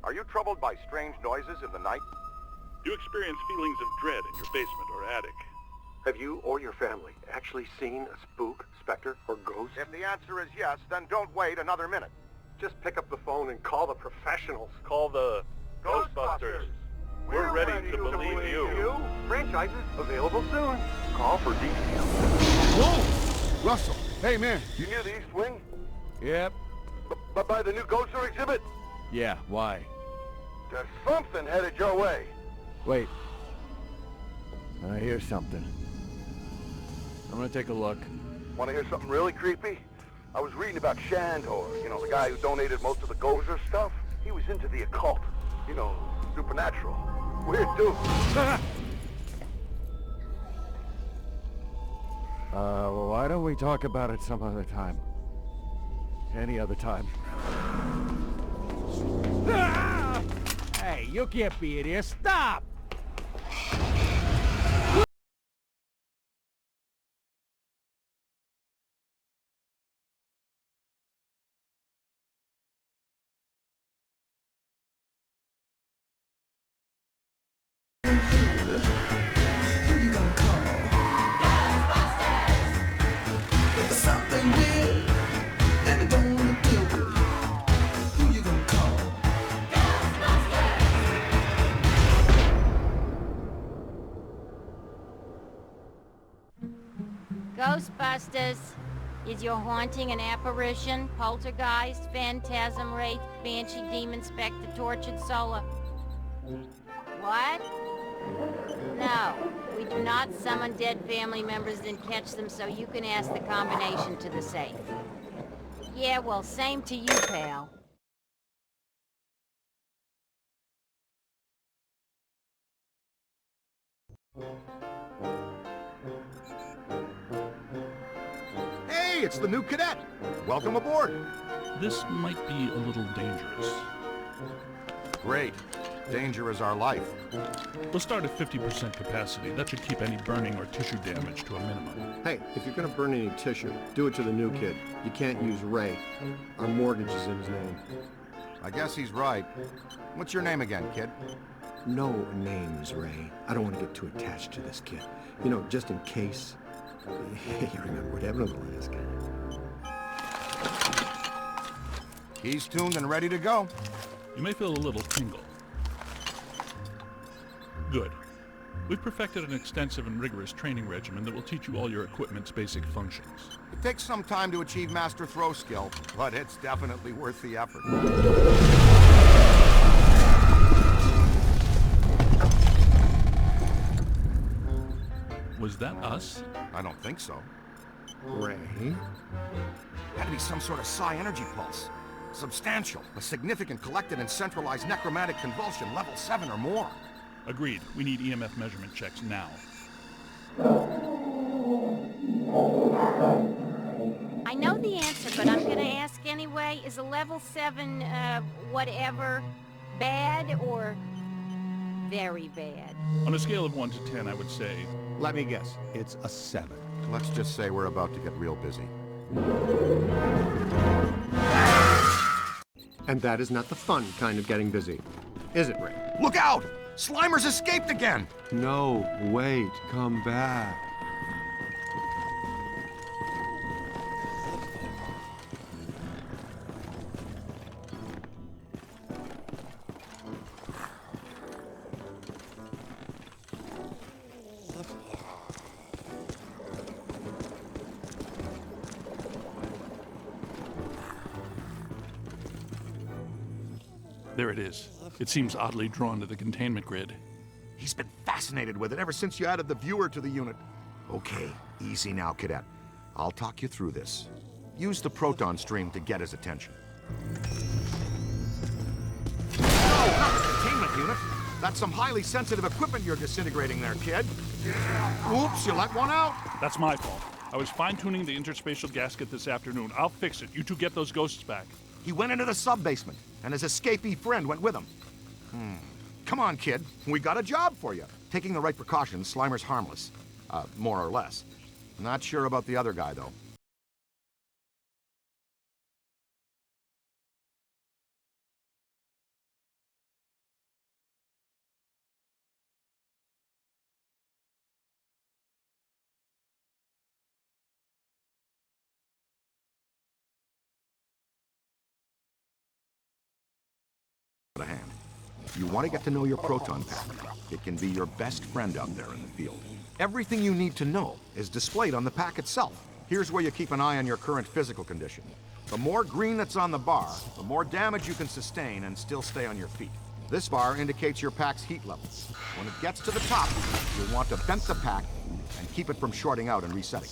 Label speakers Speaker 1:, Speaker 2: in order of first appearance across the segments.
Speaker 1: Are you troubled by strange noises in the night?
Speaker 2: Do you experience feelings of dread in your basement or attic?
Speaker 1: Have you or your family actually seen a spook, specter, or ghost? If the answer is yes, then don't wait another minute. Just pick up the phone and call the professionals.
Speaker 2: Call the Ghostbusters. We're ready to believe you.
Speaker 1: Franchises available soon. Call for details.
Speaker 3: Whoa! Russell, hey man.
Speaker 1: You near the East Wing?
Speaker 3: Yep.
Speaker 1: But by the new Ghoster exhibit?
Speaker 3: Yeah, why?
Speaker 1: There's something headed your way.
Speaker 3: Wait. I hear something. I'm gonna take a look.
Speaker 1: Want to hear something really creepy? I was reading about Shandor, you know, the guy who donated most of the Gozer stuff. He was into the occult, you know, supernatural. Weird dude.
Speaker 3: Well, why don't we talk about it some other time? Any other time. Hey, you can't be in here. Stop!
Speaker 4: Ghostbusters. Is your haunting an apparition, poltergeist, phantasm, wraith, banshee, demon, specter, tortured soul? What? No, we do not summon dead family members and catch them, so you can ask the combination to the safe. Yeah, well, same to you, pal.
Speaker 1: Hey, it's the new cadet. Welcome aboard.
Speaker 2: This might be a little dangerous.
Speaker 1: Great. Danger is our life.
Speaker 2: We'll start at 50% capacity. That should keep any burning or tissue damage to a minimum.
Speaker 5: Hey, if you're gonna burn any tissue, do it to the new kid. You can't use Ray. Our mortgage is in his name.
Speaker 1: I guess he's right. What's your name again, kid?
Speaker 5: No names, Ray. I don't want to get too attached to this kid. You know, just in case. You remember what happened to the last guy.
Speaker 1: He's tuned and ready to go.
Speaker 2: You may feel a little tingle. Good. We've perfected an extensive and rigorous training regimen that will teach you all your equipment's basic functions.
Speaker 1: It takes some time to achieve master throw skill, but it's definitely worth the effort.
Speaker 2: Was that us?
Speaker 1: I don't think so.
Speaker 5: Ray?
Speaker 1: Had to be some sort of psi energy pulse. Substantial, a significant collected and centralized necromantic convulsion, level 7 or more.
Speaker 2: Agreed. We need EMF measurement checks now.
Speaker 4: I know the answer, but I'm gonna ask anyway. Is a level 7, whatever, bad or very bad?
Speaker 2: On a scale of 1 to 10, I would say...
Speaker 5: Let me guess. It's a 7.
Speaker 1: Let's just say we're about to get real busy.
Speaker 5: And that is not the fun kind of getting busy. Is it, Ray?
Speaker 1: Look out! Slimer's escaped again!
Speaker 5: No, wait. Come back.
Speaker 2: There it is. It seems oddly drawn to the containment grid.
Speaker 1: He's been fascinated with it ever since you added the viewer to the unit. Okay, easy now, cadet. I'll talk you through this. Use the proton stream to get his attention. No, not the containment unit. That's some highly sensitive equipment you're disintegrating there, kid. Oops, you let one out.
Speaker 2: That's my fault. I was fine-tuning the interspatial gasket this afternoon. I'll fix it. You two get those ghosts back.
Speaker 1: He went into the sub-basement, and his escapee friend went with him.
Speaker 6: Come on, kid. We got a job for you. Taking the right precautions, Slimer's harmless. More or less. Not sure about the other guy, though. Hand. You want to get to know your proton pack. It can be your best friend out there in the field. Everything you need to know is displayed on the pack itself. Here's where you keep an eye on your current physical condition. The more green that's on the bar, the more damage you can sustain and still stay on your feet. This bar indicates your pack's heat level. When it gets to the top, you'll want to vent the pack and keep it from shorting out and resetting.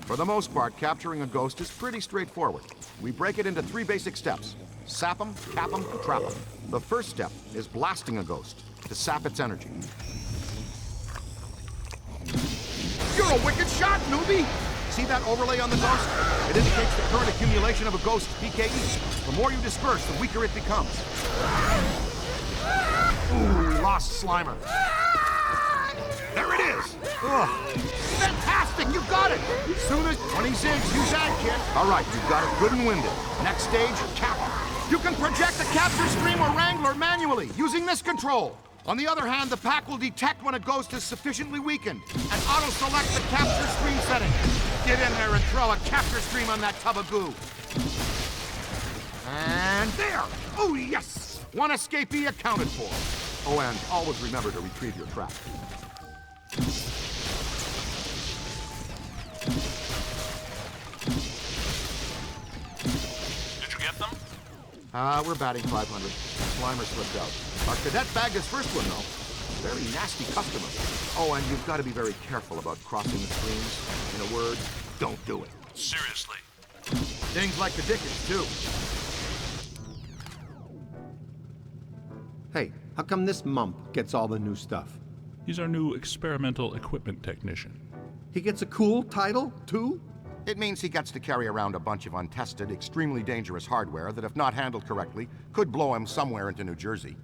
Speaker 6: For the most part, capturing a ghost is pretty straightforward. We break it into 3 basic steps. Sap them, cap them, trap them. The first step is blasting a ghost to sap its energy. You're a wicked shot, newbie! See that overlay on the ghost? It indicates the current accumulation of a ghost's PKE. The more you disperse, the weaker it becomes. Ooh, we lost Slimer. There it is! Ugh. Fantastic! You got it! Soon as 20 zigs, use that, kid. All right, you got it good and winded. Next stage, cap. You can project the capture stream or wrangler manually using this control. On the other hand, the pack will detect when a ghost is sufficiently weakened and auto-select the capture stream setting. Get in there and throw a capture stream on that tub of goo. And there! Oh, yes! One escapee accounted for. Oh, and always remember to retrieve your trap.
Speaker 2: Did you get them?
Speaker 6: We're batting 500. Slimer slipped out. Our cadet bagged his first one, though. Very nasty customer. Oh, and you've got to be very careful about crossing the streams. In a word, don't do it.
Speaker 2: Seriously.
Speaker 6: Things like the Dickens, too.
Speaker 5: Hey, how come this mump gets all the new stuff?
Speaker 2: He's our new experimental equipment technician.
Speaker 5: He gets a cool title, too?
Speaker 6: It means he gets to carry around a bunch of untested, extremely dangerous hardware that, if not handled correctly, could blow him somewhere into New Jersey.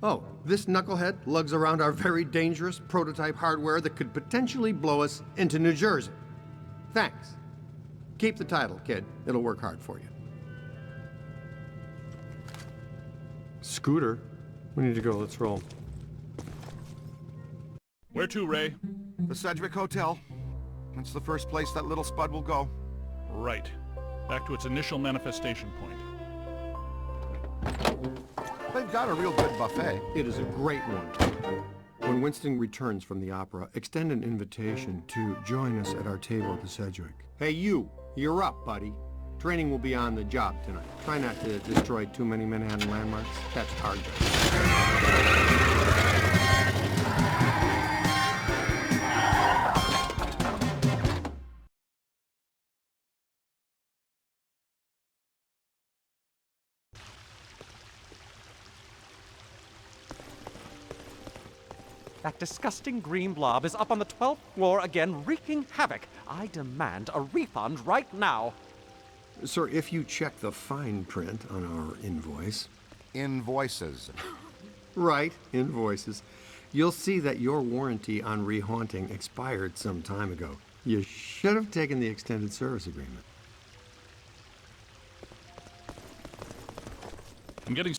Speaker 5: Oh, this knucklehead lugs around our very dangerous prototype hardware that could potentially blow us into New Jersey. Thanks. Keep the title, kid. It'll work hard for you. Scooter, we need to go. Let's roll.
Speaker 2: Where to, Ray?
Speaker 6: The Sedgwick Hotel. That's the first place that little spud will go.
Speaker 2: Right. Back to its initial manifestation point.
Speaker 6: They've got a real good buffet.
Speaker 5: It is a great one. When Winston returns from the opera, extend an invitation to join us at our table at the Sedgwick. Hey, you're up, buddy. Training will be on the job tonight. Try not to destroy too many Manhattan landmarks. That's hard.
Speaker 7: That disgusting green blob is up on the 12th floor again, wreaking havoc. I demand a refund right now.
Speaker 5: Sir, if you check the fine print on our invoice...
Speaker 6: Invoices.
Speaker 5: Right, invoices. You'll see that your warranty on rehaunting expired some time ago. You should have taken the extended service agreement.
Speaker 2: I'm getting...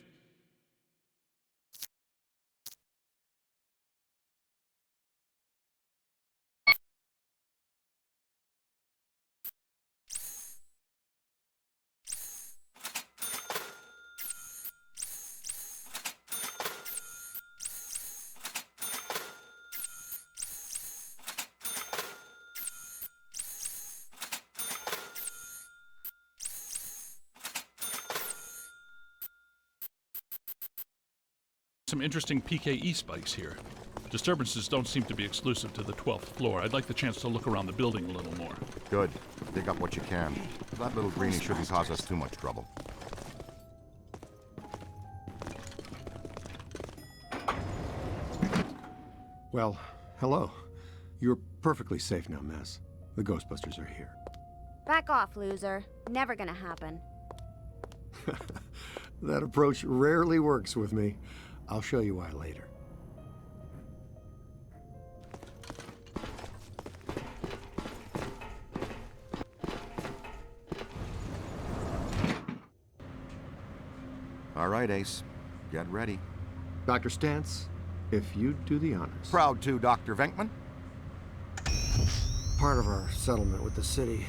Speaker 2: some interesting PKE spikes here. Disturbances don't seem to be exclusive to the 12th floor. I'd like the chance to look around the building a little more.
Speaker 6: Good. Dig up what you can. That little greenie shouldn't cause us too much trouble.
Speaker 5: Well, hello. You're perfectly safe now, Miss. The Ghostbusters are here.
Speaker 8: Back off, loser. Never gonna happen.
Speaker 5: That approach rarely works with me. I'll show you why later.
Speaker 6: All right, Ace. Get ready.
Speaker 5: Dr. Stantz, if you'd do the honors.
Speaker 6: Proud to, Dr. Venkman.
Speaker 5: Part of our settlement with the city,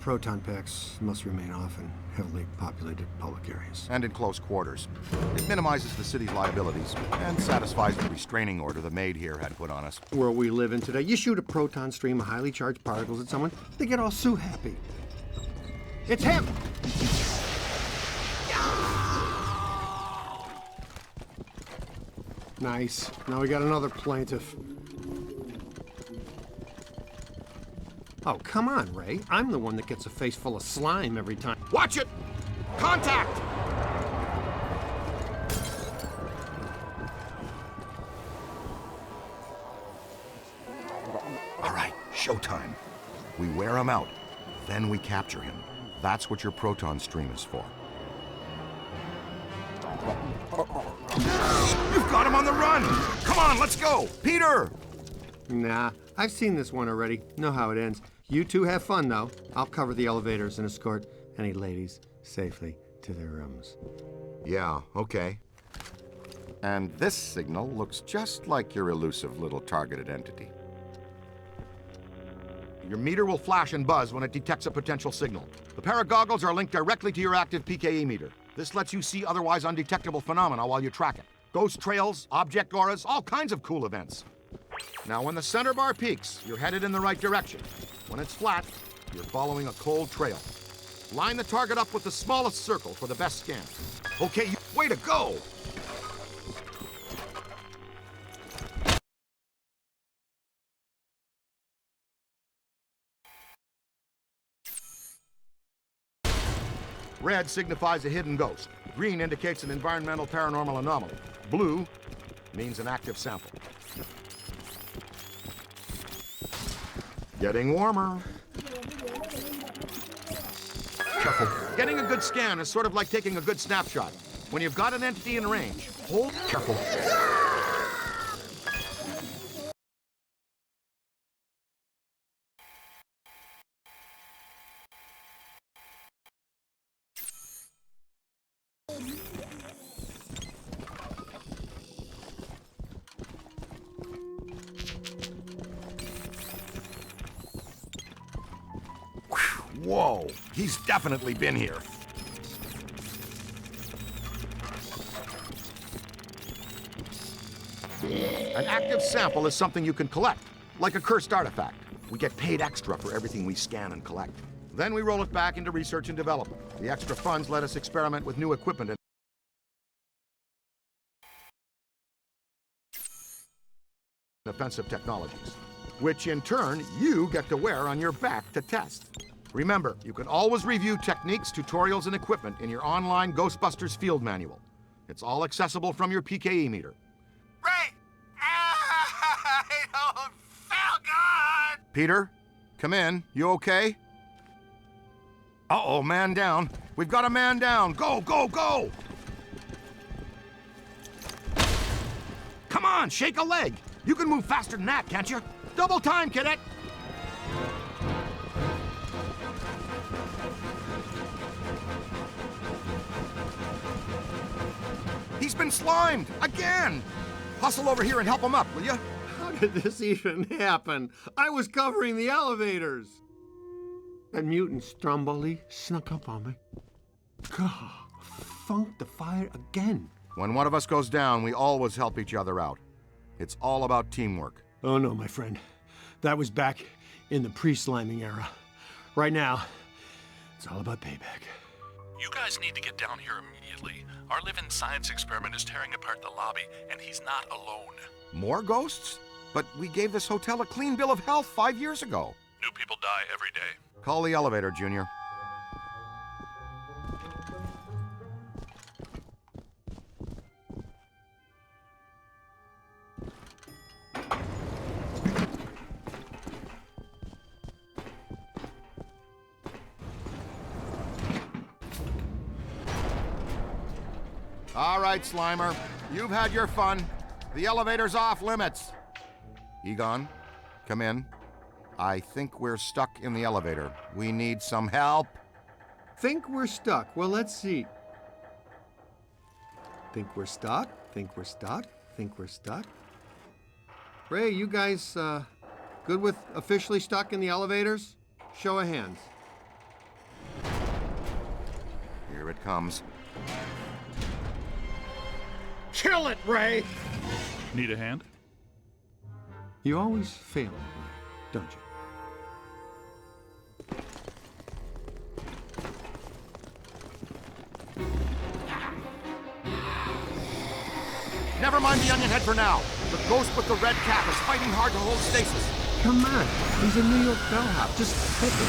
Speaker 5: proton packs must remain off in heavily populated public areas.
Speaker 6: And in close quarters. It minimizes the city's liabilities and satisfies the restraining order the maid here had put on us.
Speaker 5: Where we live in today, you shoot a proton stream of highly charged particles at someone, they get all so happy. It's him! Nice. Now we got another plaintiff. Oh, come on, Ray. I'm the one that gets a face full of slime every time.
Speaker 6: Watch it! Contact! All right, showtime. We wear him out, then we capture him. That's what your proton stream is for. You've got him on the run! Come on, let's go! Peter!
Speaker 5: Nah, I've seen this one already. Know how it ends. You two have fun, though. I'll cover the elevators and escort any ladies safely to their rooms.
Speaker 6: Yeah, okay. And this signal looks just like your elusive little targeted entity. Your meter will flash and buzz when it detects a potential signal. The pair of goggles are linked directly to your active PKE meter. This lets you see otherwise undetectable phenomena while you track it. Ghost trails, object auras, all kinds of cool events. Now, when the center bar peaks, you're headed in the right direction. When it's flat, you're following a cold trail. Line the target up with the smallest circle for the best scan. Okay, way to go! Red signifies a hidden ghost. Green indicates an environmental paranormal anomaly. Blue means an active sample. Getting warmer. Careful. Getting a good scan is sort of like taking a good snapshot. When you've got an entity in range, hold careful. Whoa, he's definitely been here. An active sample is something you can collect, like a cursed artifact. We get paid extra for everything we scan and collect. Then we roll it back into research and development. The extra funds let us experiment with new equipment and offensive technologies, which in turn you get to wear on your back to test. Remember, you can always review techniques, tutorials, and equipment in your online Ghostbusters field manual. It's all accessible from your PKE meter.
Speaker 1: Ray! I don't feel good!
Speaker 6: Peter, come in. You okay? Uh-oh, man down. We've got a man down. Go, go, go! Come on, shake a leg. You can move faster than that, can't you? Double time, cadet! He's been slimed! Again! Hustle over here and help him up, will you?
Speaker 5: How did this even happen? I was covering the elevators. That mutant Stromboli snuck up on me. God, funked the fire again.
Speaker 6: When one of us goes down, we always help each other out. It's all about teamwork.
Speaker 5: Oh no, my friend. That was back in the pre-sliming era. Right now, it's all about payback.
Speaker 2: You guys need to get down here immediately. Our live-in science experiment is tearing apart the lobby, and he's not alone.
Speaker 6: More ghosts? But we gave this hotel a clean bill of health 5 years ago.
Speaker 2: New people die every day.
Speaker 6: Call the elevator, Junior. All right, Slimer. You've had your fun. The elevator's off limits. Egon, come in. I think we're stuck in the elevator. We need some help.
Speaker 5: Think we're stuck. Well, let's see. Think we're stuck? Think we're stuck? Think we're stuck? Ray, you guys good with officially stuck in the elevators? Show of hands.
Speaker 6: Here it comes.
Speaker 5: Kill it, Ray!
Speaker 2: Need a hand?
Speaker 5: You always fail, don't you?
Speaker 6: Never mind the onion head for now. The ghost with the red cap is fighting hard to hold stasis.
Speaker 5: Come on, he's a New York bellhop. Just hit him.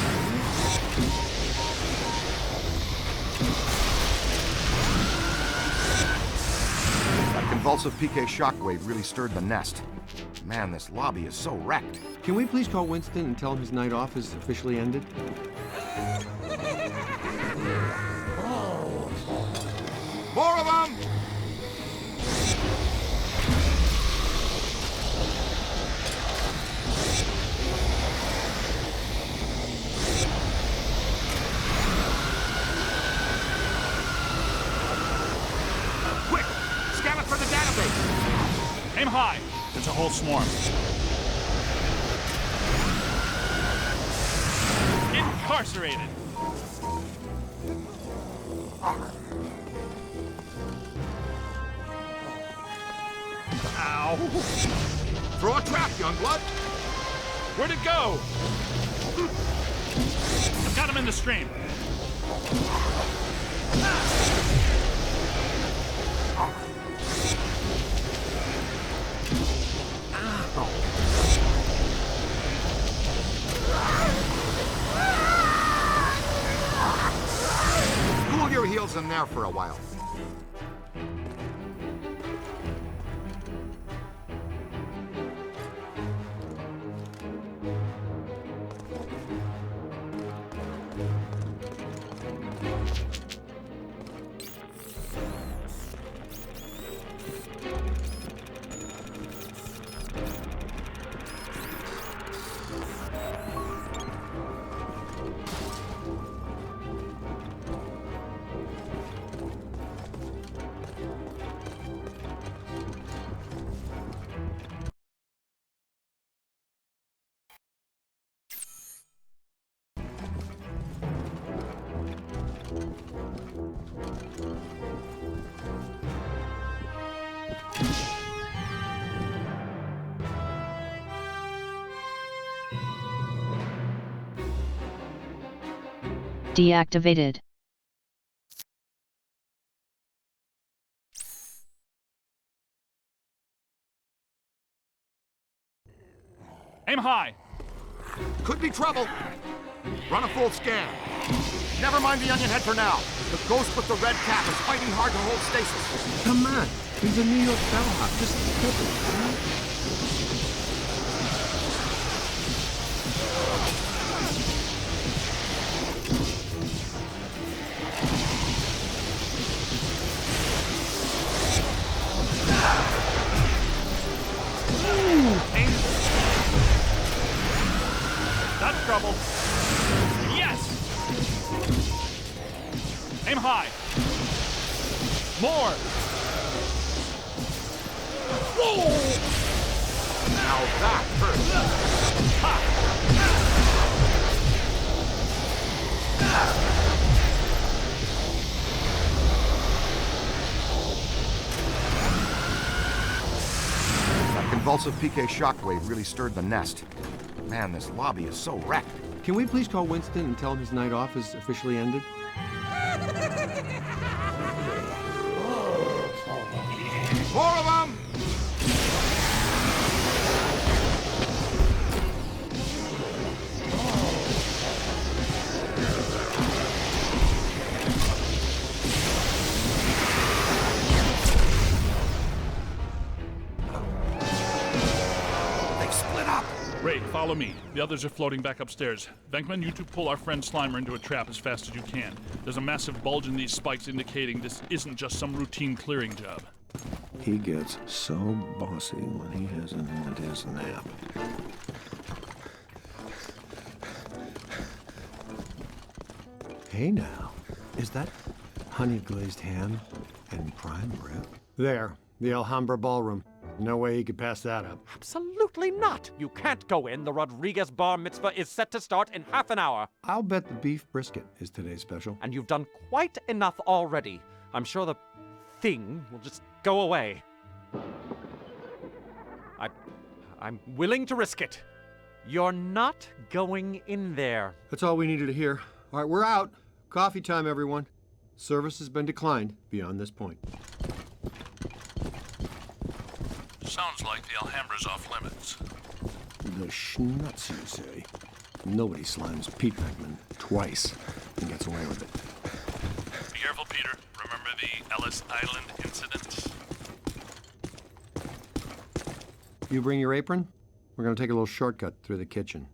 Speaker 6: That convulsive PK shockwave really stirred the nest. Man, this lobby is so wrecked.
Speaker 5: Can we please call Winston and tell him his night off is officially ended?
Speaker 6: More of them! Quick! Scan it for the database!
Speaker 2: Aim high! It's a whole swarm. Incarcerated! Ow!
Speaker 6: Throw a trap, youngblood!
Speaker 2: Where'd it go? I've got him in the stream.
Speaker 6: Cool your heels in there for a while.
Speaker 9: Deactivated.
Speaker 2: Aim high!
Speaker 6: Could be trouble. Run a full scan. Never mind the onion head for now. The ghost with the red cap is fighting hard to hold stasis.
Speaker 5: Come on, he's a New York bellhop. Just hit him.
Speaker 2: That's trouble. Yes! Aim high. More. Whoa!
Speaker 6: Now that hurts. That convulsive PK shockwave really stirred the nest. Man, this lobby is so wrecked.
Speaker 5: Can we please call Winston and tell him his night off is officially ended?
Speaker 6: More of them!
Speaker 2: Ray, follow Follow me. The others are floating back upstairs. Venkman, you two pull our friend Slimer into a trap as fast as you can. There's a massive bulge in these spikes indicating this isn't just some routine clearing job.
Speaker 5: He gets so bossy when he hasn't had his nap. Hey now, is that honey glazed ham and prime rib? There, the Alhambra Ballroom. No way he could pass that up.
Speaker 7: Absolutely not! You can't go in. The Rodriguez bar mitzvah is set to start in half an hour.
Speaker 5: I'll bet the beef brisket is today's special.
Speaker 7: And you've done quite enough already. I'm sure the thing will just go away. I'm willing to risk it. You're not going in there.
Speaker 5: That's all we needed to hear. All right, we're out. Coffee time, everyone. Service has been declined beyond this point.
Speaker 2: Sounds like the Alhambra's off limits.
Speaker 5: The schnutz, you say? Nobody slimes Pete Venkman twice and gets away with it.
Speaker 2: Be careful, Peter. Remember the Ellis Island incident?
Speaker 5: You bring your apron? We're gonna take a little shortcut through the kitchen.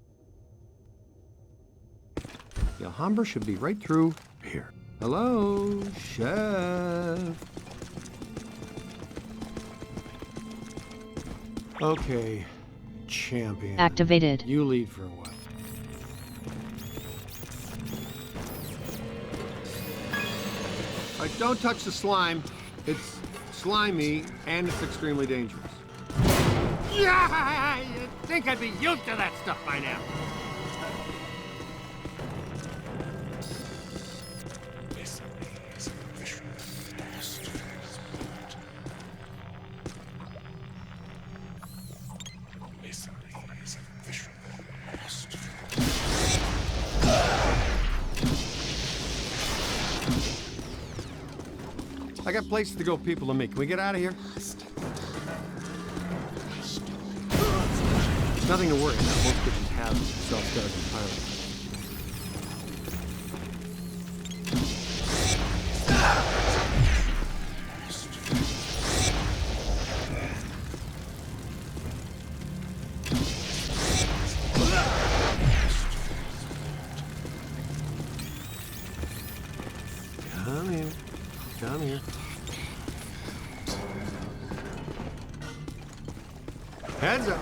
Speaker 5: The Alhambra should be right through here. Hello, chef. Okay, champion.
Speaker 9: Activated.
Speaker 5: You lead for a while. All right, don't touch the slime. It's slimy and it's extremely dangerous. Yeah, you'd think I'd be used to that stuff by now. I got places to go, people to meet. Can we get out of here? Nothing to worry about. Most kitchens have self-starting pilots. Come here. Come here. Heads up.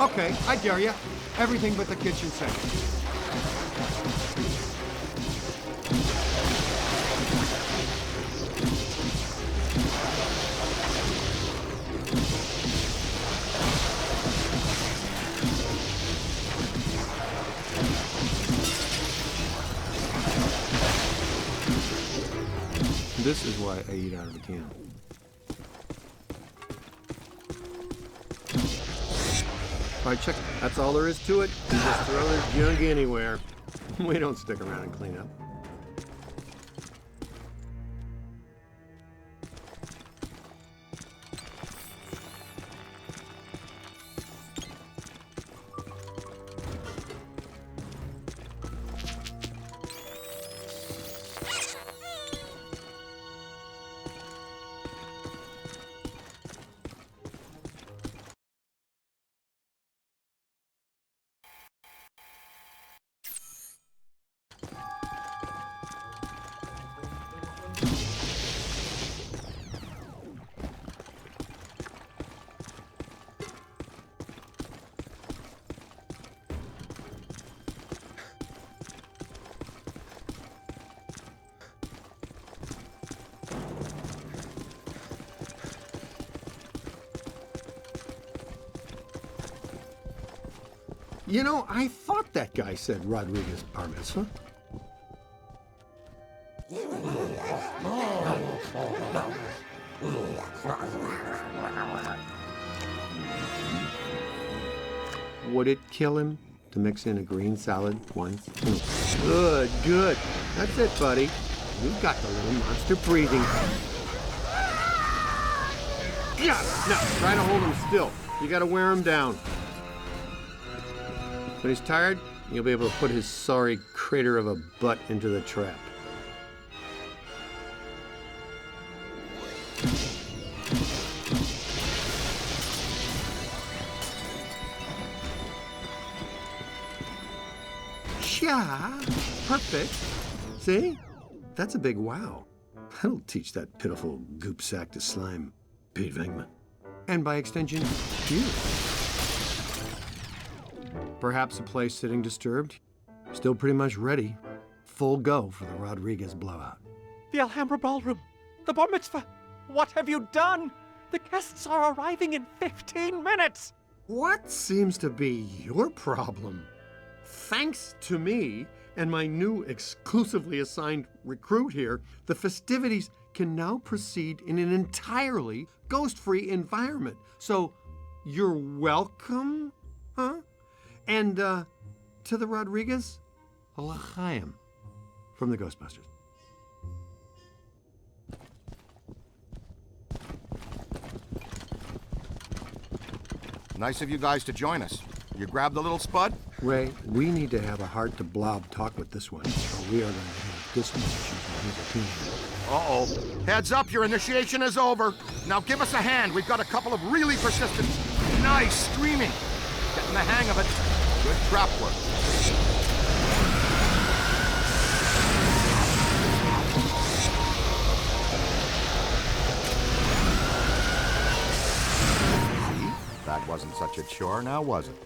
Speaker 5: Okay, I dare you. Everything but the kitchen sink. This is why I eat out of a can. All right, check. That's all there is to it. You just throw this junk anywhere. We don't stick around and clean up. You know, I thought that guy said Rodriguez bar mitzvah. Would it kill him to mix in a green salad once? Good, good. That's it, buddy. You've got the little monster breathing. Yeah, now try to hold him still. You gotta wear him down. When he's tired, you'll be able to put his sorry crater of a butt into the trap. Yeah, perfect. See? That's a big wow. That'll teach that pitiful goop sack to slime Pete Venkman. And by extension, you. Perhaps a place sitting disturbed. Still pretty much ready. Full go for the Rodriguez blowout.
Speaker 7: The Alhambra Ballroom. The bar mitzvah. What have you done? The guests are arriving in 15 minutes.
Speaker 5: What seems to be your problem? Thanks to me and my new exclusively assigned recruit here, the festivities can now proceed in an entirely ghost-free environment. So, you're welcome, huh? And, to the Rodriguez, a l'chaim from the Ghostbusters.
Speaker 6: Nice of you guys to join us. You grabbed the little spud?
Speaker 5: Ray, we need to have a heart-to-blob talk with this one, or we are going to have distance issues with his opinion.
Speaker 6: Uh-oh. Heads up, your initiation is over. Now give us a hand. We've got a couple of really persistent... Nice streaming. Getting the hang of it. Good trap work. See? That wasn't such a chore, now was it?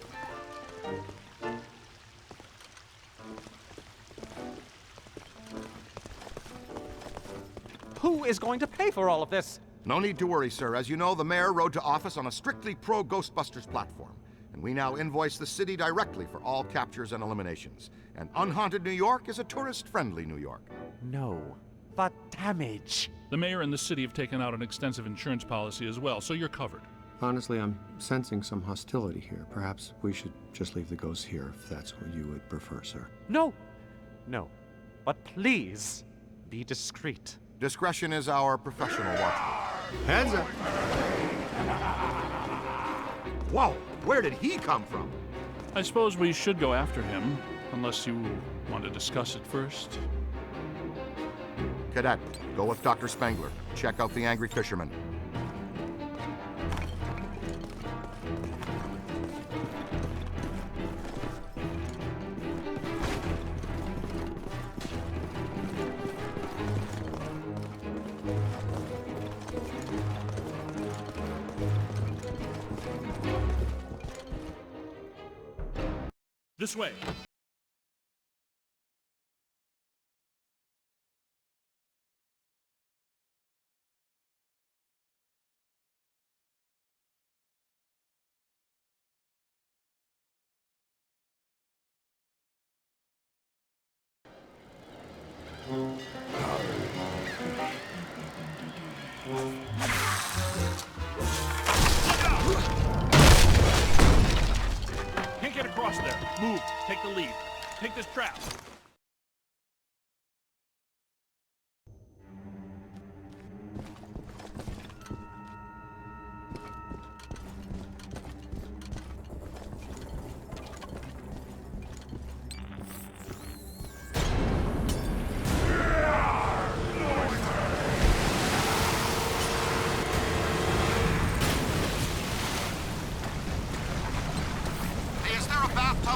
Speaker 7: Who is going to pay for all of this?
Speaker 6: No need to worry, sir. As you know, the mayor rode to office on a strictly pro-Ghostbusters platform. And we now invoice the city directly for all captures and eliminations. And unhaunted New York is a tourist-friendly New York.
Speaker 7: No. The damage.
Speaker 2: The mayor and the city have taken out an extensive insurance policy as well, so you're covered.
Speaker 5: Honestly, I'm sensing some hostility here. Perhaps we should just leave the ghosts here if that's what you would prefer, sir.
Speaker 7: No. No. But please, be discreet.
Speaker 6: Discretion is our professional watchword.
Speaker 5: Heads up.
Speaker 6: Whoa, where did he come from?
Speaker 2: I suppose we should go after him, unless you want to discuss it first.
Speaker 6: Cadet, go with Dr. Spangler. Check out the angry fisherman.
Speaker 2: This way. Can't get across there. Move. Take the lead. Take this trap.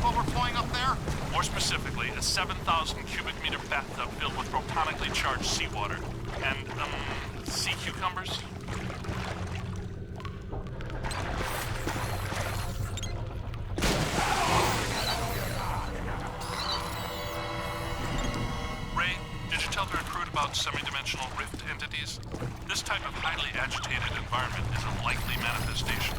Speaker 6: Overflowing up there?
Speaker 2: More specifically, a 7,000 cubic meter bathtub filled with protonically charged seawater. And, sea cucumbers? Ray, did you tell the recruit about semi-dimensional rift entities? This type of highly agitated environment is a likely manifestation.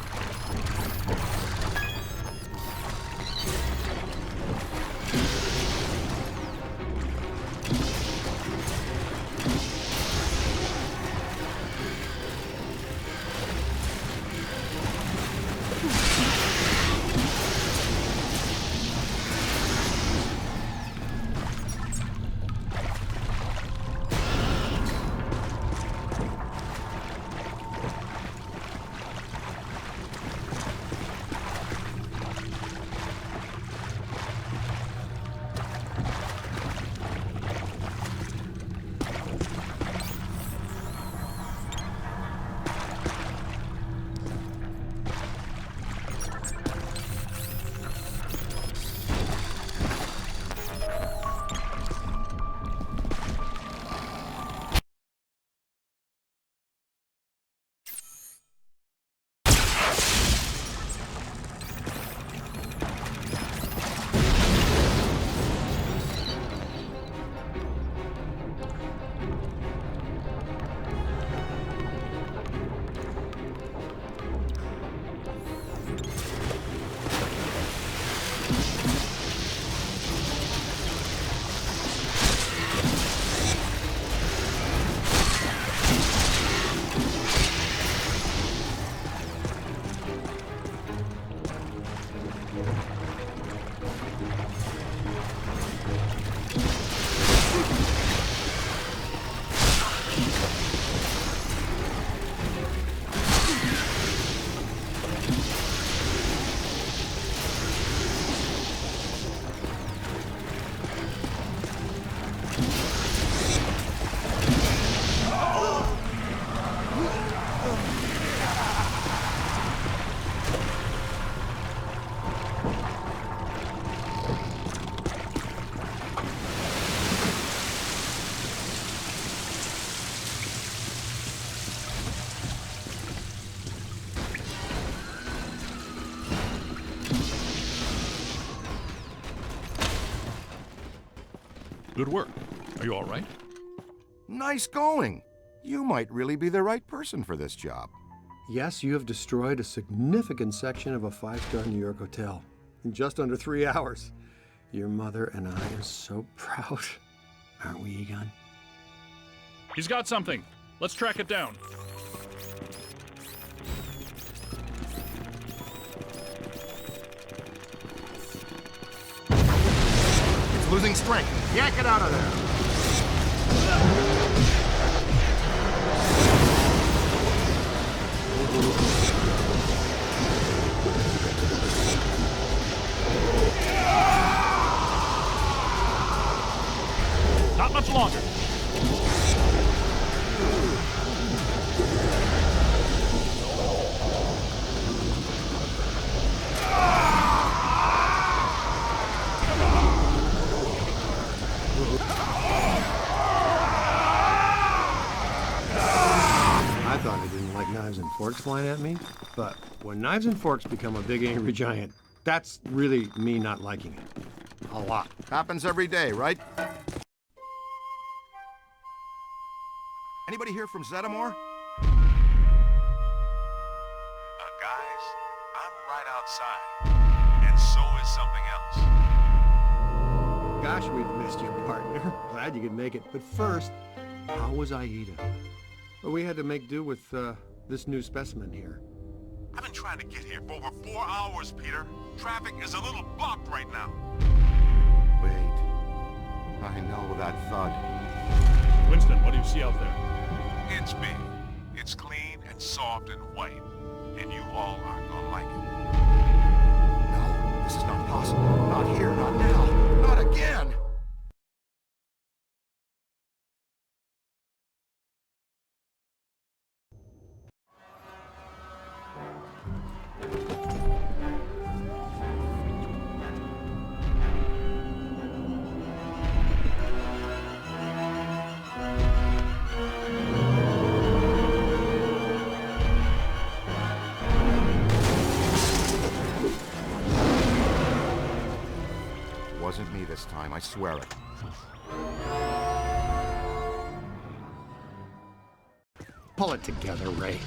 Speaker 2: Good work. Are you all right?
Speaker 6: Nice going. You might really be the right person for this job.
Speaker 5: Yes, you have destroyed a significant section of a 5-star New York hotel in just under 3 hours. Your mother and I are so proud. Aren't we, Egon?
Speaker 2: He's got something. Let's track it down.
Speaker 6: It's losing strength. Yank it out of there.
Speaker 2: Not much longer.
Speaker 5: I thought I didn't like knives and forks flying at me, but when knives and forks become a big angry giant, that's really me not liking it. A lot.
Speaker 6: Happens every day, right? Anybody here from Zeddamore?
Speaker 10: Guys, I'm right outside, and so is something else.
Speaker 5: Gosh, we've missed you, partner. Glad you could make it. But first, how was Aida? Well, we had to make do with this new specimen here.
Speaker 10: I've been trying to get here for over 4 hours, Peter. Traffic is a little blocked right now.
Speaker 6: Wait. I know that thud.
Speaker 2: Winston, what do you see out there?
Speaker 10: It's big. It's clean and soft and white. And you all aren't gonna like it.
Speaker 6: No, this is not possible. Not here, not now, not again! Wasn't me this time, I swear it.
Speaker 5: Pull it together, Ray.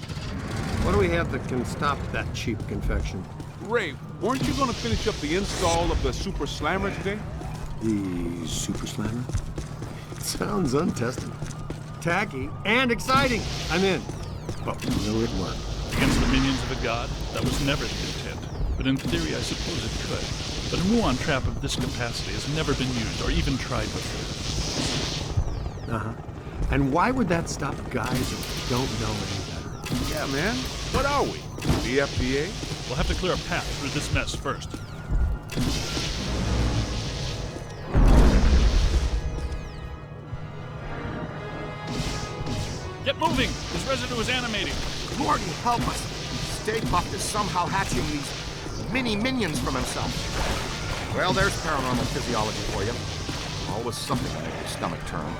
Speaker 5: What do we have that can stop that cheap confection?
Speaker 11: Ray, weren't you going to finish up the install of the Super Slammer today?
Speaker 5: The Super Slammer? Sounds untested. Tacky and exciting. I'm in. But will it work?
Speaker 2: Against the minions of a god? That was never the intent. But in theory, I suppose it could. But a muon trap of this capacity has never been used or even tried before.
Speaker 5: Uh-huh. And why would that stop guys that don't know any better?
Speaker 11: Yeah, man. What are we? The FDA?
Speaker 2: We'll have to clear a path through this mess first. Get moving! This residue is animating.
Speaker 6: Lordy, help us! Stay Puft is somehow hatching these mini-minions from himself. Well, there's paranormal physiology for you. Always something to make your stomach turn.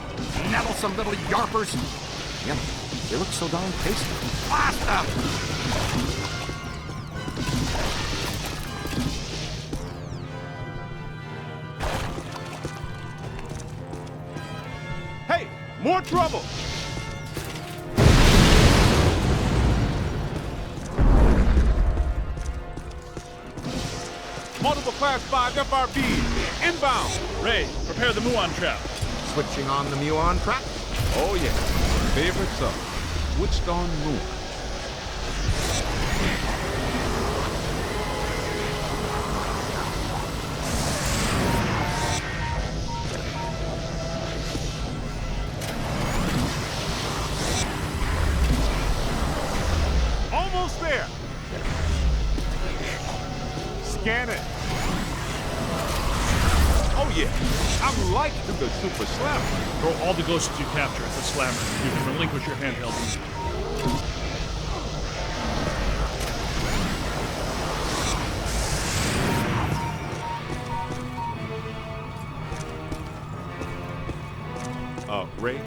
Speaker 6: Nettlesome little yarpers! Yep, they look so darn tasty. Blast them!
Speaker 11: Hey, more trouble! Multiple Class 5 FRBs, inbound!
Speaker 2: Ray, prepare the muon trap.
Speaker 6: Switching on the muon trap?
Speaker 11: Oh yeah, favorite song, switched on moon. Almost there! Scan it. Oh yeah, I'm liking the Super Slammer.
Speaker 2: Throw all the ghosts you capture at the slammer. You can relinquish your handheld.
Speaker 11: Ray,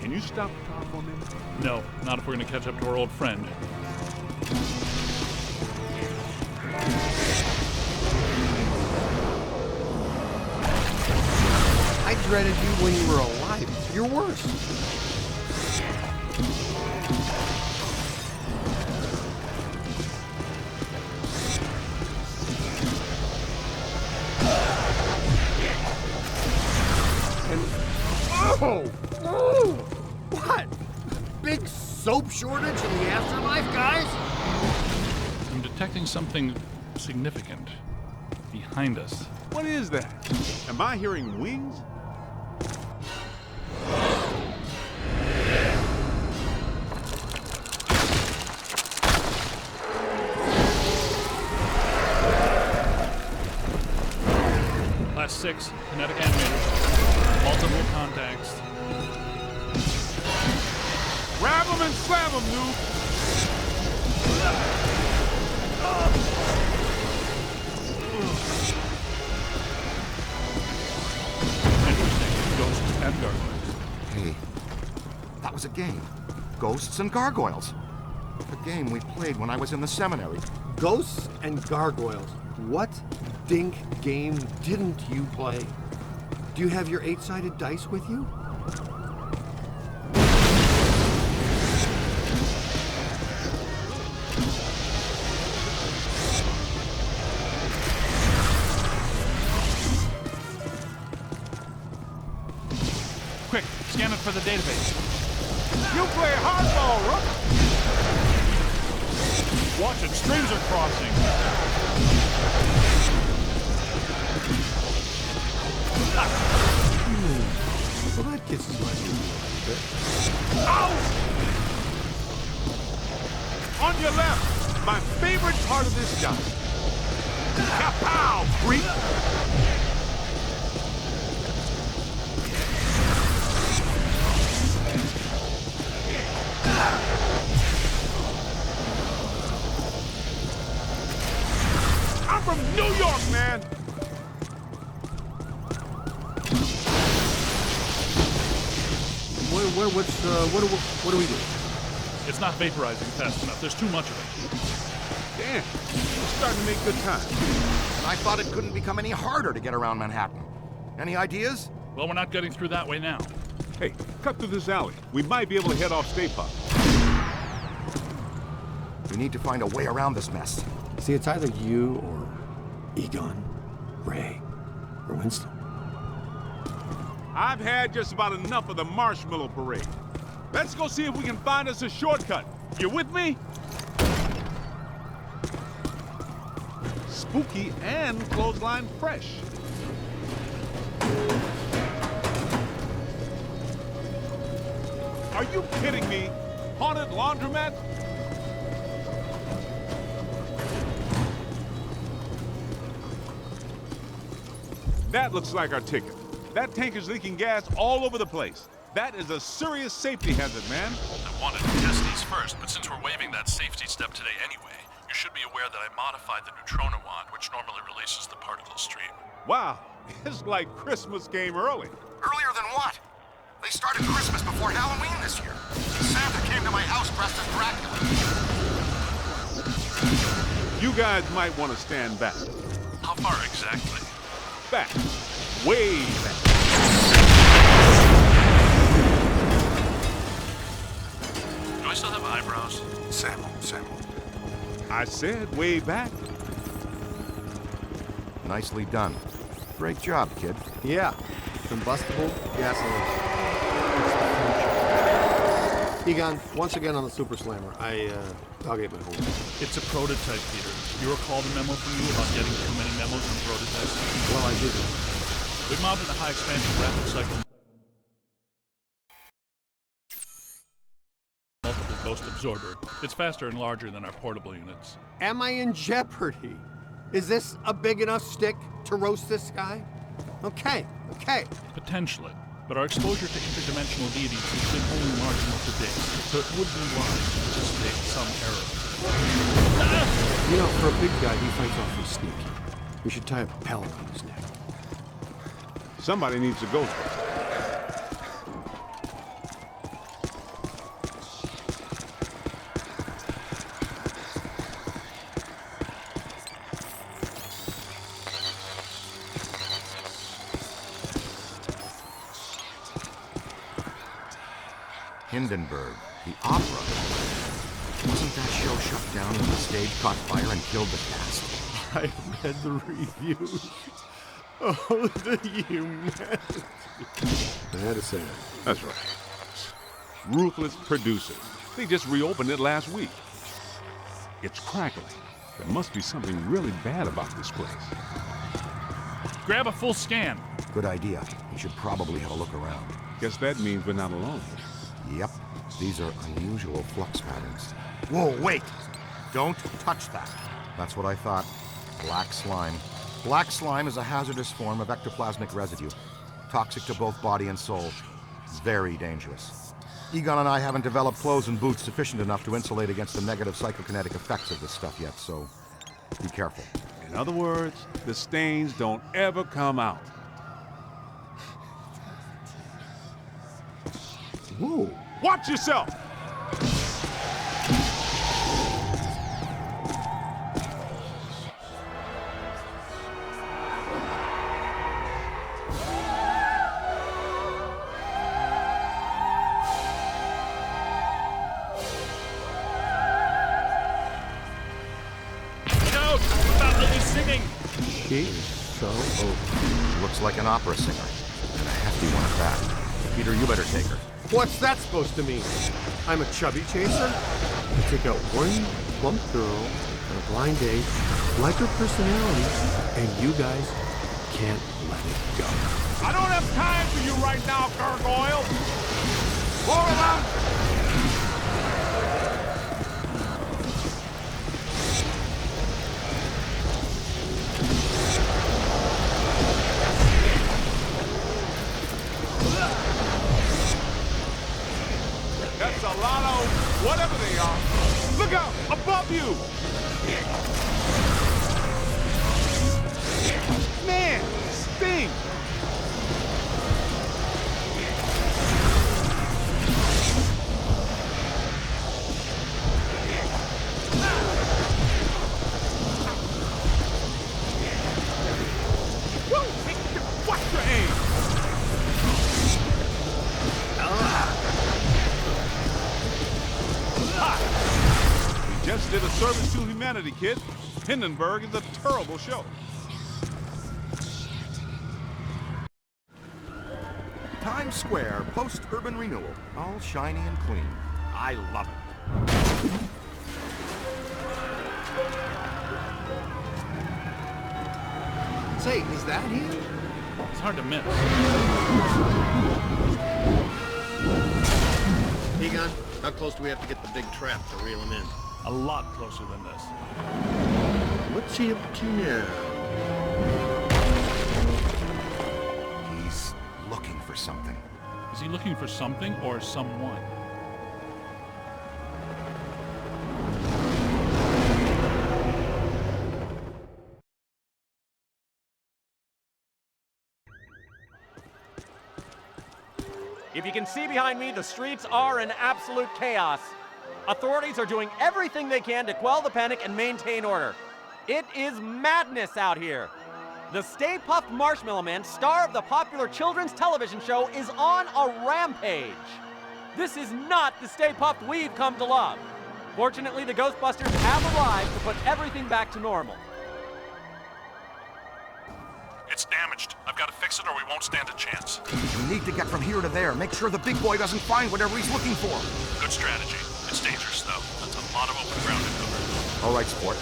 Speaker 11: can you stop the car for a minute?
Speaker 2: No, not if we're going to catch up to our old friend.
Speaker 5: I'd dreaded you when you were alive. You're worse. Oh! What? Big soap shortage in the afterlife, guys?
Speaker 2: I'm detecting something significant behind us.
Speaker 11: What is that? Am I hearing wings?
Speaker 2: Class 6, kinetic animators. Multiple contacts.
Speaker 11: Grab them and slam them, noob!
Speaker 2: Interesting. Ghosts and gargoyles.
Speaker 6: Hey, that was a game. Ghosts and Gargoyles. A game we played when I was in the seminary.
Speaker 5: Ghosts and gargoyles. What dink game didn't you play? Do you have your 8-sided dice with you?
Speaker 2: Quick, scan it for the database.
Speaker 11: You play hardball, Rook!
Speaker 2: Watch it, streams are crossing.
Speaker 5: Well, that kisses my mood a bit.
Speaker 11: Ow! On your left, my favorite part of this job. Kapow, freak! I'm from New York, man!
Speaker 5: What do we do?
Speaker 2: It's not vaporizing fast enough. There's too much of it.
Speaker 11: Damn, we're starting to make good time.
Speaker 6: And I thought it couldn't become any harder to get around Manhattan. Any ideas?
Speaker 2: Well, we're not getting through that way now.
Speaker 11: Hey, cut through this alley. We might be able to head off Stay Puft.
Speaker 6: We need to find a way around this mess.
Speaker 5: See, it's either you or Egon, Ray, or Winston.
Speaker 11: I've had just about enough of the marshmallow parade. Let's go see if we can find us a shortcut. You with me? Spooky and clothesline fresh. Are you kidding me? Haunted laundromat? That looks like our ticket. That tank is leaking gas all over the place. That is a serious safety hazard, man.
Speaker 2: I wanted to test these first, but since we're waiving that safety step today anyway, you should be aware that I modified the neutrona wand, which normally releases the particle stream.
Speaker 11: Wow, it's like Christmas came early.
Speaker 6: Earlier than what? They started Christmas before Halloween this year. Santa came to my house dressed as Dracula.
Speaker 11: You guys might want to stand back.
Speaker 2: How far exactly?
Speaker 11: Back. Way back.
Speaker 2: Do I still have eyebrows?
Speaker 6: Sample.
Speaker 11: I said way back.
Speaker 6: Nicely done. Great job, kid.
Speaker 5: Yeah, combustible gasoline. Egon, once again on the Super Slammer, I'll get my home.
Speaker 2: It's a prototype, Peter. You recall the memo from you about getting too many memos on prototypes?
Speaker 5: Well, I did.
Speaker 2: We mounted a high expansion rapid cycle multiple ghost absorber. It's faster and larger than our portable units.
Speaker 5: Am I in jeopardy? Is this a big enough stick to roast this guy? Okay.
Speaker 2: Potentially. But our exposure to interdimensional deities has been only marginal to date, so it would be wise to anticipate some error.
Speaker 5: You know, for a big guy, he fights awfully sneaky. We should tie a pellet on his neck.
Speaker 11: Somebody needs a Ghostbuster.
Speaker 6: Hindenburg, the opera. Wasn't that show shut down when the stage caught fire and killed the cast?
Speaker 5: I read the reviews. Oh, the humanity. I had to say it.
Speaker 11: That's right. Ruthless producers. They just reopened it last week. It's crackling. There must be something really bad about this place.
Speaker 2: Grab a full scan.
Speaker 6: Good idea. We should probably have a look around.
Speaker 11: Guess that means we're not alone.
Speaker 6: Yep. These are unusual flux patterns. Whoa, wait! Don't touch that. That's what I thought. Black slime. Black slime is a hazardous form of ectoplasmic residue. Toxic to both body and soul. Very dangerous. Egon and I haven't developed clothes and boots sufficient enough to insulate against the negative psychokinetic effects of this stuff yet, so be careful.
Speaker 11: In other words, the stains don't ever come out.
Speaker 5: Whoa.
Speaker 11: Watch yourself!
Speaker 5: She is so open.
Speaker 6: Looks like an opera singer. And a hefty one at that. Peter, you better take her.
Speaker 5: What's that supposed to mean? I'm a chubby chaser? I take out one plump girl on a blind date, like her personality, and you guys can't let it go.
Speaker 11: I don't have time for you right now, gargoyle! More around! That's a lot of whatever they are. Look out! Above you! Man! Sting! Woo! Watch your aim! We just did a service to humanity, kid. Hindenburg is a terrible show.
Speaker 6: Times Square, post-urban renewal. All shiny and clean. I love it.
Speaker 5: Say, is that him?
Speaker 2: It's hard to miss.
Speaker 5: Egon, how close do we have to get the big trap to reel him in?
Speaker 2: A lot closer than this.
Speaker 5: What's he up to now?
Speaker 6: He's looking for something.
Speaker 2: Is he looking for something or someone?
Speaker 7: If you can see behind me, the streets are in absolute chaos. Authorities are doing everything they can to quell the panic and maintain order. It is madness out here. The Stay Puft Marshmallow Man, star of the popular children's television show, is on a rampage. This is not the Stay Puft we've come to love. Fortunately, the Ghostbusters have arrived to put everything back to normal.
Speaker 2: It's damaged. I've got to fix it or we won't stand a chance.
Speaker 6: We need to get from here to there. Make sure the big boy doesn't find whatever he's looking for.
Speaker 2: Good strategy. It's dangerous, though. That's a lot of open ground to cover.
Speaker 6: All right, sport.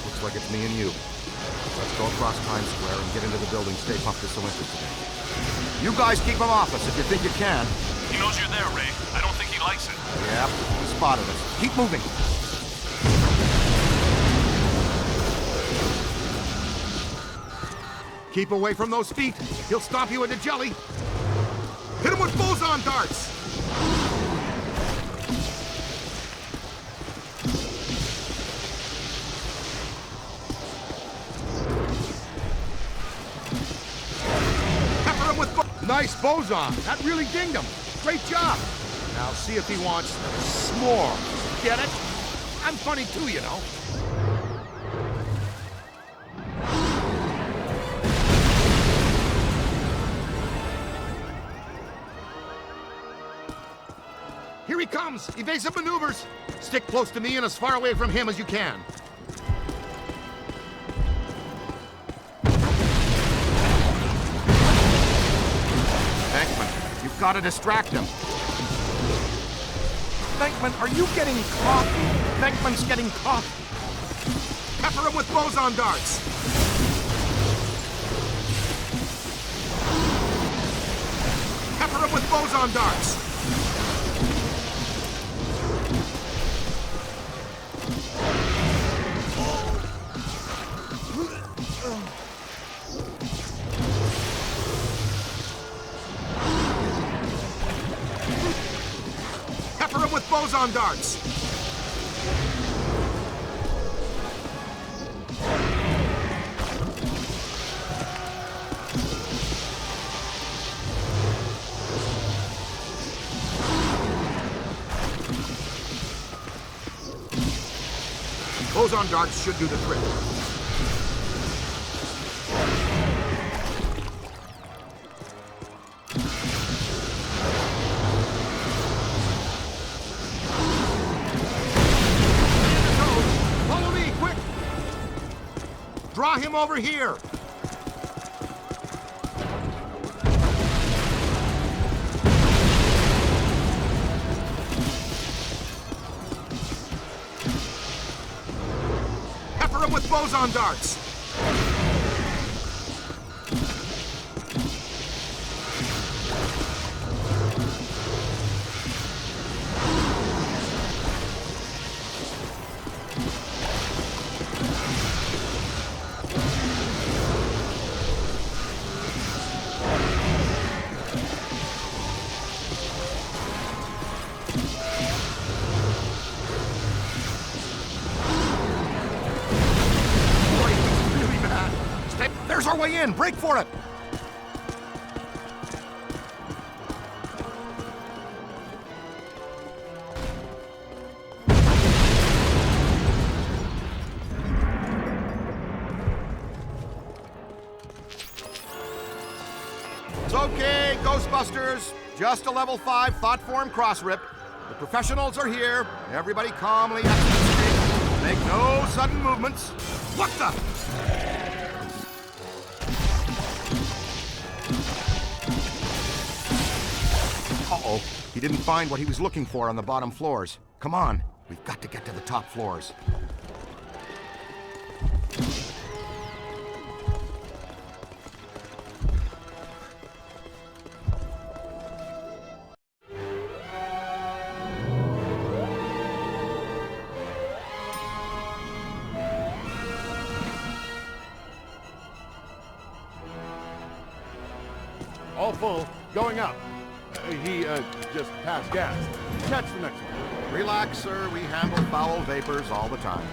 Speaker 6: Looks like it's me and you. Let's go across Times Square and get into the building Stay Puft is so interested in. You guys keep him off us if you think you can.
Speaker 2: He knows you're there, Ray. I don't think he likes it.
Speaker 6: Yep, he spotted us. Keep moving. Keep away from those feet. He'll stomp you into jelly. Hit him with boson darts. Pepper him with nice boson. That really dinged him. Great job. Now see if he wants s'more. Get it? I'm funny too, you know. Here he comes! Evasive maneuvers! Stick close to me and as far away from him as you can. Venkman, you've got to distract him. Venkman, are you getting caught? Venkman's getting caught. Pepper him with boson darts. Pepper him with boson darts. Pepper him with boson darts. Boson darts should do the trick. Follow me, quick! Draw him over here! Pepper him with boson darts! There's our way in! Break for it! It's okay, Ghostbusters. Just a level 5 thought form cross rip. The professionals are here. Everybody calmly exit the street. Make no sudden movements. What the? Uh-oh. He didn't find what he was looking for on the bottom floors. Come on. We've got to get to the top floors.
Speaker 3: All full. Going up. He just passed gas. Catch the next one.
Speaker 6: Relax, sir. We handle foul vapors all the time.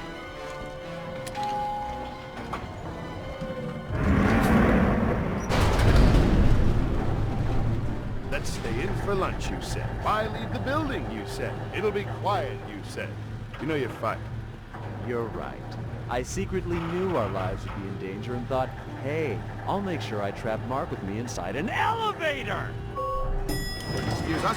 Speaker 3: Let's stay in for lunch, you said. Why leave the building, you said. It'll be quiet, you said. You know you're fired.
Speaker 12: You're right. I secretly knew our lives would be in danger and thought, hey, I'll make sure I trap Mark with me inside an elevator!
Speaker 6: Excuse us?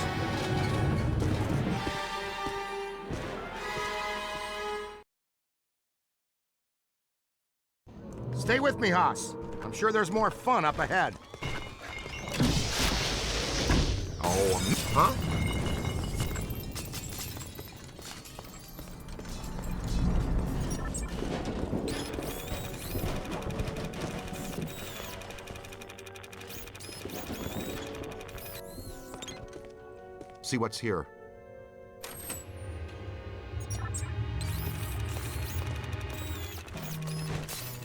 Speaker 6: Stay with me, Haas. I'm sure there's more fun up ahead. Oh, huh? See what's here.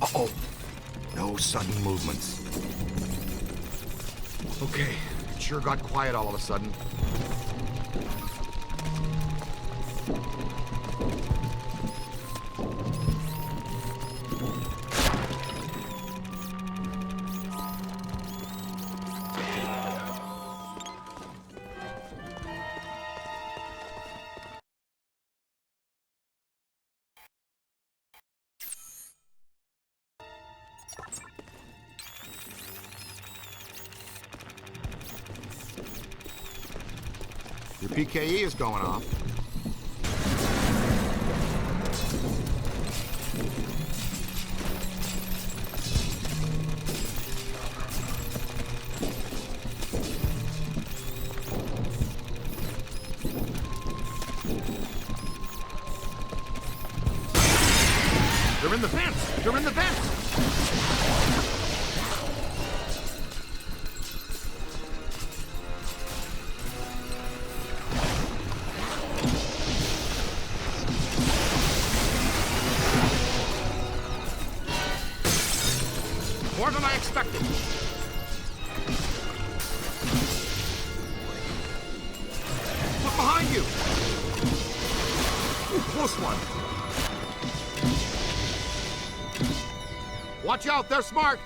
Speaker 6: Uh-oh. No sudden movements. Okay. It sure got quiet all of a sudden. Your PKE is going off.
Speaker 3: They're in the vents! They're in the vents!
Speaker 6: More than I expected. Look behind you! Ooh, close one. Watch out, they're smart!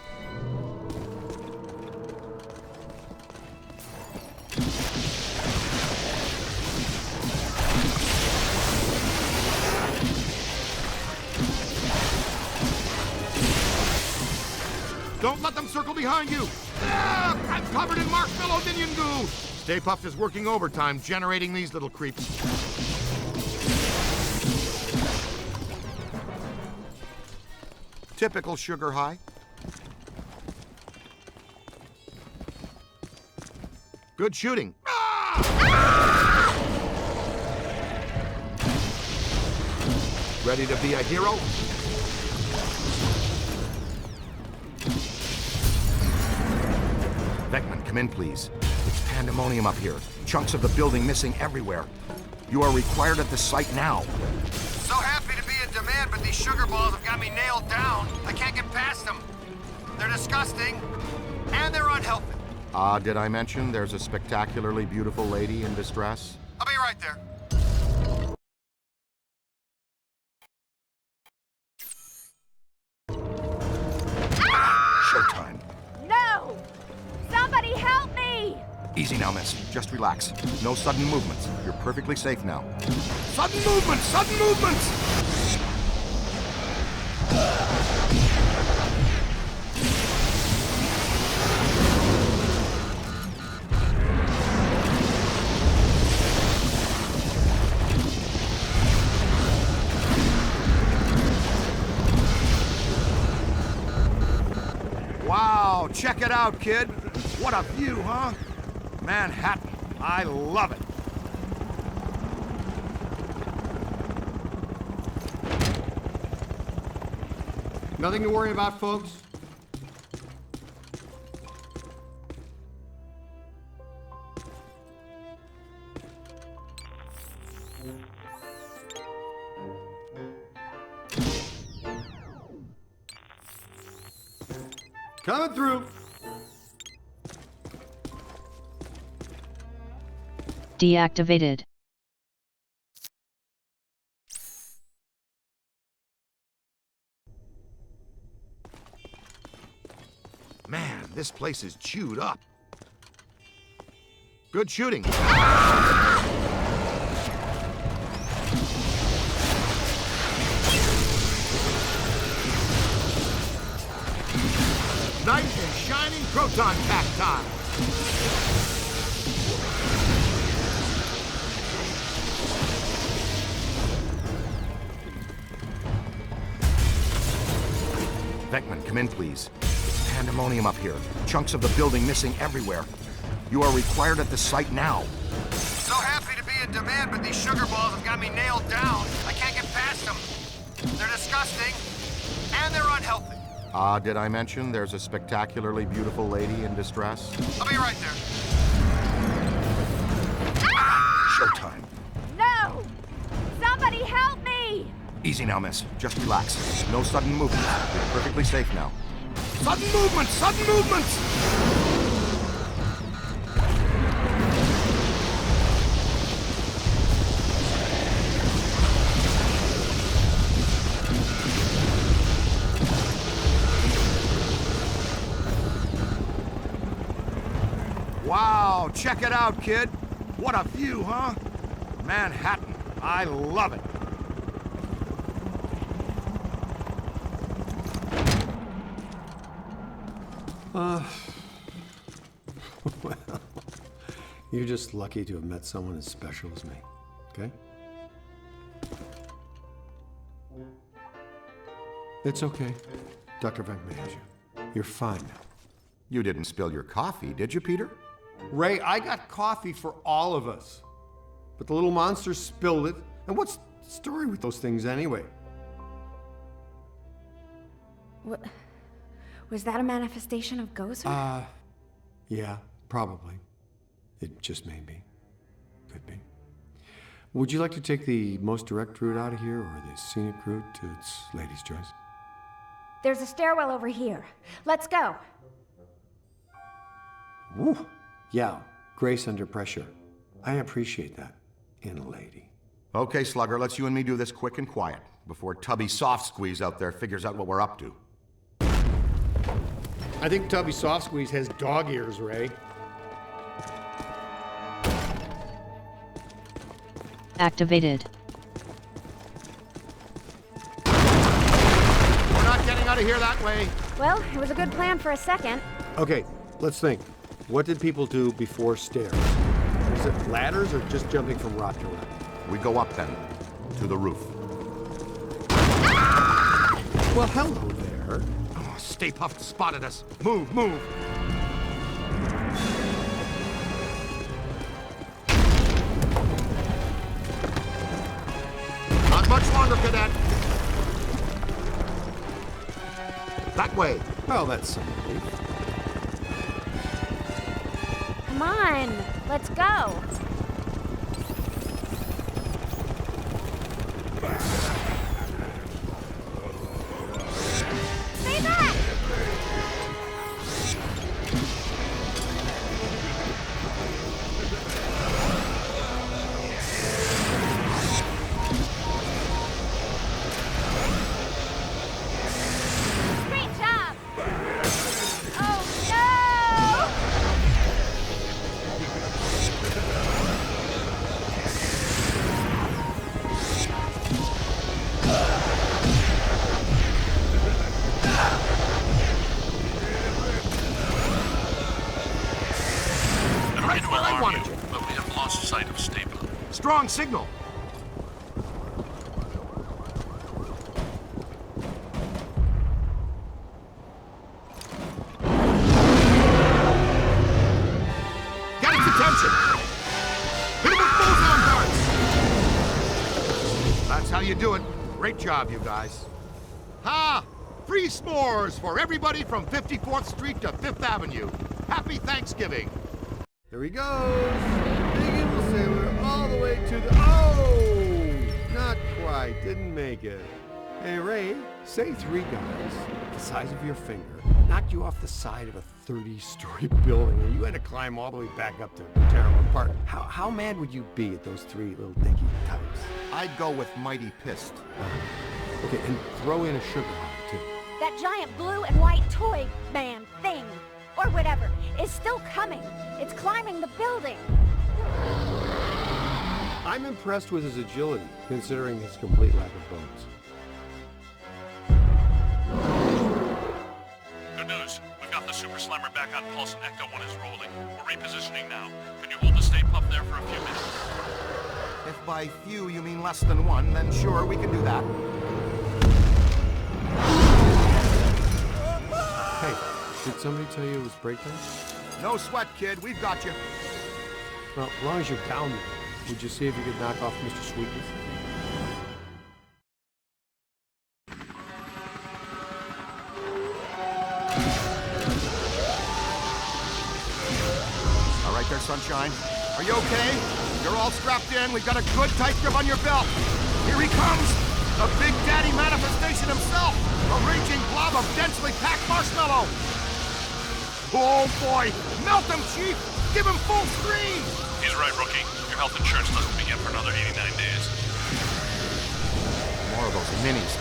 Speaker 6: Don't let them circle behind you! Ah, I'm covered in marshmallow minion goo! Stay Puft is working overtime, generating these little creeps. Typical sugar high. Good shooting. Ah! Ready to be a hero? Beckman, come in, please. It's pandemonium up here. Chunks of the building missing everywhere. You are required at the site now.
Speaker 5: So happy to be in demand, but these sugar balls have got me nailed down. I can't get past them. They're disgusting, and they're unhealthy.
Speaker 6: Did I mention there's a spectacularly beautiful lady in distress?
Speaker 5: I'll be right there.
Speaker 6: Showtime.
Speaker 8: No! Somebody help me!
Speaker 6: Easy now, miss. Just relax. No sudden movements. You're perfectly safe now. Sudden movements! Sudden movements! Wow, check it out, kid. What a view, huh? Manhattan. I love it.
Speaker 5: Nothing to worry about, folks. Coming through.
Speaker 9: Deactivated.
Speaker 6: Man, this place is chewed up. Good shooting. Nice and shining proton pack time. Beckman, come in, please. It's pandemonium up here. Chunks of the building missing everywhere. You are required at the site now.
Speaker 5: So happy to be in demand, but these sugar balls have got me nailed down. I can't get past them. They're disgusting, and they're unhealthy.
Speaker 6: Did I mention there's a spectacularly beautiful lady in distress?
Speaker 5: I'll be right there.
Speaker 6: Showtime.
Speaker 8: No! Somebody help me!
Speaker 6: Easy now, miss. Just relax. No sudden movements. You're perfectly safe now. Sudden movements! Sudden movements! Wow, check it out, kid. What a view, huh? Manhattan. I love it.
Speaker 5: Well, You're just lucky to have met someone as special as me, okay? It's okay. Dr. Venkman has you. You're fine now.
Speaker 6: You didn't spill your coffee, did you, Peter?
Speaker 5: Ray, I got coffee for all of us. But the little monster spilled it. And what's the story with those things anyway?
Speaker 8: What? Was that a manifestation of Gozer?
Speaker 5: Yeah, probably. It just may be. Could be. Would you like to take the most direct route out of here or the scenic route? It's lady's choice.
Speaker 8: There's a stairwell over here. Let's go.
Speaker 5: Woo! Yeah, grace under pressure. I appreciate that in a lady.
Speaker 6: Okay, Slugger, let's you and me do this quick and quiet before Tubby Soft Squeeze out there figures out what we're up to.
Speaker 5: I think Tubby Soft Squeeze has dog ears, Ray.
Speaker 9: Activated.
Speaker 6: We're not getting out of here that way.
Speaker 8: Well, it was a good plan for a second.
Speaker 5: Okay, let's think. What did people do before stairs? Was it ladders or just jumping from rock to rock?
Speaker 6: We go up then, to the roof.
Speaker 5: Well, hello there.
Speaker 6: Oh, Stay Puft spotted us. Move, move. Not much longer, Cadet. That way.
Speaker 5: Well, that's some relief.
Speaker 8: Come on, let's go. Stay back! Great job! Oh no!
Speaker 2: I'm ready to
Speaker 6: where I
Speaker 2: alarm
Speaker 6: wanted
Speaker 2: you, but we have lost sight of Staple.
Speaker 6: Strong signal. Get its attention. Hit him with bullseye darts. That's how you do it. Great job, you guys. Ha! Free s'mores for everybody from 54th Street to 5th Avenue. Happy Thanksgiving.
Speaker 5: Here he goes. Big Evil Sailor all the way to the... Oh! Not quite. Didn't make it. Hey, Ray, say three guys the size of your finger knocked you off the side of a 30-story building and you had to climb all the way back up to tear them apart. How mad would you be at those three little dinky types?
Speaker 6: I'd go with mighty pissed.
Speaker 5: Okay, and throw in a sugar high, too.
Speaker 8: That giant blue and white toy man thing, or whatever, is still coming. It's climbing the building.
Speaker 5: I'm impressed with his agility, considering his complete lack of bones.
Speaker 2: Good news. We've got the Super Slammer back on pulse and Ecto 1 is rolling. We're repositioning now. Can you hold the Stay Puft there for a few minutes?
Speaker 6: If by few you mean less than one, then sure, we can do that.
Speaker 5: Hey, did somebody tell you it was break time?
Speaker 6: No sweat, kid. We've got you.
Speaker 5: Well, as long as you're down there, would you see if you could knock off Mr. Sweetness?
Speaker 6: All right there, Sunshine. Are you okay? You're all strapped in. We've got a good tight grip on your belt. Here he comes. The Big Daddy manifestation himself. A raging blob of densely packed marshmallow. Oh, boy. Melt him, Chief. Give him full screen.
Speaker 2: He's right, Rookie. Your health insurance doesn't begin for another 89 days.
Speaker 6: More of those minis.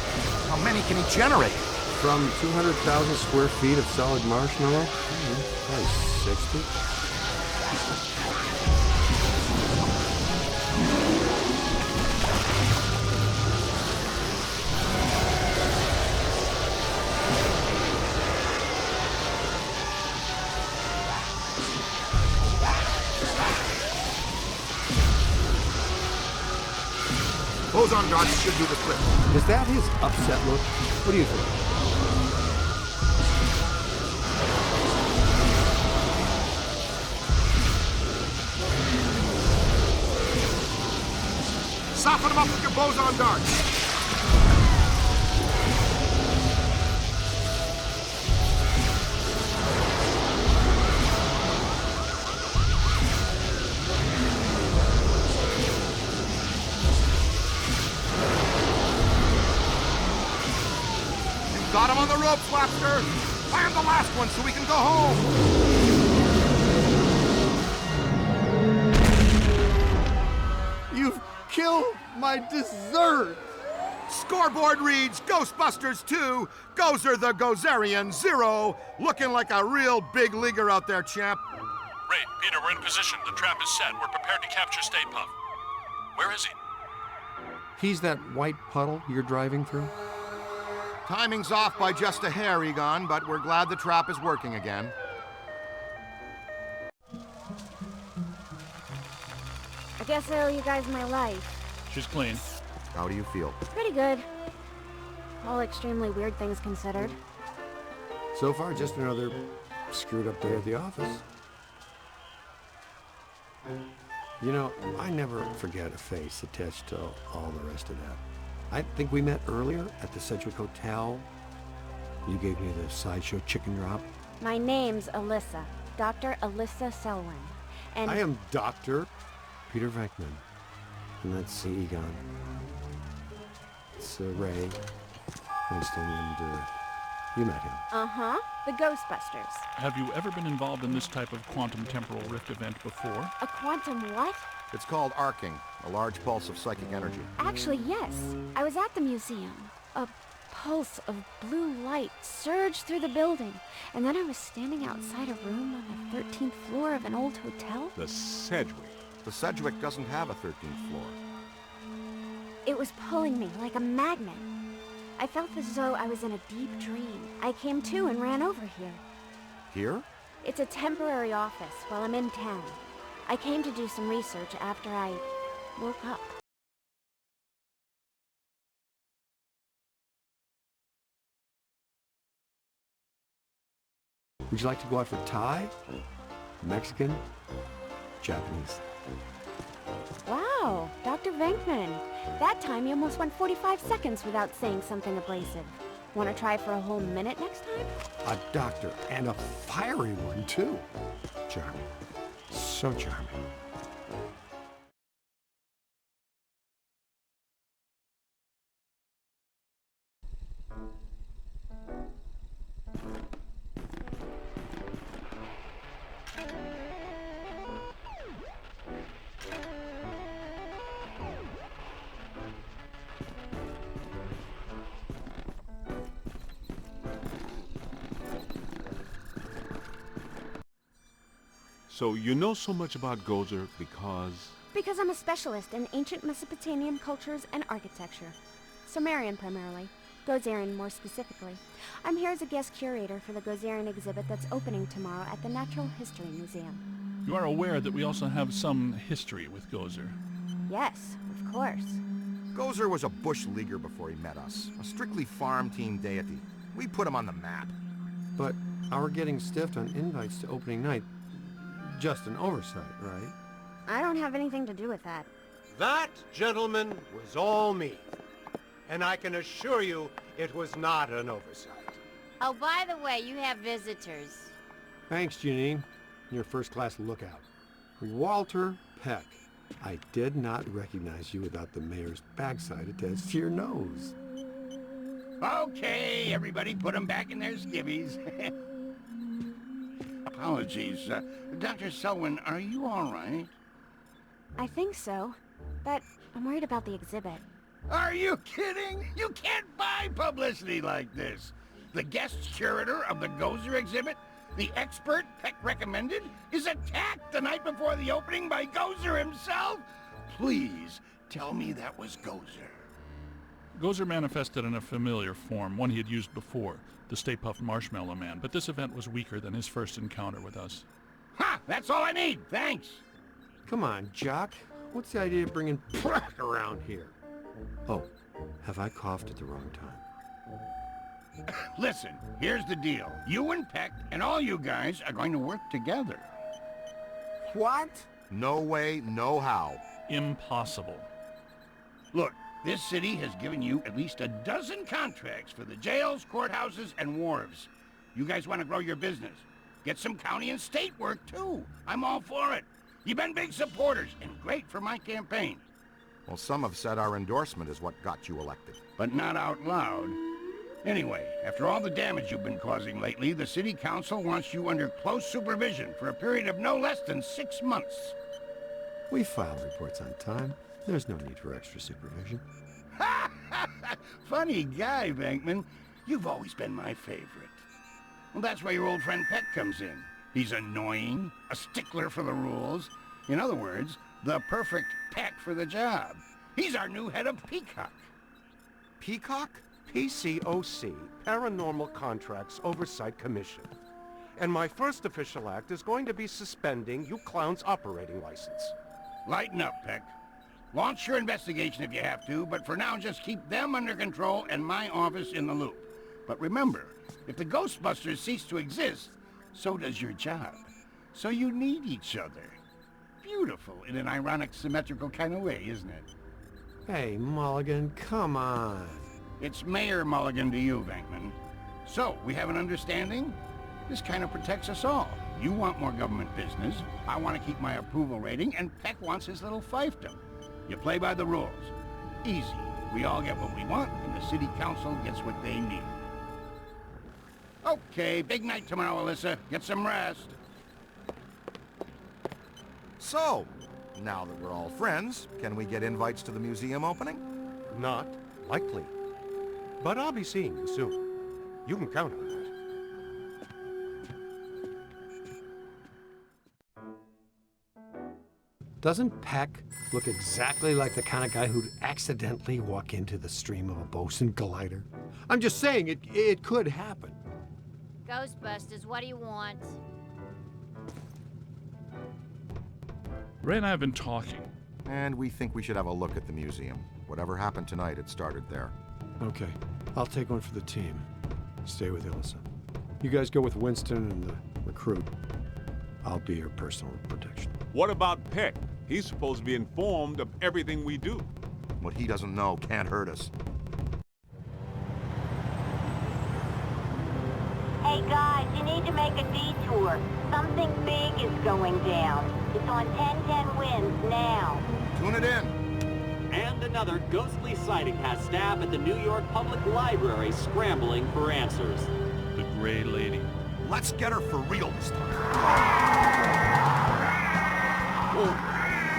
Speaker 6: How many can he generate?
Speaker 5: From 200,000 square feet of solid marshmallow? Probably 60.
Speaker 6: Boson darts should do the trick.
Speaker 5: Is that his upset look? What do you think?
Speaker 6: Soften him up with your boson darts. Got him on the rope, Slapster! Land the last one so we can go home!
Speaker 5: You've killed my dessert!
Speaker 6: Scoreboard reads Ghostbusters 2, Gozer the Gozerian 0, looking like a real big leaguer out there, champ.
Speaker 2: Raid, Peter, we're in position. The trap is set. We're prepared to capture Stay Puft. Where is he?
Speaker 5: He's that white puddle you're driving through?
Speaker 6: Timing's off by just a hair, Egon, but we're glad the trap is working again.
Speaker 8: I guess I owe you guys my life.
Speaker 2: She's clean.
Speaker 6: How do you feel?
Speaker 8: Pretty good. All extremely weird things considered.
Speaker 5: So far, just another screwed up day at the office. You know, I never forget a face attached to all the rest of that. I think we met earlier at the Sedgwick Hotel. You gave me the sideshow chicken drop.
Speaker 8: My name's Alyssa. Dr. Alyssa Selwyn. And
Speaker 5: I am Dr. Peter Venkman. And that's Egon. It's Ray, Winston, and you met him.
Speaker 8: Uh-huh. The Ghostbusters.
Speaker 2: Have you ever been involved in this type of quantum temporal rift event before?
Speaker 8: A quantum what?
Speaker 6: It's called arcing, a large pulse of psychic energy.
Speaker 8: Actually, yes. I was at the museum. A pulse of blue light surged through the building, and then I was standing outside a room on the 13th floor of an old hotel.
Speaker 11: The Sedgwick.
Speaker 6: The Sedgwick doesn't have a 13th floor.
Speaker 8: It was pulling me like a magnet. I felt as though I was in a deep dream. I came to and ran over here.
Speaker 6: Here?
Speaker 8: It's a temporary office while I'm in town. I came to do some research after I woke up.
Speaker 5: Would you like to go out for Thai? Mexican? Japanese?
Speaker 8: Wow, Dr. Venkman. That time you almost went 45 seconds without saying something abrasive. Want to try for a whole minute next time?
Speaker 5: A doctor, and a fiery one, too. Charming. So charming.
Speaker 11: So you know so much about Gozer because...
Speaker 8: Because I'm a specialist in ancient Mesopotamian cultures and architecture. Sumerian primarily. Gozerian more specifically. I'm here as a guest curator for the Gozerian exhibit that's opening tomorrow at the Natural History Museum.
Speaker 2: You are aware that we also have some history with Gozer.
Speaker 8: Yes, of course.
Speaker 6: Gozer was a bush leaguer before he met us. A strictly farm team deity. We put him on the map.
Speaker 5: But our getting stiffed on invites to opening night, just an oversight, right?
Speaker 8: I don't have anything to do with that.
Speaker 13: That, gentlemen, was all me. And I can assure you it was not an oversight.
Speaker 4: Oh, by the way, you have visitors.
Speaker 5: Thanks, Janine. Your first-class lookout. Walter Peck. I did not recognize you without the mayor's backside attached to your nose.
Speaker 14: Okay, everybody put them back in their skivvies. Apologies. Dr. Selwyn, are you all right?
Speaker 8: I think so, but I'm worried about the exhibit.
Speaker 14: Are you kidding? You can't buy publicity like this. The guest curator of the Gozer exhibit, the expert Peck recommended, is attacked the night before the opening by Gozer himself? Please, tell me that was Gozer.
Speaker 2: Gozer manifested in a familiar form, one he had used before, the Stay Puft Marshmallow Man, but this event was weaker than his first encounter with us.
Speaker 14: Ha! That's all I need, thanks.
Speaker 5: Come on, Jock. What's the idea of bringing Peck around here? Oh, have I coughed at the wrong time?
Speaker 14: Listen, here's the deal. You and Peck and all you guys are going to work together.
Speaker 6: What? No way, no how.
Speaker 2: Impossible.
Speaker 14: Look, this city has given you at least a dozen contracts for the jails, courthouses, and wharves. You guys want to grow your business. Get some county and state work, too. I'm all for it. You've been big supporters, and great for my campaign.
Speaker 6: Well, some have said our endorsement is what got you elected.
Speaker 14: But not out loud. Anyway, after all the damage you've been causing lately, the city council wants you under close supervision for a period of no less than 6 months.
Speaker 5: We file reports on time. There's no need for extra supervision.
Speaker 14: Funny guy, Venkman. You've always been my favorite. Well, that's where your old friend Peck comes in. He's annoying, a stickler for the rules. In other words, the perfect Peck for the job. He's our new head of Peacock.
Speaker 6: Peacock?
Speaker 15: PCOC, Paranormal Contracts Oversight Commission. And my first official act is going to be suspending you clowns' operating license.
Speaker 14: Lighten up, Peck. Launch your investigation if you have to, but for now just keep them under control and my office in the loop. But remember, if the Ghostbusters cease to exist, so does your job. So you need each other. Beautiful in an ironic, symmetrical kind of way, isn't it?
Speaker 5: Hey, Mulligan, come on.
Speaker 14: It's Mayor Mulligan to you, Venkman. So, we have an understanding? This kind of protects us all. You want more government business, I want to keep my approval rating, and Peck wants his little fiefdom. You play by the rules. Easy. We all get what we want, and the city council gets what they need. Okay, big night tomorrow, Alyssa. Get some rest.
Speaker 6: So, now that we're all friends, can we get invites to the museum opening?
Speaker 15: Not likely. But I'll be seeing you soon. You can count on that.
Speaker 5: Doesn't Peck look exactly like the kind of guy who'd accidentally walk into the stream of a bosun glider? I'm just saying, it could happen.
Speaker 4: Ghostbusters, what do you want?
Speaker 2: Ray and I have been talking.
Speaker 6: And we think we should have a look at the museum. Whatever happened tonight, it started there.
Speaker 5: Okay, I'll take one for the team. Stay with Ilsa. You guys go with Winston and the recruit. I'll be your personal protection.
Speaker 11: What about Peck? He's supposed to be informed of everything we do.
Speaker 6: What he doesn't know can't hurt us.
Speaker 4: Hey guys, you need to make a detour. Something big is going down. It's on 1010 winds now.
Speaker 6: Tune it in.
Speaker 7: And another ghostly sighting has staff at the New York Public Library scrambling for answers.
Speaker 2: The Gray Lady.
Speaker 6: Let's get her for real this time.
Speaker 11: Well,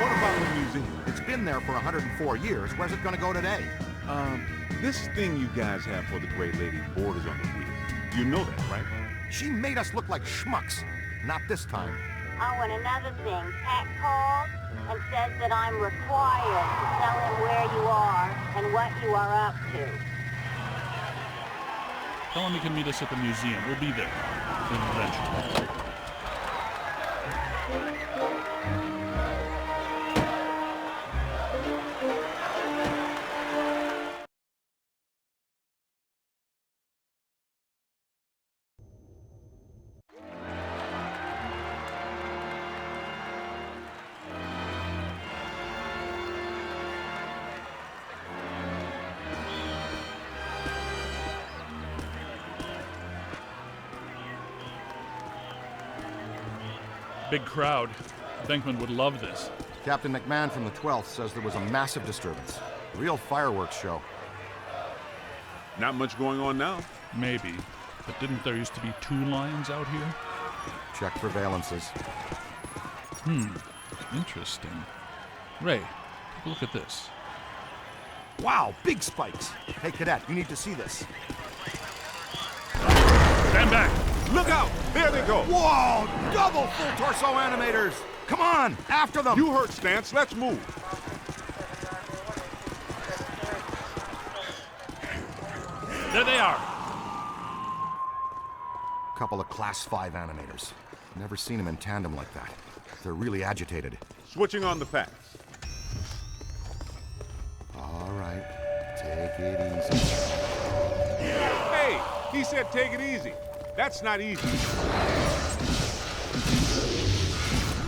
Speaker 11: what about the museum?
Speaker 6: It's been there for 104 years. Where's it gonna go today?
Speaker 11: This thing you guys have for the Gray Lady borders on the wheel. You know that, right?
Speaker 6: She made us look like schmucks. Not this time.
Speaker 4: Oh, and another thing, Pat called and says that I'm required to tell him where you are and what you are up to.
Speaker 2: Tell him he can meet us at the museum. We'll be there. Eventually. Big crowd. Venkman would love this.
Speaker 6: Captain McMahon from the 12th says there was a massive disturbance. A real fireworks show.
Speaker 11: Not much going on now.
Speaker 2: Maybe. But didn't there used to be 2 lions out here?
Speaker 6: Check for valences.
Speaker 2: Interesting. Ray, take a look at this.
Speaker 6: Wow, big spikes. Hey, Cadet, you need to see this.
Speaker 2: Stand back!
Speaker 11: Look out! There they go!
Speaker 6: Whoa! Double full torso animators! Come on, after them!
Speaker 11: You heard Stance, let's move.
Speaker 2: There they are!
Speaker 6: Couple of Class 5 animators. Never seen them in tandem like that. They're really agitated.
Speaker 11: Switching on the packs.
Speaker 6: All right. Take it easy.
Speaker 11: Hey, he said take it easy. That's not easy.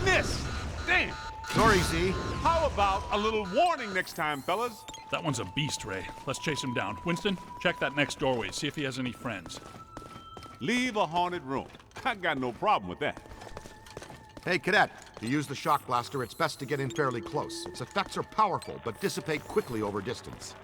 Speaker 11: Miss! Damn!
Speaker 6: Sorry, Z.
Speaker 11: How about a little warning next time, fellas?
Speaker 2: That one's a beast, Ray. Let's chase him down. Winston, check that next doorway, see if he has any friends.
Speaker 11: Leave a haunted room. I got no problem with that.
Speaker 6: Hey, Cadet, to use the shock blaster, it's best to get in fairly close. Its effects are powerful, but dissipate quickly over distance.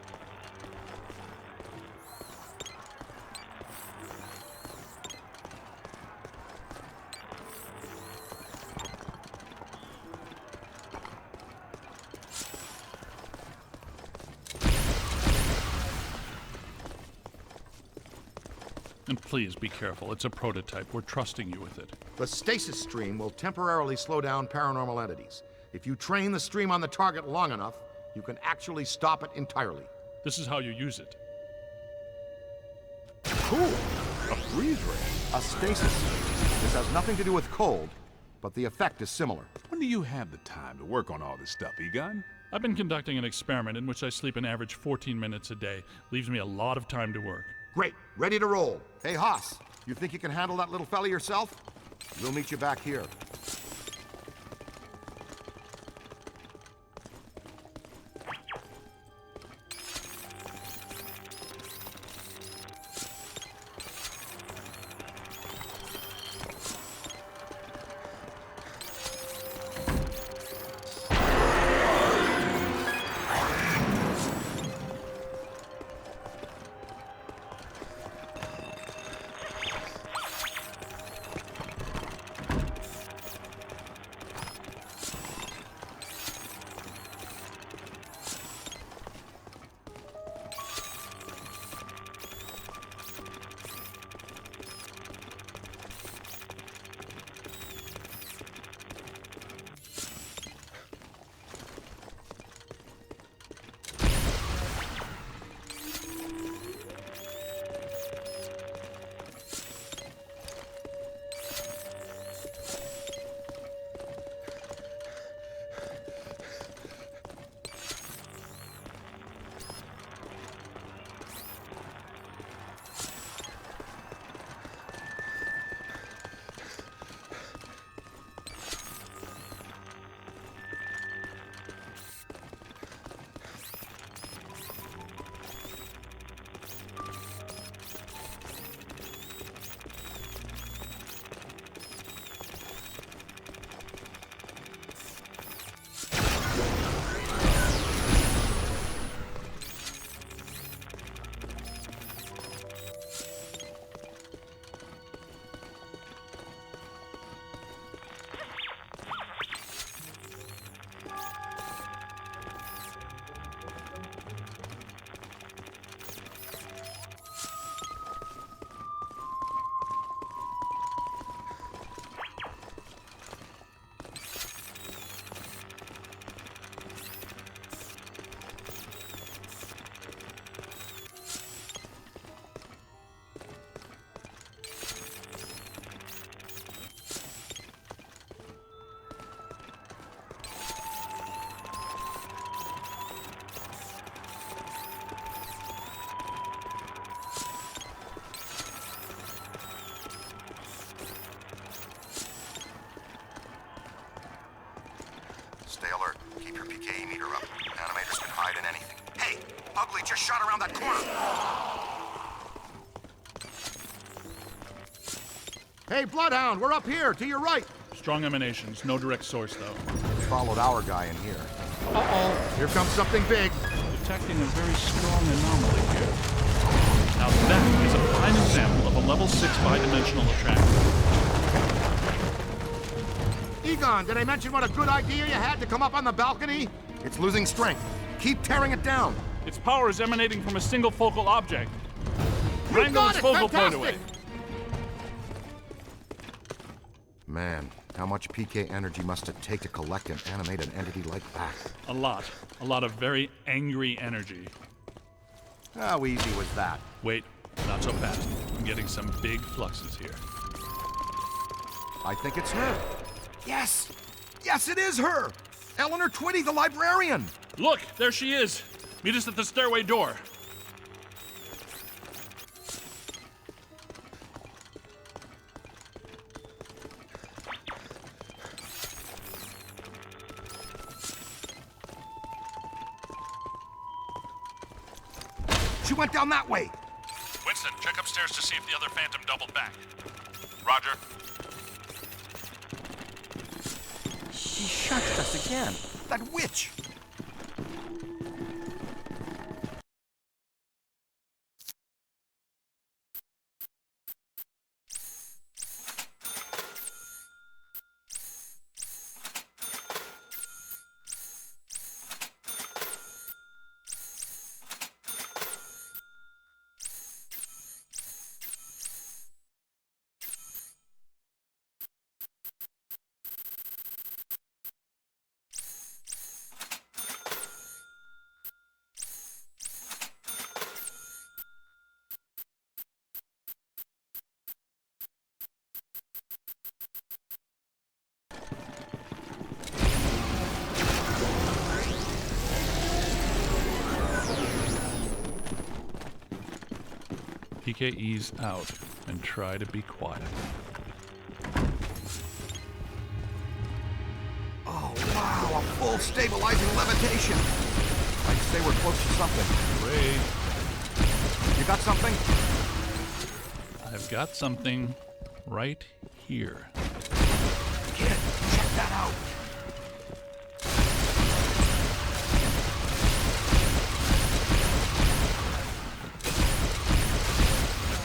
Speaker 2: And please be careful. It's a prototype. We're trusting you with it.
Speaker 6: The stasis stream will temporarily slow down paranormal entities. If you train the stream on the target long enough, you can actually stop it entirely.
Speaker 2: This is how you use it.
Speaker 11: Cool. A freeze ray.
Speaker 6: A stasis stream. This has nothing to do with cold, but the effect is similar.
Speaker 11: When do you have the time to work on all this stuff, Egon?
Speaker 2: I've been conducting an experiment in which I sleep an average 14 minutes a day. Leaves me a lot of time to work.
Speaker 6: Great. Ready to roll. Hey, Haas, you think you can handle that little fella yourself? We'll meet you back here. Stay alert. Keep your PKE meter up. Animators can hide in anything. Hey! Ugly just shot around that corner! Hey, Bloodhound, we're up here, to your right!
Speaker 2: Strong emanations, no direct source, though.
Speaker 6: Followed our guy in here. Uh-oh, here comes something big.
Speaker 2: Detecting a very strong anomaly here. Now that is a prime example of a level 6 bidimensional attraction.
Speaker 6: Egon, did I mention what a good idea you had to come up on the balcony? It's losing strength. Keep tearing it down.
Speaker 2: Its power is emanating from a single focal object. Wrangle its focal point away.
Speaker 6: Man, how much PK energy must it take to collect and animate an entity like that?
Speaker 2: A lot. A lot of very angry energy.
Speaker 6: How easy was that?
Speaker 2: Wait, not so fast. I'm getting some big fluxes here.
Speaker 6: I think it's her. Yes! Yes, it is her! Eleanor Twitty, the librarian!
Speaker 2: Look, there she is! Meet us at the stairway door.
Speaker 6: She went down that way.
Speaker 2: Winston, check upstairs to see if the other Phantom doubled back.
Speaker 10: Roger.
Speaker 6: She shucked us again. That witch.
Speaker 2: PKE's out, and try to be quiet.
Speaker 6: Oh, wow, a full stabilizing levitation. I'd say we're close to something.
Speaker 2: Ray.
Speaker 6: You got something?
Speaker 2: I've got something right here.
Speaker 6: Kid, check that out.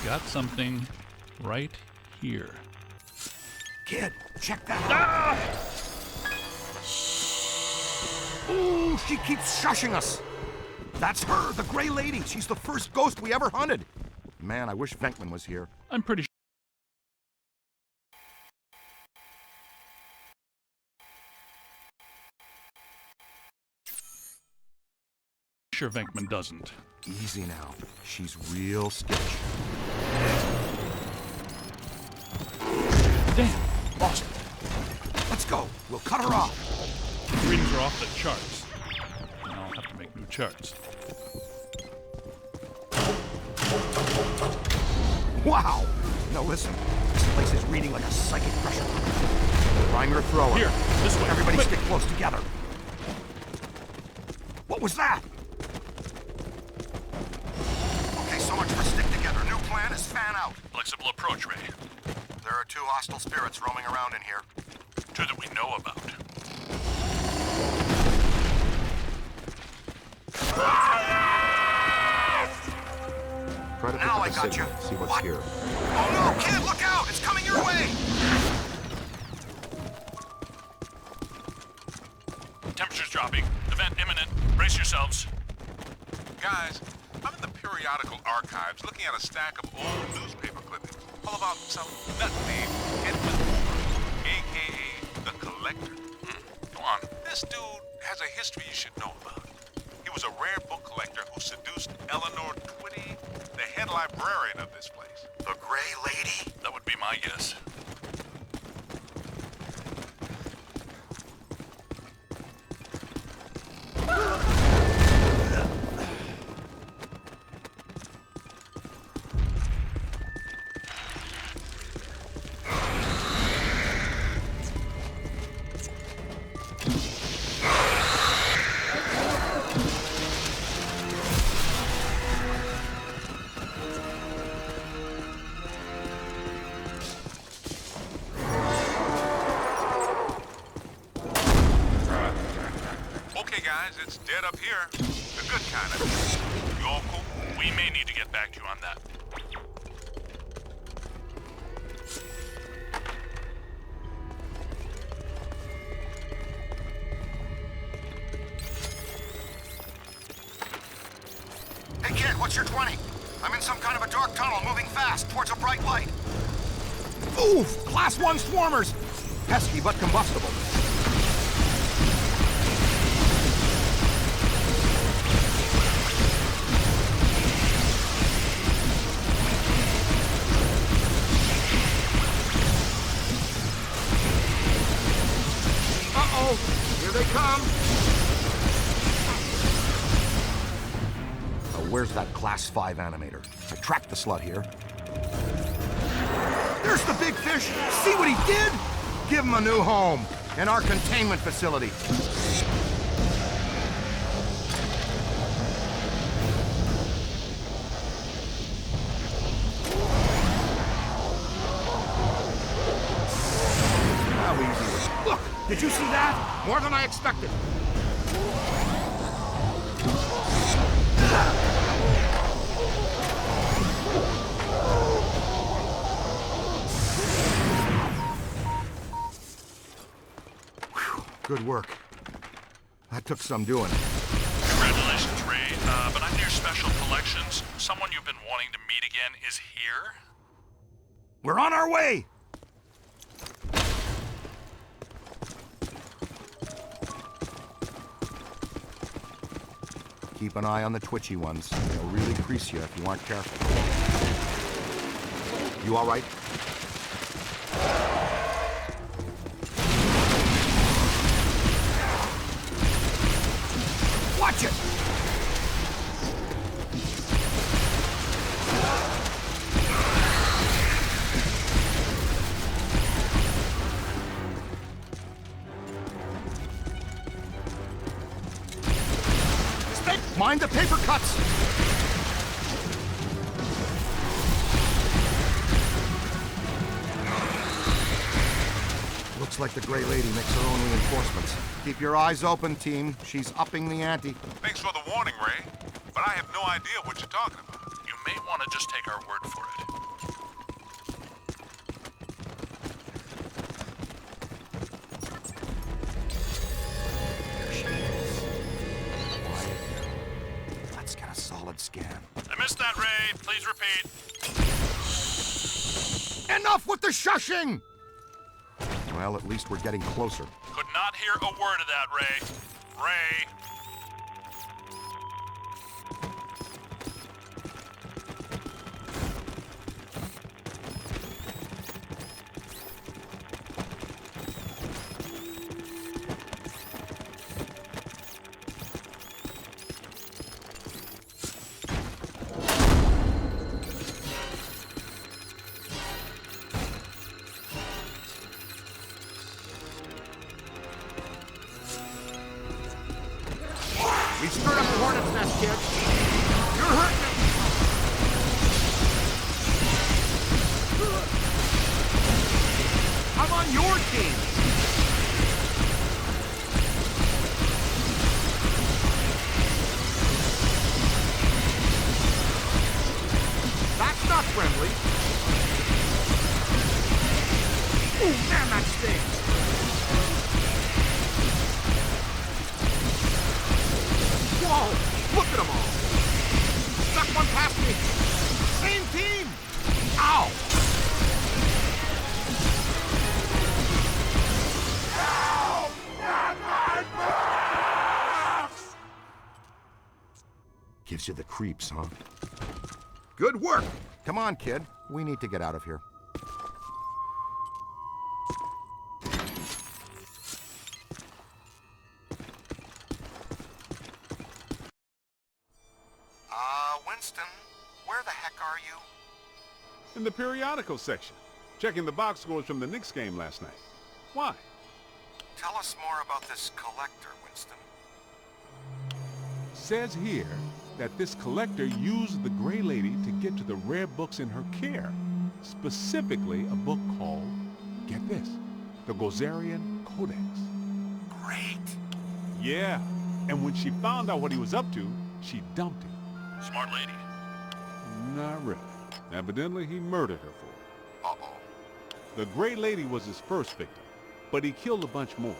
Speaker 2: Got something right here.
Speaker 6: Kid, check that out. Ooh, she keeps shushing us. That's her, the Gray Lady. She's the first ghost we ever hunted. Man, I wish Venkman was here.
Speaker 2: I'm pretty sure Venkman doesn't.
Speaker 6: Easy now. She's real sketchy.
Speaker 2: Damn, lost it.
Speaker 6: Let's go. We'll cut her off.
Speaker 2: The readings are off the charts. And I'll have to make new charts.
Speaker 6: Wow. Now listen. This place is reading like a psychic pressure. Prime your thrower.
Speaker 2: Here, this way.
Speaker 6: Everybody
Speaker 2: quick.
Speaker 6: stick close together. What was that? Okay, so much for stick together. New plan is fan out.
Speaker 2: Flexible approach, Ray.
Speaker 6: There are 2 hostile spirits roaming around in here.
Speaker 2: 2 that we know about.
Speaker 6: Try to
Speaker 5: now
Speaker 6: pick up
Speaker 5: I
Speaker 6: a
Speaker 5: got
Speaker 6: signal.
Speaker 5: you.
Speaker 6: See what's
Speaker 5: What?
Speaker 6: here.
Speaker 5: Oh no, kid, look out! It's coming your way!
Speaker 2: Temperature's dropping. Event imminent. Brace yourselves.
Speaker 10: Guys, I'm in the periodical archives looking at a stack of old newspaper clippings all about some nut named Edwin Hoover, a.k.a. the Collector.
Speaker 2: Go on.
Speaker 10: This dude has a history you should know about. He was a rare book collector who seduced Eleanor Twitty, the head librarian of this place.
Speaker 5: The Gray Lady?
Speaker 2: That would be my guess.
Speaker 10: It's dead up here. The good kind of dead. You all cool?
Speaker 2: We may need to get back to you on that.
Speaker 6: Hey kid, what's your 20? I'm in some kind of a dark tunnel moving fast towards a bright light. Oof! Class 1 swarmers! Pesky but combustible. Here they come! Where's that Class 5 animator? I tracked the slut here. There's the big fish! See what he did? Give him a new home in our containment facility. Did you see that? More than I expected. Whew, good work. That took some doing.
Speaker 2: Congratulations, Ray. But I'm near Special Collections. Someone you've been wanting to meet again is here?
Speaker 6: We're on our way! Keep an eye on the twitchy ones. They'll really crease you if you aren't careful. You all right? Watch it! Mind the paper cuts! Looks like the Gray Lady makes her own reinforcements. Keep your eyes open, team. She's upping the ante.
Speaker 10: Thanks for the warning, Ray. But I have no idea what you're talking about.
Speaker 2: You may want to just take our word for it.
Speaker 6: Solid scan.
Speaker 2: I missed that, Ray. Please repeat.
Speaker 6: Enough with the shushing! Well, at least we're getting closer.
Speaker 2: Could not hear a word of that, Ray. Ray.
Speaker 6: We stirred up the hornet's nest, kid. You're hurting me. I'm on your team. That's not friendly. Ooh, man, that stings. Whoa! Look at them all! Stuck one past me! Same team! Ow! Ow! Not my box! Gives you the creeps, huh? Good work! Come on, kid. We need to get out of here. Winston, where the heck are you?
Speaker 11: In the periodical section, checking the box scores from the Knicks game last night. Why?
Speaker 6: Tell us more about this collector, Winston.
Speaker 11: Says here that this collector used the Gray Lady to get to the rare books in her care. Specifically, a book called, get this, the Gozerian Codex.
Speaker 6: Great.
Speaker 11: Yeah, and when she found out what he was up to, she dumped him.
Speaker 2: Smart lady.
Speaker 11: Not really. Evidently, he murdered her for it.
Speaker 6: Uh-oh.
Speaker 11: The Gray Lady was his first victim, but he killed a bunch more.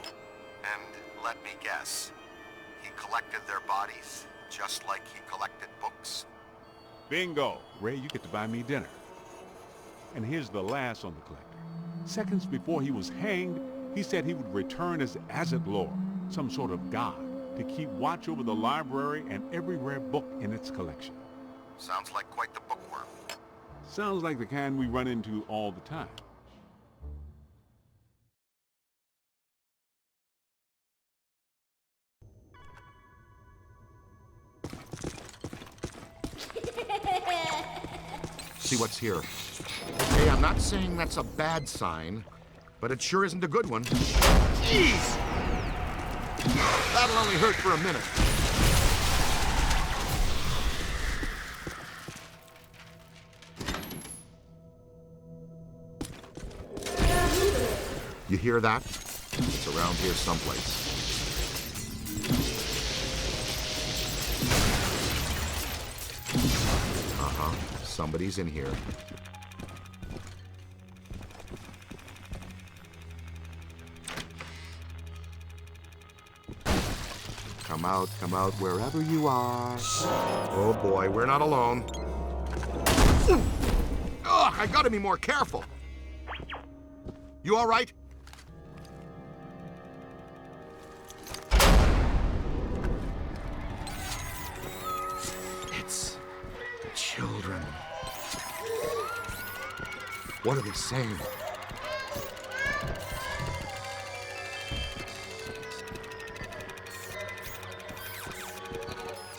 Speaker 6: And let me guess, he collected their bodies just like he collected books?
Speaker 11: Bingo! Ray, you get to buy me dinner. And here's the last on the collector. Seconds before he was hanged, he said he would return as Azet Lord, some sort of god, to keep watch over the library and every rare book in its collection.
Speaker 6: Sounds like quite the bookworm.
Speaker 11: Sounds like the kind we run into all the time.
Speaker 6: See what's here. Hey, I'm not saying that's a bad sign, but it sure isn't a good one. Jeez! That'll only hurt for a minute. You hear that? It's around here someplace. Somebody's in here. Come out, wherever you are. Oh boy, we're not alone. Ugh, I gotta be more careful. You all right? It's children. What are they saying?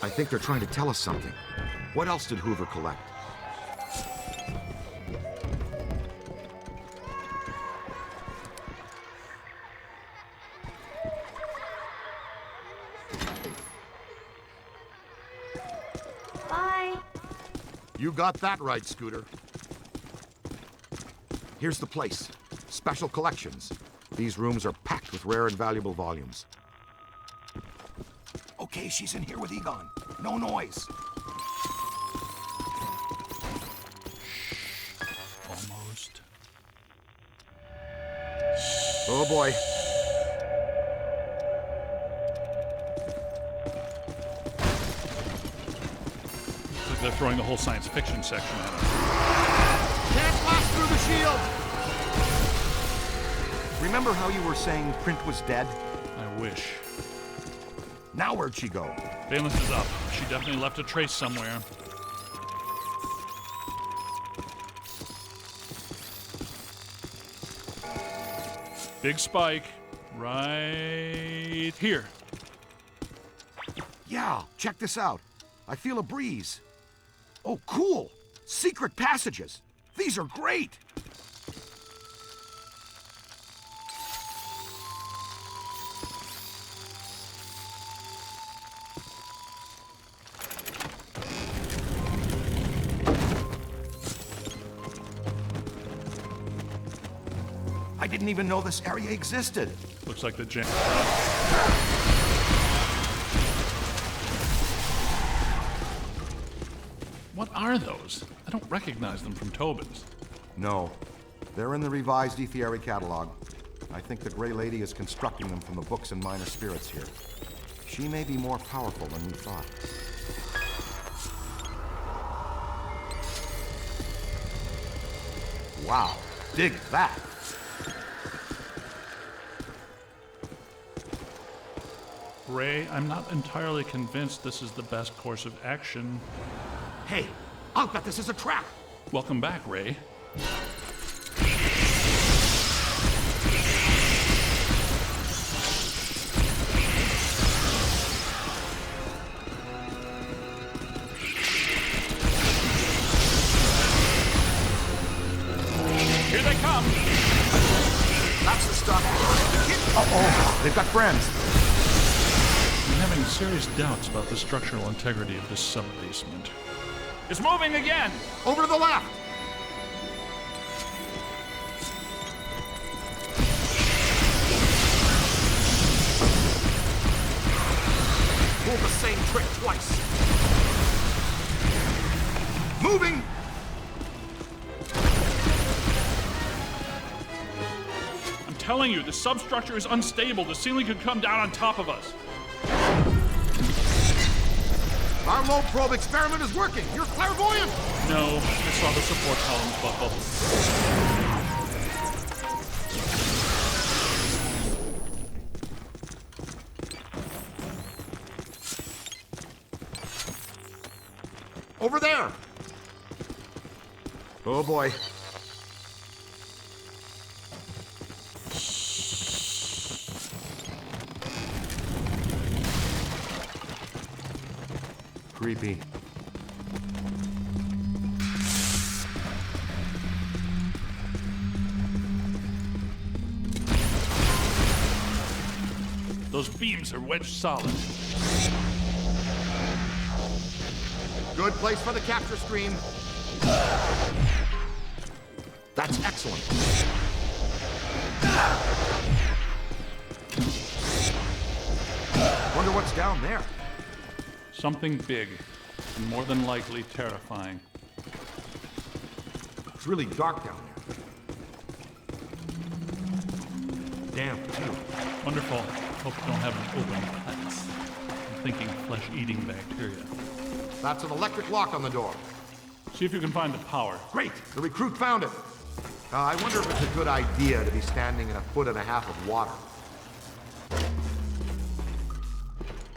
Speaker 6: I think they're trying to tell us something. What else did Hoover collect?
Speaker 8: Bye.
Speaker 6: You got that right, Scooter. Here's the place. Special collections. These rooms are packed with rare and valuable volumes. Okay, she's in here with Egon. No noise.
Speaker 2: Almost.
Speaker 6: Oh boy.
Speaker 2: Looks like they're throwing the whole science fiction section at us.
Speaker 6: Can't blast through the shield! Remember how you were saying Print was dead?
Speaker 2: I wish.
Speaker 6: Now where'd she go?
Speaker 2: Valence is up. She definitely left a trace somewhere. Big spike. Right here.
Speaker 6: Yeah, check this out. I feel a breeze. Oh, cool! Secret passages. These are great! I didn't even know this area existed.
Speaker 2: Looks like the jam. What are those? I don't recognize them from Tobin's.
Speaker 6: No. They're in the revised Ethiary catalog. I think the Grey Lady is constructing them from the books and minor spirits here. She may be more powerful than we thought. Wow. Dig that.
Speaker 2: Ray, I'm not entirely convinced this is the best course of action.
Speaker 6: Hey, I'll bet this is a trap.
Speaker 2: Welcome back, Ray. Here they come!
Speaker 6: That's the stuff. Uh-oh, they've got friends.
Speaker 2: I'm having serious doubts about the structural integrity of this sub-basement. It's moving again!
Speaker 6: Over to the left! Pull the same trick twice. Moving!
Speaker 2: I'm telling you, the substructure is unstable. The ceiling could come down on top of us.
Speaker 6: Our low probe experiment is working. You're clairvoyant.
Speaker 2: No, I saw the support columns buckle.
Speaker 6: Over there. Oh boy. Creepy.
Speaker 2: Those beams are wedged solid.
Speaker 6: Good place for the capture stream. That's excellent. what's down there.
Speaker 2: Something big, and more than likely terrifying.
Speaker 6: It's really dark down there. Damp, too.
Speaker 2: Wonderful. Hope you don't have an open cuts. I'm thinking flesh-eating bacteria.
Speaker 6: That's an electric lock on the door.
Speaker 2: See if you can find the power.
Speaker 6: Great! The recruit found it. I wonder if it's a good idea to be standing in 1.5 feet of water.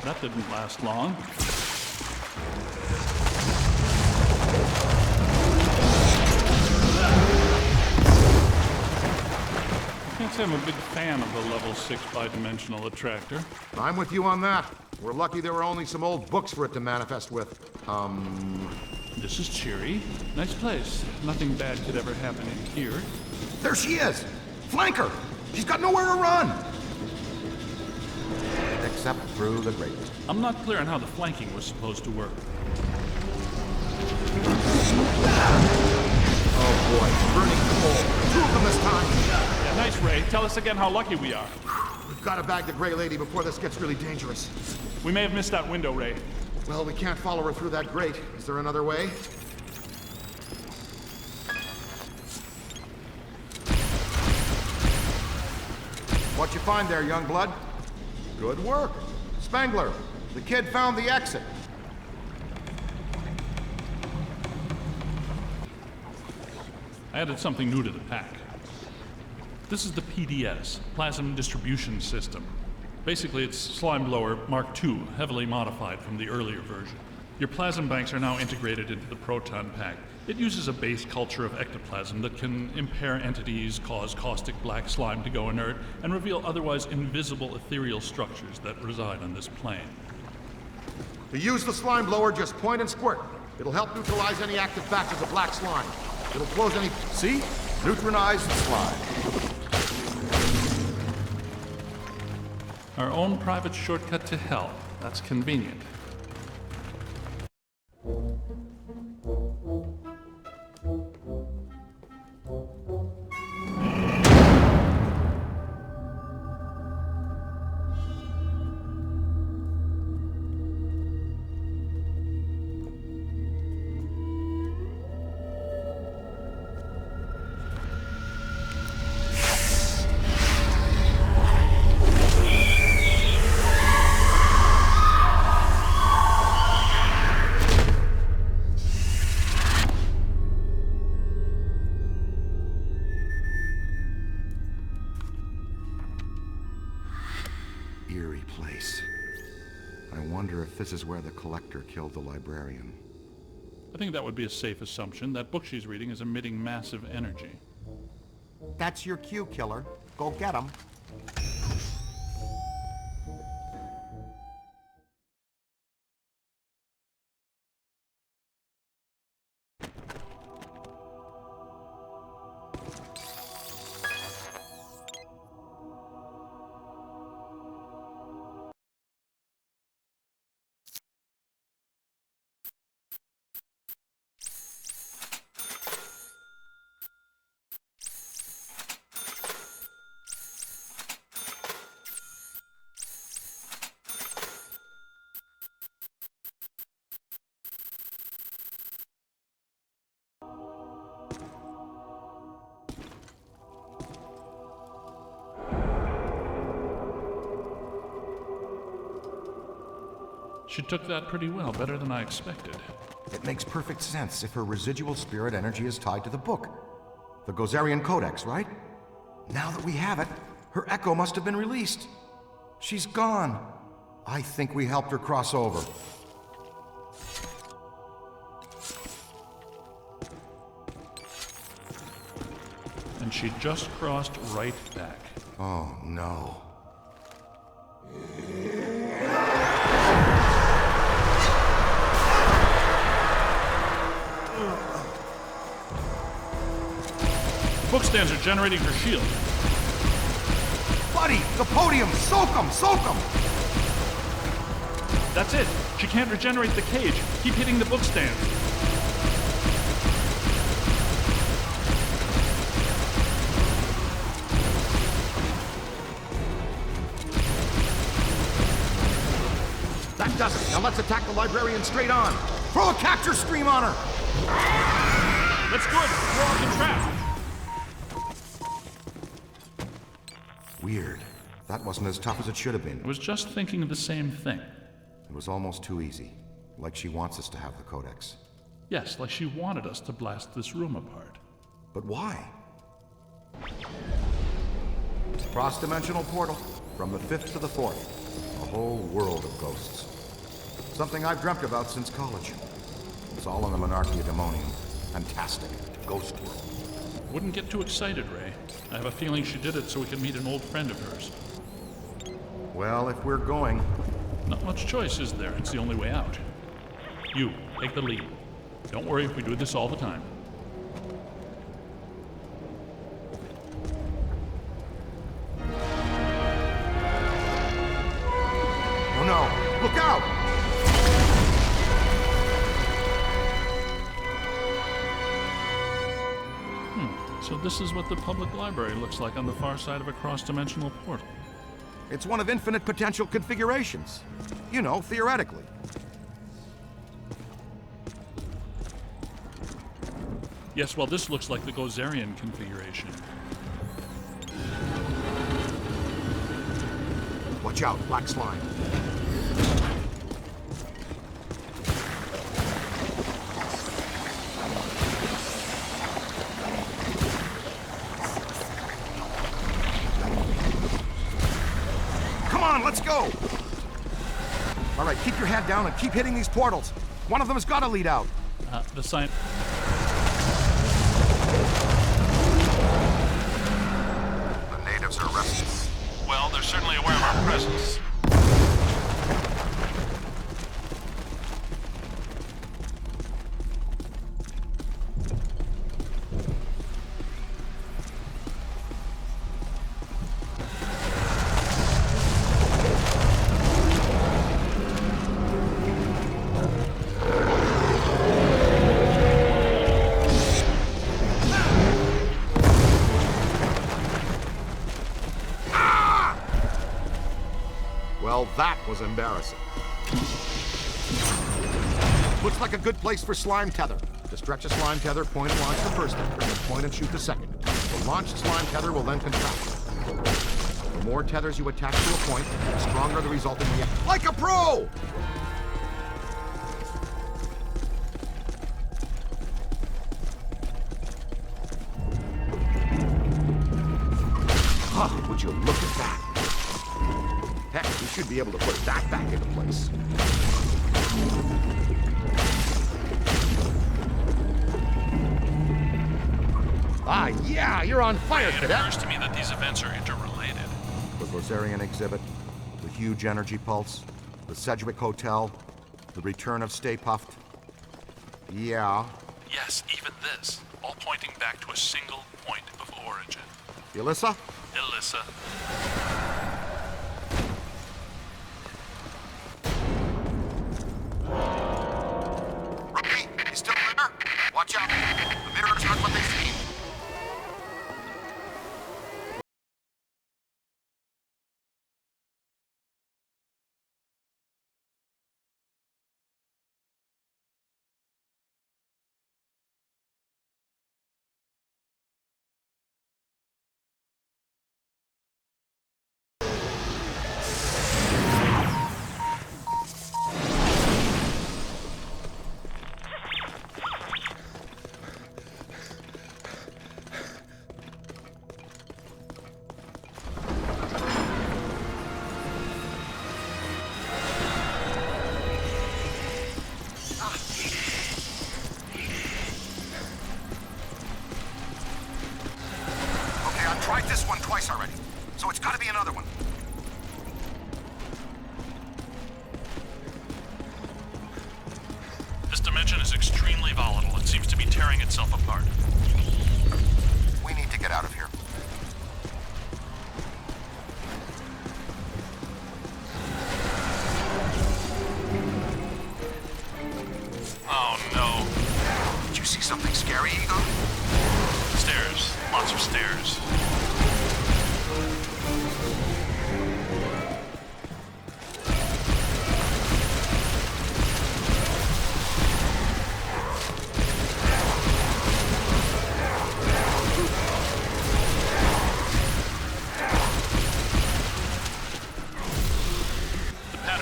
Speaker 2: That didn't last long. I can't say I'm a big fan of the level 6 bidimensional attractor.
Speaker 6: I'm with you on that. We're lucky there were only some old books for it to manifest with.
Speaker 2: This is cheery. Nice place. Nothing bad could ever happen in here.
Speaker 6: There she is! Flank her! She's got nowhere to run! Except through the grate.
Speaker 2: I'm not clear on how the flanking was supposed to work.
Speaker 6: Oh boy, burning coal. 2 of them this time!
Speaker 2: Yeah, nice, Ray. Tell us again how lucky we are.
Speaker 6: We've got to bag the Gray Lady before this gets really dangerous.
Speaker 2: We may have missed that window, Ray.
Speaker 6: Well, we can't follow her through that grate. Is there another way? What you find there, young blood? Good work. Spangler, the kid found the exit.
Speaker 2: I added something new to the pack. This is the PDS, Plasm Distribution System. Basically, it's Slime Blower Mark II, heavily modified from the earlier version. Your plasm banks are now integrated into the proton pack. It uses a base culture of ectoplasm that can impair entities, cause caustic black slime to go inert, and reveal otherwise invisible ethereal structures that reside on this plane.
Speaker 6: To use the slime blower, just point and squirt. It'll help neutralize any active batches of black slime. It'll close any... See? Neutralize the slime.
Speaker 2: Our own private shortcut to hell. That's convenient.
Speaker 6: Eerie place. I wonder if this is where the collector killed the librarian.
Speaker 2: I think that would be a safe assumption. That book she's reading is emitting massive energy.
Speaker 6: That's your cue, killer. Go get him.
Speaker 2: She took that pretty well, better than I expected.
Speaker 6: It makes perfect sense if her residual spirit energy is tied to the book. The Gozerian Codex, right? Now that we have it, her echo must have been released. She's gone. I think we helped her cross over.
Speaker 2: And she just crossed right back.
Speaker 6: Oh, no.
Speaker 2: Book stands are generating her shield.
Speaker 6: Buddy, the podium! Soak 'em! Soak 'em!
Speaker 2: That's it. She can't regenerate the cage. Keep hitting the book stands.
Speaker 6: That does it. Now let's attack the librarian straight on. Throw a capture stream on her!
Speaker 2: That's good. We're off the trap.
Speaker 6: Weird. That wasn't as tough as it should have been.
Speaker 2: I was just thinking the same thing.
Speaker 6: It was almost too easy. Like she wants us to have the Codex.
Speaker 2: Yes, like she wanted us to blast this room apart.
Speaker 6: But why? Cross-dimensional portal. From the 5th to the 4th. A whole world of ghosts. Something I've dreamt about since college. It's all in the Monarchia Demonium. Fantastic. Ghost world.
Speaker 2: Wouldn't get too excited, Ray. I have a feeling she did it so we could meet an old friend of hers.
Speaker 6: Well, if we're going...
Speaker 2: Not much choice, is there? It's the only way out. You, take the lead. Don't worry if we do this all the time.
Speaker 6: Oh no! Look out!
Speaker 2: So this is what the public library looks like on the far side of a cross-dimensional portal.
Speaker 6: It's one of infinite potential configurations. You know, theoretically.
Speaker 2: Yes, well, this looks like the Gozerian configuration.
Speaker 6: Watch out, black slime. Come on, let's go! All right, keep your head down and keep hitting these portals. One of them has got to lead out.
Speaker 2: The sign...
Speaker 6: The natives are restless.
Speaker 2: Well, they're certainly aware of our presence.
Speaker 6: Well, that was embarrassing. Looks like a good place for slime tether. To stretch a slime tether, point and launch the first tether, then point and shoot the second. The launched slime tether will then contract. The more tethers you attach to a point, the stronger the resulting reaction. Like a pro! Huh, would you look at that? Heck, we should be able to put that back into place. Ah, yeah, you're on fire,
Speaker 2: It
Speaker 6: Cadet.
Speaker 2: occurs to me that these events are interrelated.
Speaker 6: The Gozerian exhibit, the huge energy pulse, the Sedgwick Hotel, the return of Stay Puft. Yeah.
Speaker 2: Yes, even this. All pointing back to a single point of origin.
Speaker 6: Elissa?
Speaker 2: Elissa.
Speaker 6: Rookie, you still there? Watch out. The mirrors aren't what they seem. Tried this one twice already, so it's got to be another one.
Speaker 2: This dimension is extremely volatile. It seems to be tearing itself apart.
Speaker 6: We need to get out of here.
Speaker 2: Oh, no.
Speaker 6: Did you see something scary, Eagle?
Speaker 2: Stairs. Lots of stairs.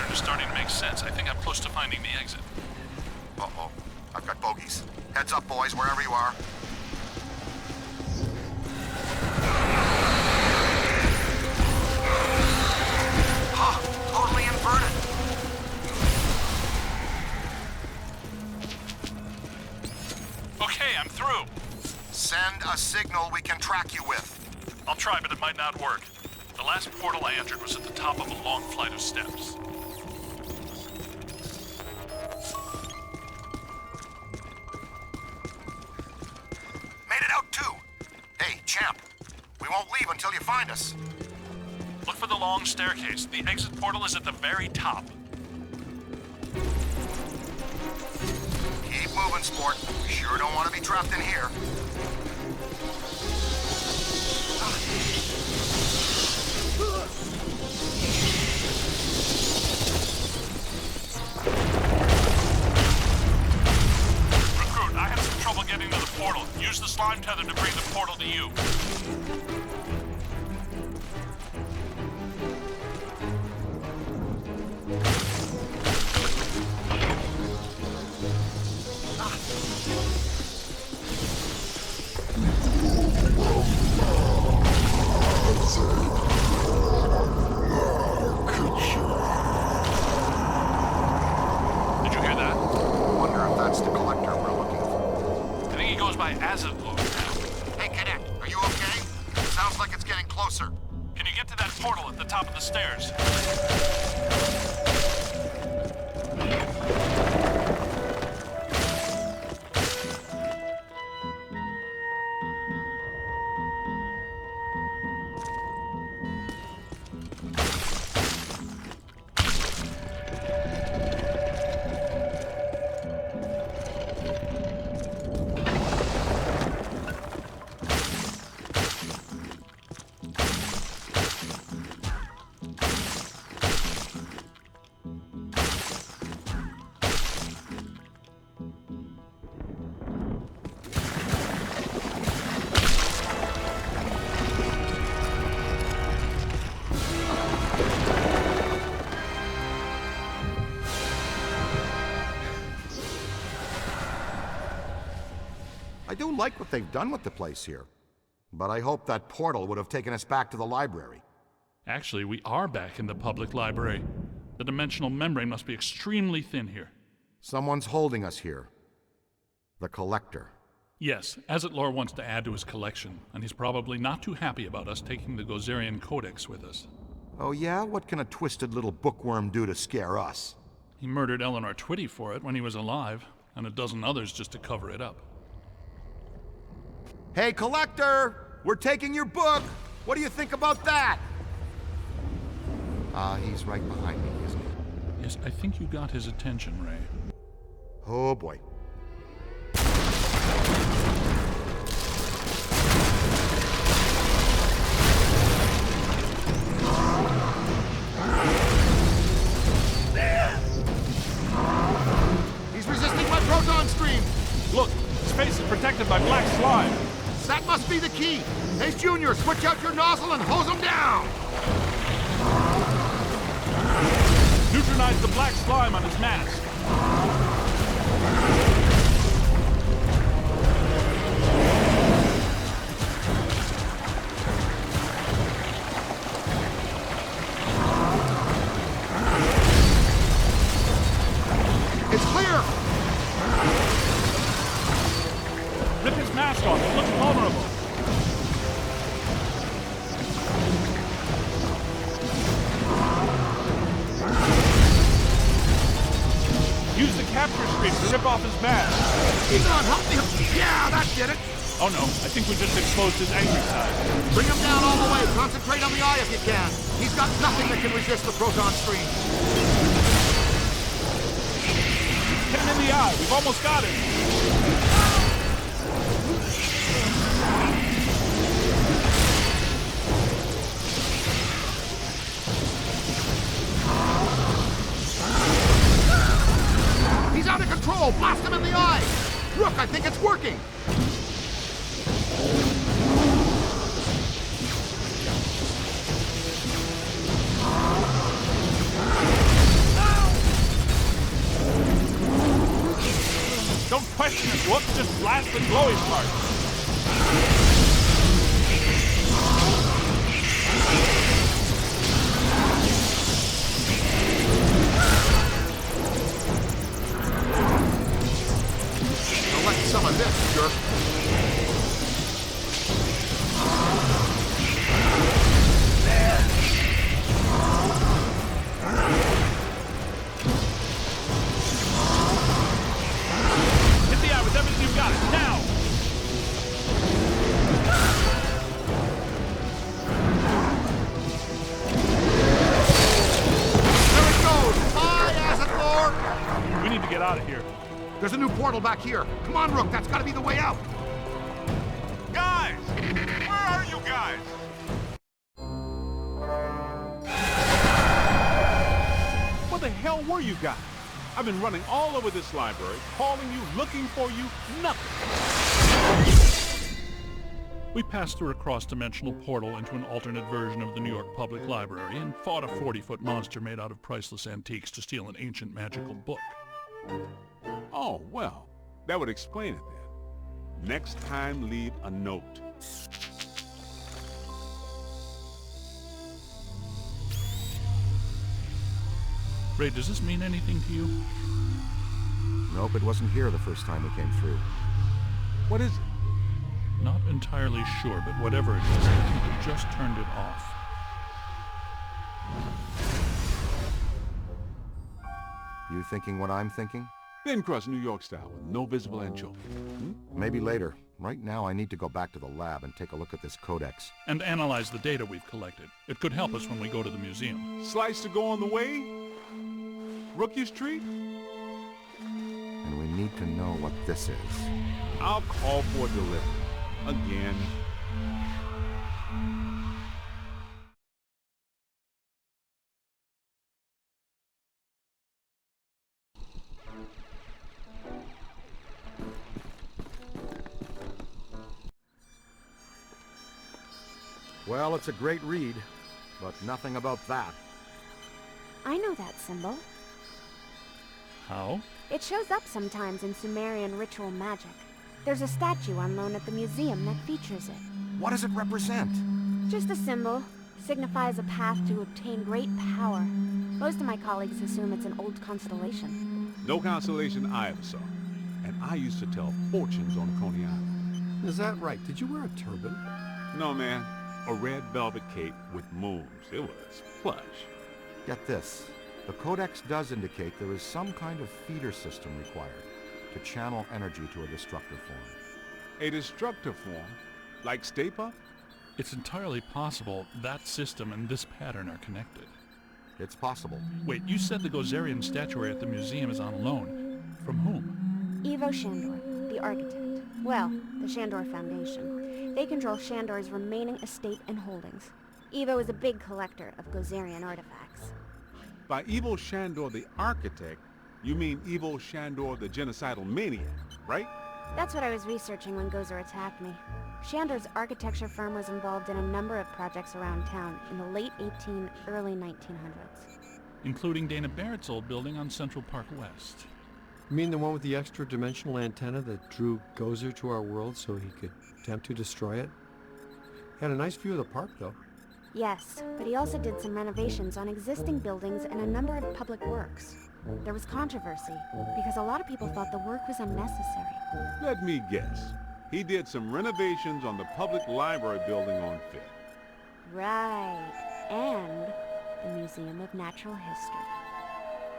Speaker 2: pattern is starting to make sense. I think I'm close to finding the exit.
Speaker 6: Uh-oh. I've got bogeys. Heads up, boys, wherever you are. Huh, totally inverted.
Speaker 2: Okay, I'm through.
Speaker 6: Send a signal we can track you with.
Speaker 2: I'll try, but it might not work. The last portal I entered was at the top of a long flight of steps.
Speaker 6: Made it out too. Hey, champ. We won't leave until you find us.
Speaker 2: Look for the long staircase. The exit portal is at the very top.
Speaker 6: Keep moving, sport. We sure don't want to be trapped in here.
Speaker 2: Recruit, I have some trouble getting to the portal. Use the slime tether to bring the portal to you. Did you hear that?
Speaker 6: Wonder if that's the collector we're looking for.
Speaker 2: I think he goes by Azatlo now.
Speaker 6: Hey, Cadet, are you okay? Sounds like it's getting closer.
Speaker 2: Can you get to that portal at the top of the stairs?
Speaker 6: I do like what they've done with the place here. But I hope that portal would have taken us back to the library.
Speaker 2: Actually, we are back in the public library. The dimensional membrane must be extremely thin here.
Speaker 6: Someone's holding us here. The collector.
Speaker 2: Yes, Azatlor wants to add to his collection, and he's probably not too happy about us taking the Gozerian Codex with us.
Speaker 6: Oh yeah? What can a twisted little bookworm do to scare us?
Speaker 2: He murdered Eleanor Twitty for it when he was alive, and a dozen others just to cover it up.
Speaker 6: Hey, collector! We're taking your book! What do you think about that? He's right behind me, isn't he?
Speaker 2: Yes, I think you got his attention, Ray.
Speaker 6: Oh boy.
Speaker 14: He's resisting my proton stream!
Speaker 2: Look, his face is protected by black slime.
Speaker 14: That must be the key! Hey, Junior, switch out your nozzle and hose him down!
Speaker 2: Neutronize the black slime on his mask.
Speaker 14: It's clear!
Speaker 2: Rip his mask off. He looks vulnerable. Use the capture stream to rip off his mask.
Speaker 14: He's on, help me! Yeah, that did it!
Speaker 2: Oh no, I think we just exposed his angry side.
Speaker 14: Bring him down all the way. Concentrate on the eye if you can. He's got nothing that can resist the proton stream.
Speaker 2: Hit him in the eye. We've almost got him.
Speaker 14: He's out of control! Blast him in the eye! Look, I think it's working!
Speaker 11: blast and blowy parts.
Speaker 6: Collect some of this, jerk.
Speaker 2: Hit the eye with everything you've got. Now!
Speaker 6: There it goes! Hi, Acid Lord!
Speaker 2: We need to get out of here.
Speaker 6: There's a new portal back here. Come on, Rook, that's gotta be the way out.
Speaker 10: Guys! Where are you guys?
Speaker 11: Where the hell were you guys? I've been running all over this library, calling you, looking for you, nothing.
Speaker 2: We passed through a cross-dimensional portal into an alternate version of the New York Public Library and fought a 40-foot monster made out of priceless antiques to steal an ancient magical book.
Speaker 11: Oh, well, that would explain it then. Next time, leave a note.
Speaker 2: Ray, does this mean anything to you?
Speaker 6: Nope, it wasn't here the first time we came through.
Speaker 11: What is it?
Speaker 2: Not entirely sure, but whatever it is, I think we just turned it off.
Speaker 6: You thinking what I'm thinking?
Speaker 11: Thin crust New York style with no visible anchovy.
Speaker 6: Maybe later. Right now I need to go back to the lab and take a look at this codex.
Speaker 2: And analyze the data we've collected. It could help us when we go to the museum.
Speaker 11: Slice to go on the way? Rookie Street?
Speaker 6: And we need to know what this is.
Speaker 11: I'll call for delivery. Again.
Speaker 6: Well, it's a great read, but nothing about that.
Speaker 8: I know that symbol.
Speaker 2: How?
Speaker 8: It shows up sometimes in Sumerian ritual magic. There's a statue on loan at the museum that features it.
Speaker 6: What does it represent?
Speaker 8: Just a symbol. Signifies a path to obtain great power. Most of my colleagues assume it's an old constellation.
Speaker 11: No constellation I ever saw. And I used to tell fortunes on Coney Island.
Speaker 5: Is that right? Did you wear a turban?
Speaker 11: No, man. A red velvet cape with moons. It was plush.
Speaker 6: Get this. The codex does indicate there is some kind of feeder system required to channel energy to a destructor form.
Speaker 11: A destructor form? Like Stay Puft?
Speaker 2: It's entirely possible that system and this pattern are connected.
Speaker 6: It's possible.
Speaker 2: Wait, you said the Gozerian statuary at the museum is on loan. From whom?
Speaker 8: Ivo Shandor, the architect. Well, the Shandor Foundation. They control Shandor's remaining estate and holdings. Ivo is a big collector of Gozerian artifacts.
Speaker 11: By Ivo Shandor the architect, you mean Ivo Shandor the genocidal maniac, right?
Speaker 8: That's what I was researching when Gozer attacked me. Shandor's architecture firm was involved in a number of projects around town in the late early 1900s.
Speaker 2: Including Dana Barrett's old building on Central Park West.
Speaker 5: You mean the one with the extra-dimensional antenna that drew Gozer to our world so he could attempt to destroy it? Had a nice view of the park, though.
Speaker 8: Yes, but he also did some renovations on existing buildings and a number of public works. There was controversy, because a lot of people thought the work was unnecessary.
Speaker 11: Let me guess. He did some renovations on the public library building on Fifth.
Speaker 8: Right, and the Museum of Natural History.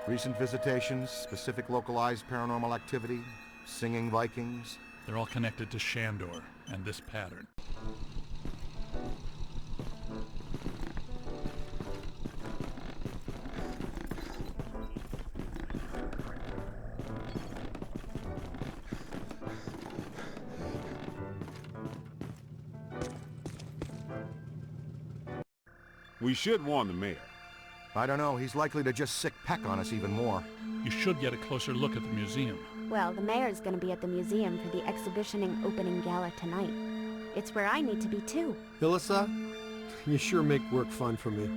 Speaker 6: Recent visitations, specific localized paranormal activity, singing Vikings.
Speaker 2: They're all connected to Shandor and this pattern.
Speaker 11: We should warn the mayor.
Speaker 6: I don't know, he's likely to just sick peck on us even more.
Speaker 2: You should get a closer look at the museum.
Speaker 8: Well, the mayor's gonna be at the museum for the exhibitioning opening gala tonight. It's where I need to be too.
Speaker 5: Hilissa, you sure make work fun for me.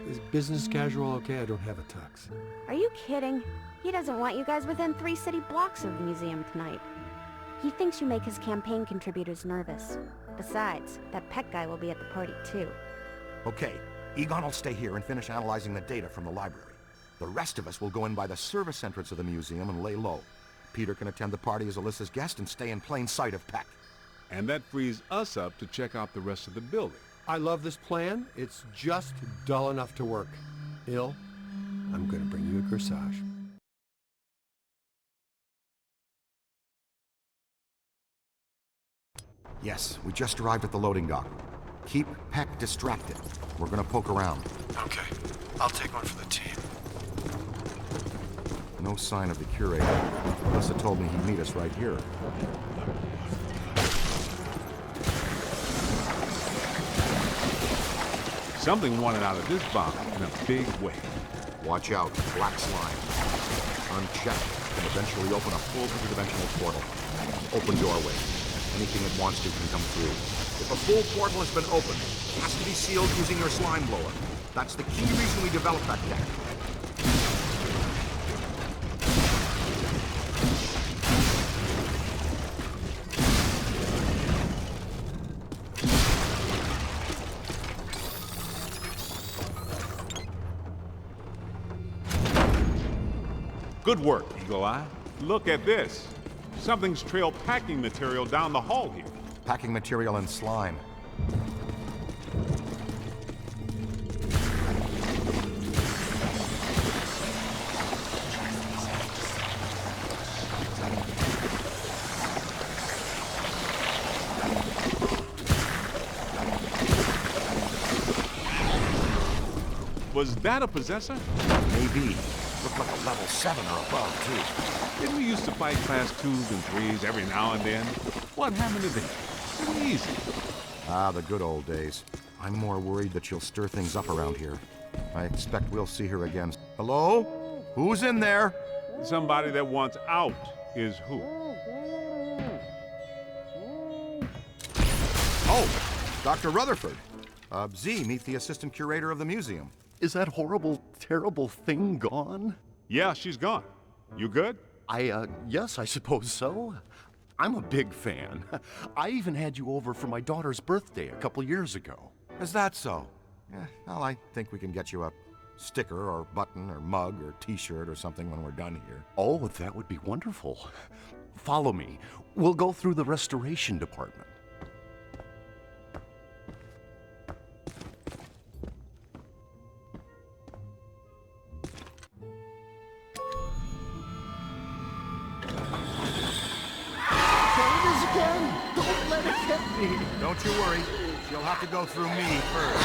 Speaker 5: Is business casual okay? I don't have a tux.
Speaker 8: Are you kidding? He doesn't want you guys within 3 city blocks of the museum tonight. He thinks you make his campaign contributors nervous. Besides, that Peck guy will be at the party too.
Speaker 6: Okay, Egon will stay here and finish analyzing the data from the library. The rest of us will go in by the service entrance of the museum and lay low. Peter can attend the party as Alyssa's guest and stay in plain sight of Peck.
Speaker 11: And that frees us up to check out the rest of the building.
Speaker 5: I love this plan. It's just dull enough to work. Il, I'm gonna bring you a corsage.
Speaker 6: Yes, we just arrived at the loading dock. Keep Peck distracted. We're gonna poke around.
Speaker 16: Okay, I'll take one for the team.
Speaker 6: No sign of the curator. Alyssa told me he'd meet us right here.
Speaker 11: Something wanted out of this bomb in a big way.
Speaker 6: Watch out, black slime. Unchecked can eventually open a full interdimensional portal. Open doorway. Anything it wants to can come through. If a full portal has been opened, it has to be sealed using your slime blower. That's the key reason we developed that tech.
Speaker 11: Good work, Eagle Eye. Look at this. Something's trailed packing material down the hall here.
Speaker 6: Packing material and slime.
Speaker 11: Was that a possessor?
Speaker 6: Maybe. Looked like a level 7 or above, too.
Speaker 11: Didn't we used to fight class 2s and 3s every now and then? What happened to them? Pretty easy.
Speaker 6: Ah, the good old days. I'm more worried that she'll stir things up around here. I expect we'll see her again. Hello? Who's in there?
Speaker 11: Somebody that wants out is who?
Speaker 6: Oh, Dr. Rutherford. Z, meet the assistant curator of the museum.
Speaker 17: Is that horrible, terrible thing gone?
Speaker 11: Yeah, she's gone. You good?
Speaker 17: Yes, I suppose so. I'm a big fan. I even had you over for my daughter's birthday a couple years ago.
Speaker 6: Is that so? Yeah, well, I think we can get you a sticker or button or mug or t-shirt or something when we're done here.
Speaker 17: Oh, that would be wonderful. Follow me. We'll go through the restoration department.
Speaker 6: Don't you worry. She'll have to go through me first.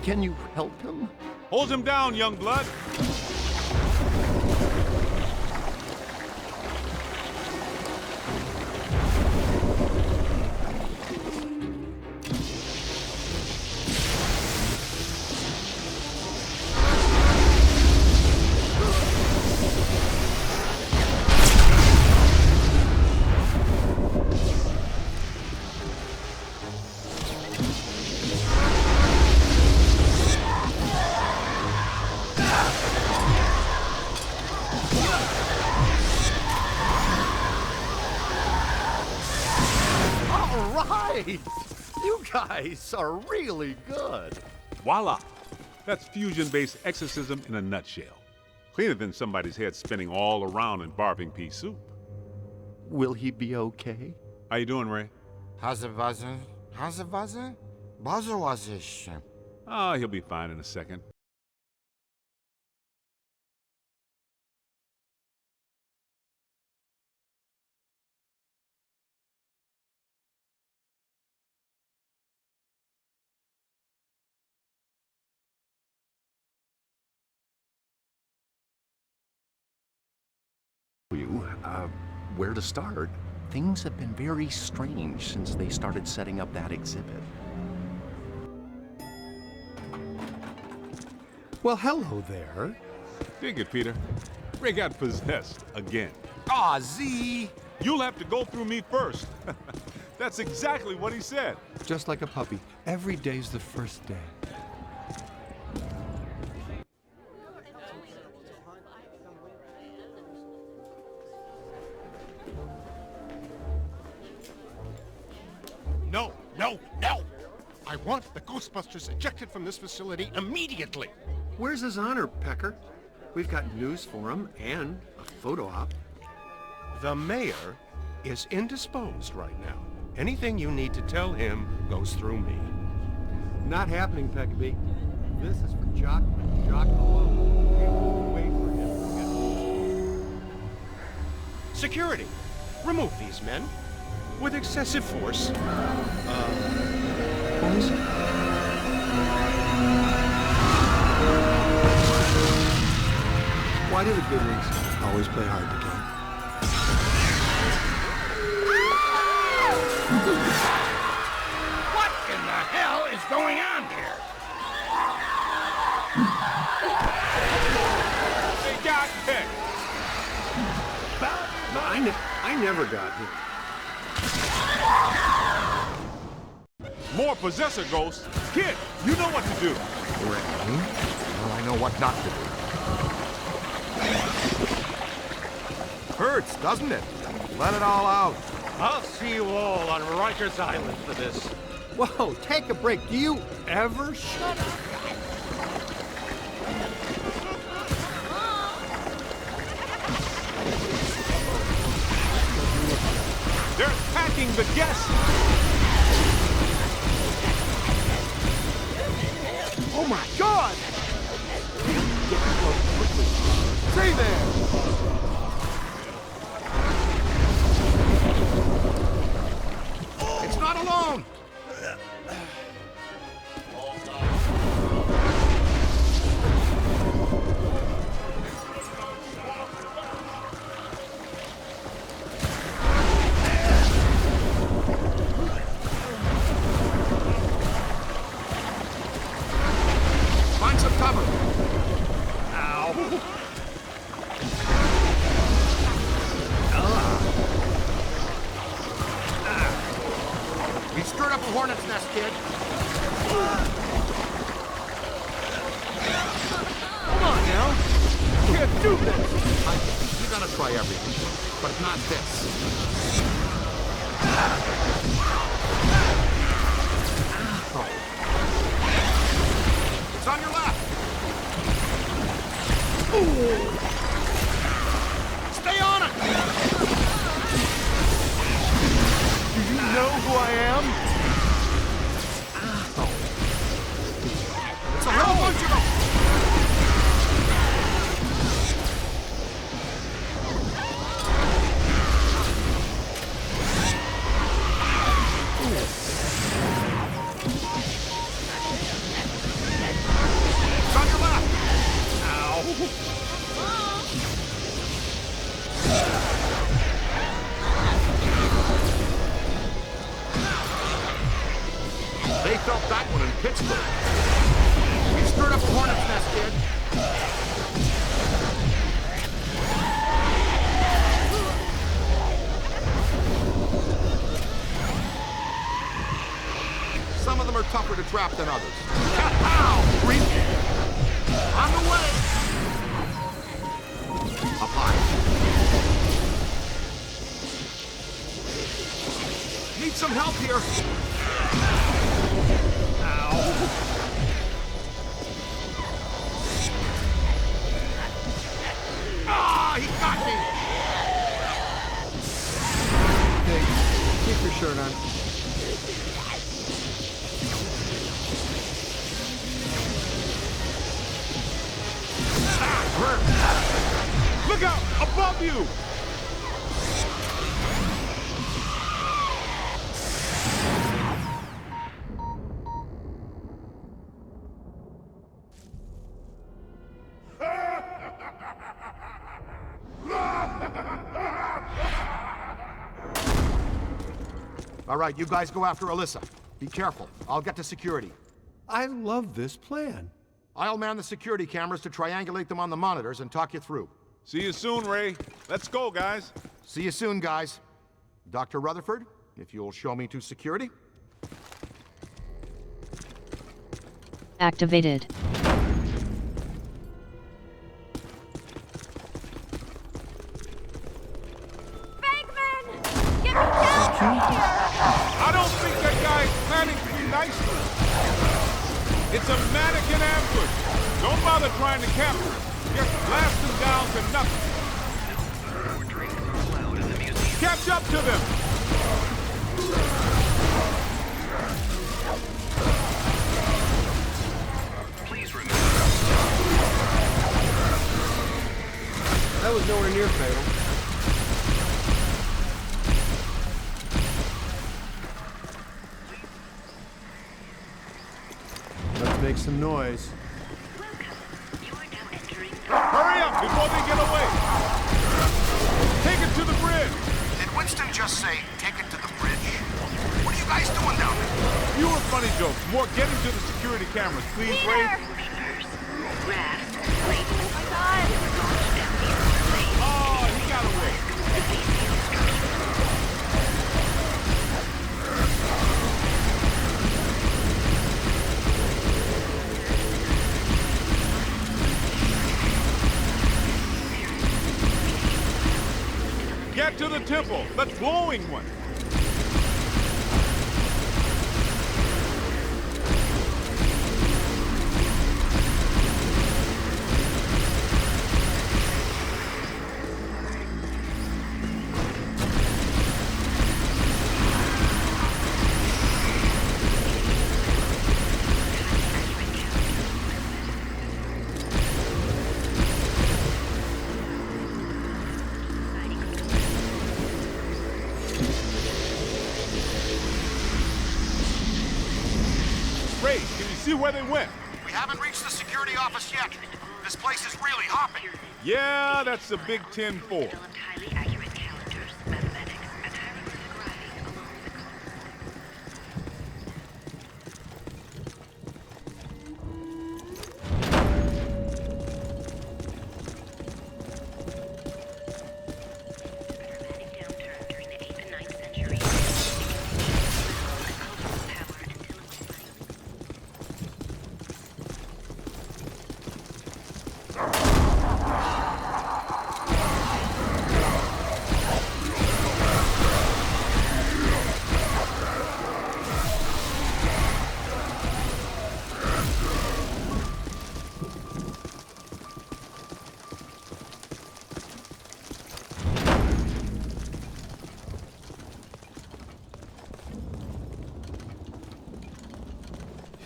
Speaker 17: Can you help him?
Speaker 11: Hold him down, young blood.
Speaker 17: You guys are really good.
Speaker 11: Voila! That's fusion-based exorcism in a nutshell. Cleaner than somebody's head spinning all around in barfing pea soup.
Speaker 17: Will he be okay?
Speaker 11: How you doing, Ray?
Speaker 6: How's it buzzing? How's it buzzing? Buzzer was this.
Speaker 11: Ah, he'll be fine in a second.
Speaker 17: Where to start? Things have been very strange since they started setting up that exhibit.
Speaker 5: Well, hello there.
Speaker 11: Dig it, Peter. Ray got possessed again.
Speaker 6: Aw, Z!
Speaker 11: You'll have to go through me first. That's exactly what he said.
Speaker 5: Just like a puppy. Every day's the first day.
Speaker 15: No, no! I want the Ghostbusters ejected from this facility immediately.
Speaker 5: Where's his honor, Pecker? We've got news for him and a photo op.
Speaker 15: The mayor is indisposed right now. Anything you need to tell him goes through me.
Speaker 5: Not happening, Peckerby. This is for Jock and Jock alone. We won't wait for him to get...
Speaker 15: Security! Remove these men. With excessive force.
Speaker 5: Boys? Why do the good ones always play hard to get?
Speaker 14: What in the hell is going on here?
Speaker 11: They got picked.
Speaker 5: I never got here.
Speaker 11: More possessor ghosts. Kid, you know what to do.
Speaker 6: Ray? Well, I know what not to do. Hurts, doesn't it? Let it all out.
Speaker 13: I'll see you all on Rikers Island for this.
Speaker 5: Whoa, take a break. Do you ever shut up?
Speaker 11: They're attacking the guests.
Speaker 5: Oh my God! Get close quickly. Stay there!
Speaker 6: It's not alone! Find some cover. Ow. You stirred up a hornet's nest, kid.
Speaker 5: Come on now. You can't do this.
Speaker 6: You gotta try everything, but not this. It's on your left. Ooh. Stay on it.
Speaker 5: Do you know who I am?
Speaker 6: It's a whole bunch of them. It's on your left. Ow. They felt that one in Pittsburgh. You stirred up a hornet's nest, kid. Some of them are tougher to trap than others. Ow! Creep! On the way! Up high. Need some help here. Ow! Ah, he got me!
Speaker 5: Hey, keep your shirt on.
Speaker 11: Look out! Above you!
Speaker 6: All right, you guys go after Alyssa. Be careful. I'll get to security.
Speaker 5: I love this plan.
Speaker 6: I'll man the security cameras to triangulate them on the monitors and talk you through.
Speaker 11: See you soon, Ray. Let's go, guys.
Speaker 6: See you soon, guys. Dr. Rutherford, if you'll show me to security.
Speaker 9: Activated.
Speaker 11: I don't think that guy is planning It's a mannequin ambush. Don't bother trying to capture it. Just blast them down to nothing. Catch up to them.
Speaker 5: That was nowhere near fatal. Let's make some noise.
Speaker 11: Hurry up before they get away. Take it to the bridge.
Speaker 6: Did Winston just say, take it to the bridge? What are you guys doing down there?
Speaker 11: Fewer funny jokes, more getting to the security cameras, please, Ray. Oh, he got away. Get to the temple, the glowing one. Ray, can you see where they went?
Speaker 6: We haven't reached the security office yet. This place is really hopping.
Speaker 11: Yeah, that's the Big 10-4.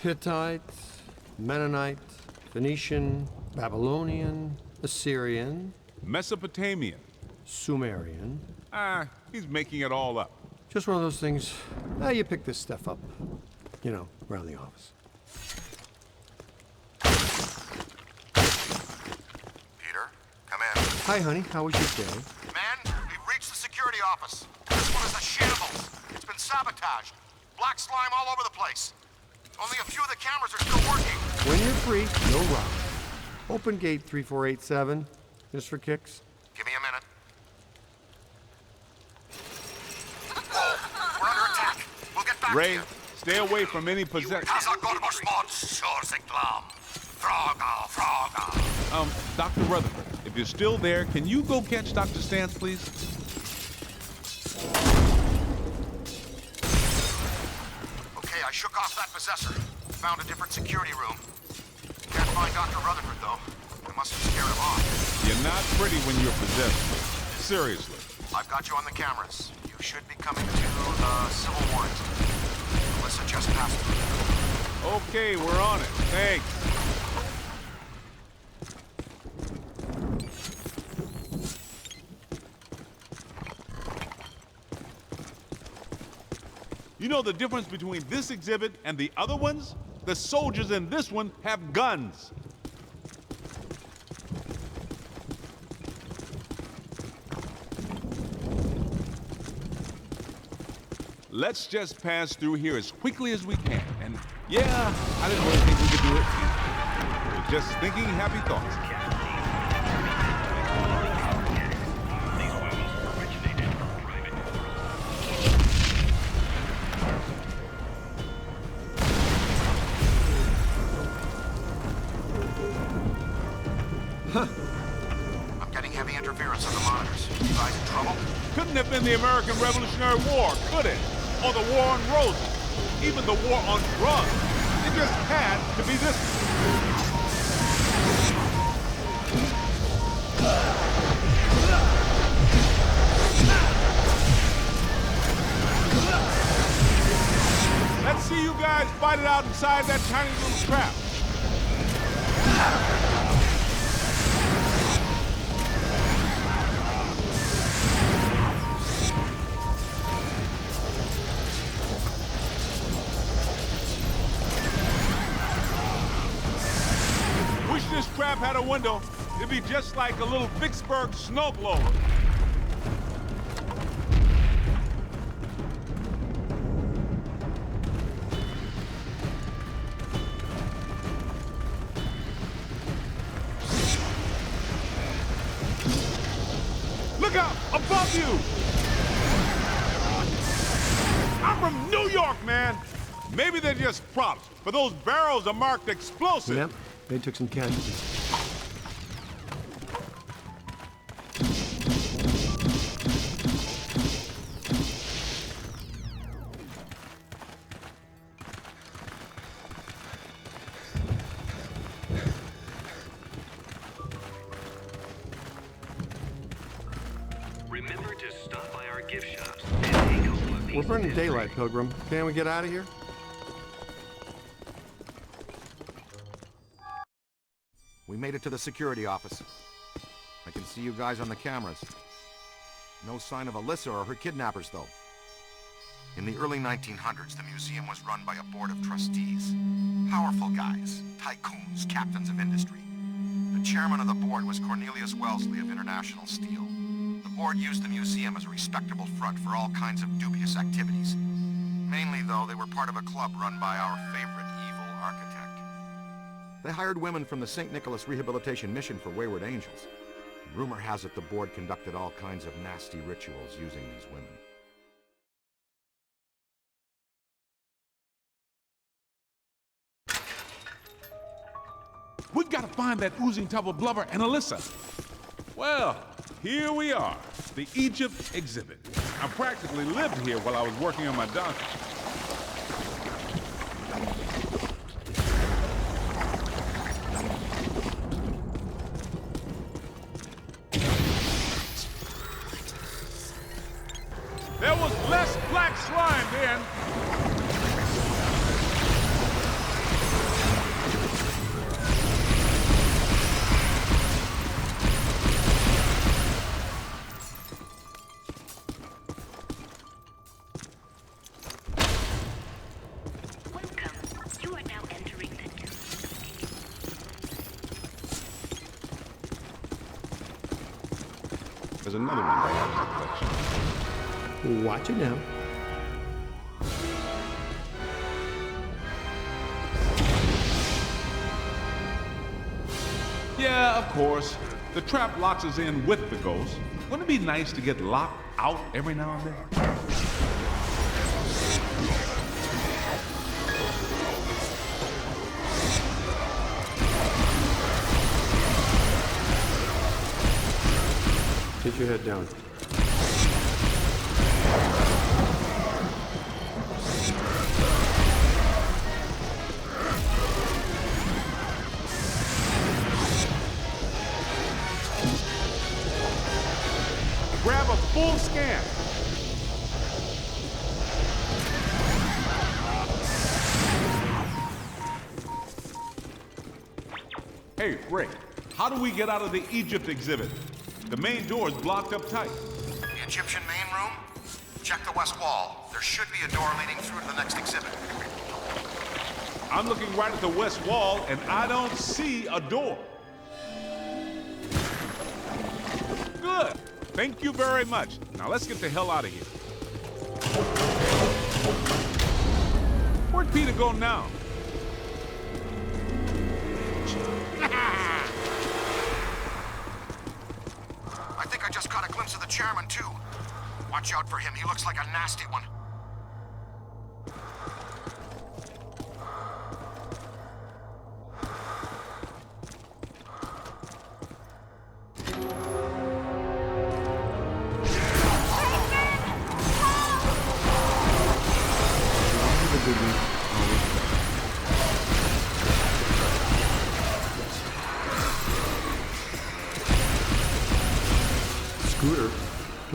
Speaker 5: Hittite, Mennonite, Phoenician, Babylonian, Assyrian,
Speaker 11: Mesopotamian.
Speaker 5: Sumerian.
Speaker 11: Ah, he's making it all up.
Speaker 5: Just one of those things. You pick this stuff up, you know, around the office.
Speaker 6: Peter, come in.
Speaker 5: Hi, honey. How was your day?
Speaker 6: Man, we've reached the security office. This one is a shambles. It's been sabotaged. Black slime all over the place. Only a few of the cameras are still working.
Speaker 5: When you're free, no rush. Open gate 3487, just for kicks.
Speaker 6: Give me a minute. Whoa, we're under attack. We'll get back to
Speaker 11: Ray,
Speaker 6: you.
Speaker 11: stay away from any possession. Dr. Rutherford, if you're still there, can you go catch Dr. Stantz, please?
Speaker 6: Okay, I shook off that possessor. Found a different security room. Can't find Dr. Rutherford, though. I must have scared him off.
Speaker 11: You're not pretty when you're possessed. Seriously.
Speaker 6: I've got you on the cameras. You should be coming to the civil warrant. Melissa just passed through.
Speaker 11: Okay, we're on it. Thanks. You know the difference between this exhibit and the other ones? The soldiers in this one have guns. Let's just pass through here as quickly as we can. And yeah, I didn't really think we could do it. I was just thinking happy thoughts.
Speaker 6: I'm getting heavy interference on the monitors. You guys in trouble?
Speaker 11: Couldn't have been the American Revolutionary War, could it? Or the War on Roses. Even the War on Drugs. It just had to be this one. Let's see you guys fight it out inside that tiny little trap. Wish this trap had a window. It'd be just like a little Vicksburg snowblower. Look out! Above you! I'm from New York, man! Maybe they're just props, but those barrels are marked explosive.
Speaker 5: Yep, they took some casualties.
Speaker 18: Remember to stop by our gift shops and take home a piece.
Speaker 5: We're burning daylight, Pilgrim. Can't we get out of here?
Speaker 6: We made it to the security office. I can see you guys on the cameras. No sign of Alyssa or her kidnappers, though. In the early 1900s, the museum was run by a board of trustees. Powerful guys, tycoons, captains of industry. The chairman of the board was Cornelius Wellesley of International Steel. The board used the museum as a respectable front for all kinds of dubious activities. Mainly, though, they were part of a club run by our favorite evil architect. They hired women from the St. Nicholas Rehabilitation Mission for Wayward Angels. Rumor has it the board conducted all kinds of nasty rituals using these women.
Speaker 11: We've got to find that oozing tub of blubber and Alyssa. Well, here we are, the Egypt exhibit. I practically lived here while I was working on my doctorate. There was less black slime then. There's another one right out of the collection.
Speaker 5: Watch it now.
Speaker 11: Yeah, of course. The trap locks us in with the ghost. Wouldn't it be nice to get locked out every now and then?
Speaker 5: Get your head down.
Speaker 11: Grab a full scan. Hey, Ray, how do we get out of the Egypt exhibit? The main door is blocked up tight.
Speaker 6: The Egyptian main room? Check the west wall. There should be a door leading through to the next exhibit.
Speaker 11: I'm looking right at the west wall, and I don't see a door. Good. Thank you very much. Now let's get the hell out of here. Where'd Peter go now?
Speaker 6: I think I just caught a glimpse of the chairman, too. Watch out for him. He looks like a nasty one.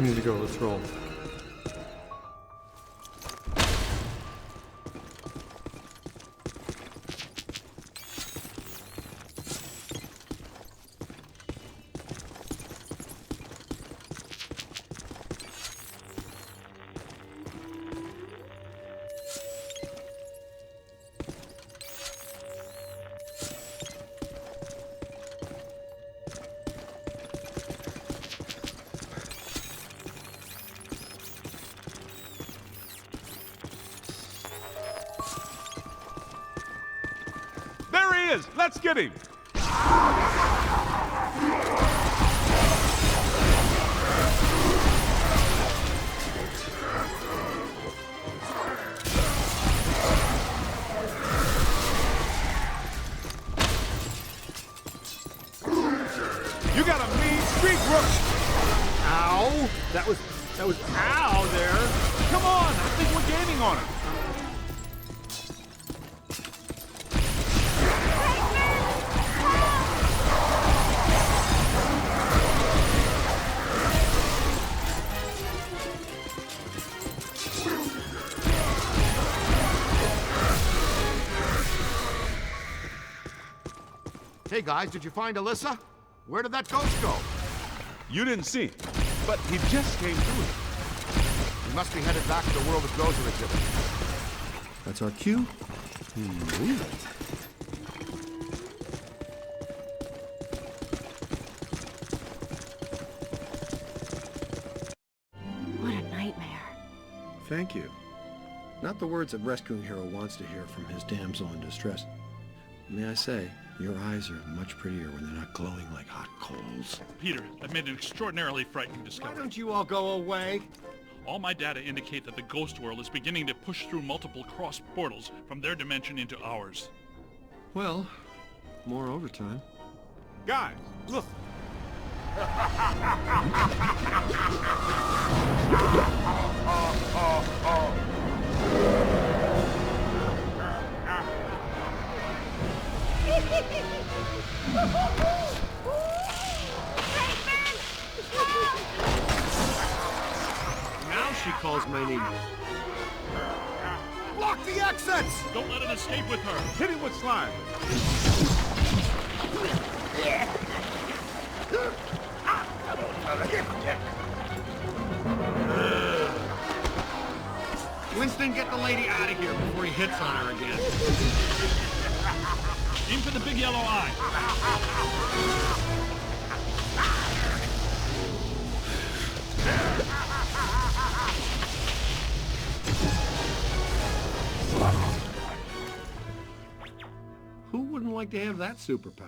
Speaker 5: We need to go. Let's roll.
Speaker 11: There he is! Let's get him! You got a mean street rook!
Speaker 5: Ow! That was ow there!
Speaker 11: Come on! I think we're gaining on him!
Speaker 6: Hey guys, did you find Alyssa? Where did that ghost go?
Speaker 11: You didn't see him, but he just came through here.
Speaker 6: He must be headed back to the World of Gozer exhibit.
Speaker 5: That's our cue.
Speaker 8: What a nightmare.
Speaker 5: Thank you. Not the words a rescuing hero wants to hear from his damsel in distress. May I say, your eyes are much prettier when they're not glowing like hot coals.
Speaker 2: Peter, I've made an extraordinarily frightening discovery.
Speaker 5: Why don't you all go away?
Speaker 2: All my data indicate that the ghost world is beginning to push through multiple cross portals from their dimension into ours.
Speaker 5: Well, more overtime.
Speaker 11: Guys, look!
Speaker 5: Now she calls my name.
Speaker 6: Block the exits!
Speaker 2: Don't let it escape with her!
Speaker 11: Hit him with slime!
Speaker 5: Winston, get the lady out of here before he hits on her again.
Speaker 2: Aim for the big yellow eye.
Speaker 5: Who wouldn't like to have that superpower?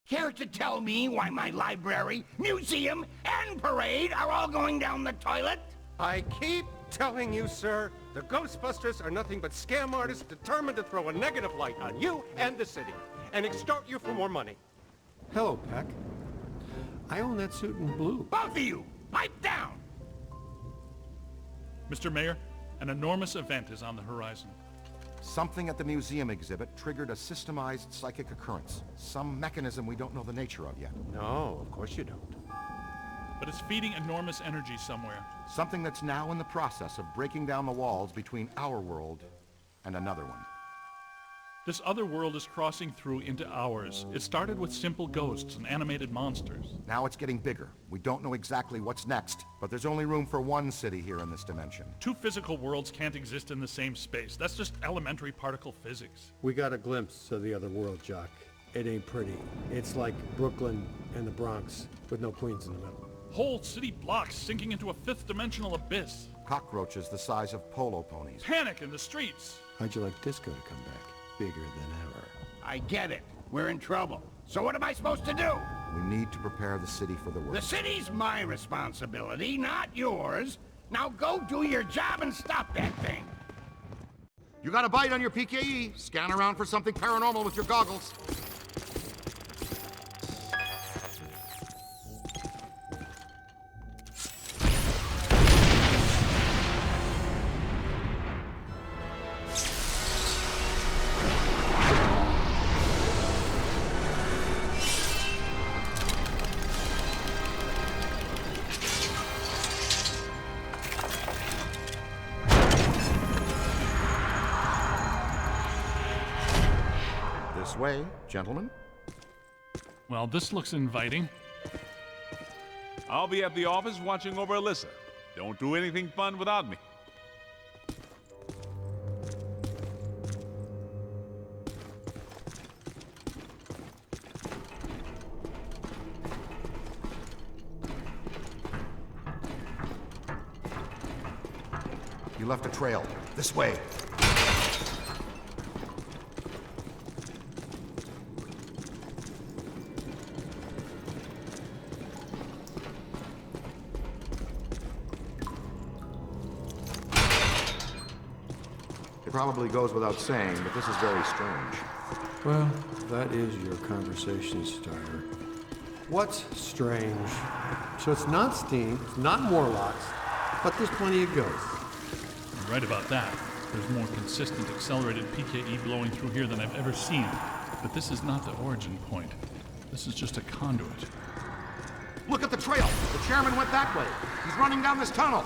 Speaker 14: Care to tell me why my library, museum, and parade are all going down the toilet?
Speaker 15: I keep telling you, sir, the Ghostbusters are nothing but scam artists determined to throw a negative light on you and the city, and extort you for more money.
Speaker 5: Hello, Peck. I own that suit in blue.
Speaker 14: Both of you, pipe down!
Speaker 2: Mr. Mayor, an enormous event is on the horizon.
Speaker 6: Something at the museum exhibit triggered a systemized psychic occurrence. Some mechanism we don't know the nature of yet.
Speaker 15: No, of course you don't.
Speaker 2: But it's feeding enormous energy somewhere.
Speaker 6: Something that's now in the process of breaking down the walls between our world and another one.
Speaker 2: This other world is crossing through into ours. It started with simple ghosts and animated monsters.
Speaker 6: Now it's getting bigger. We don't know exactly what's next, but there's only room for one city here in this dimension.
Speaker 2: Two physical worlds can't exist in the same space. That's just elementary particle physics.
Speaker 5: We got a glimpse of the other world, Jock. It ain't pretty. It's like Brooklyn and the Bronx, with no queens in the middle.
Speaker 2: Whole city blocks sinking into a fifth-dimensional abyss.
Speaker 6: Cockroaches the size of polo ponies.
Speaker 2: Panic in the streets.
Speaker 5: How'd you like disco to come back? Bigger than ever.
Speaker 14: I get it. We're in trouble. So what am I supposed to do?
Speaker 6: We need to prepare the city for the worst.
Speaker 14: The city's my responsibility, not yours. Now go do your job and stop that thing.
Speaker 6: You got a bite on your PKE. Scan around for something paranormal with your goggles. way, gentlemen.
Speaker 2: Well, this looks inviting.
Speaker 11: I'll be at the office watching over Alyssa. Don't do anything fun without me.
Speaker 6: You left a trail. This way. It probably goes without saying, but this is very strange.
Speaker 5: Well, that is your conversation starter. What's strange? So it's not steam, it's not Morlocks, but there's plenty of ghosts.
Speaker 2: You're right about that. There's more consistent accelerated PKE blowing through here than I've ever seen. But this is not the origin point. This is just a conduit.
Speaker 6: Look at the trail. The chairman went that way. He's running down this tunnel.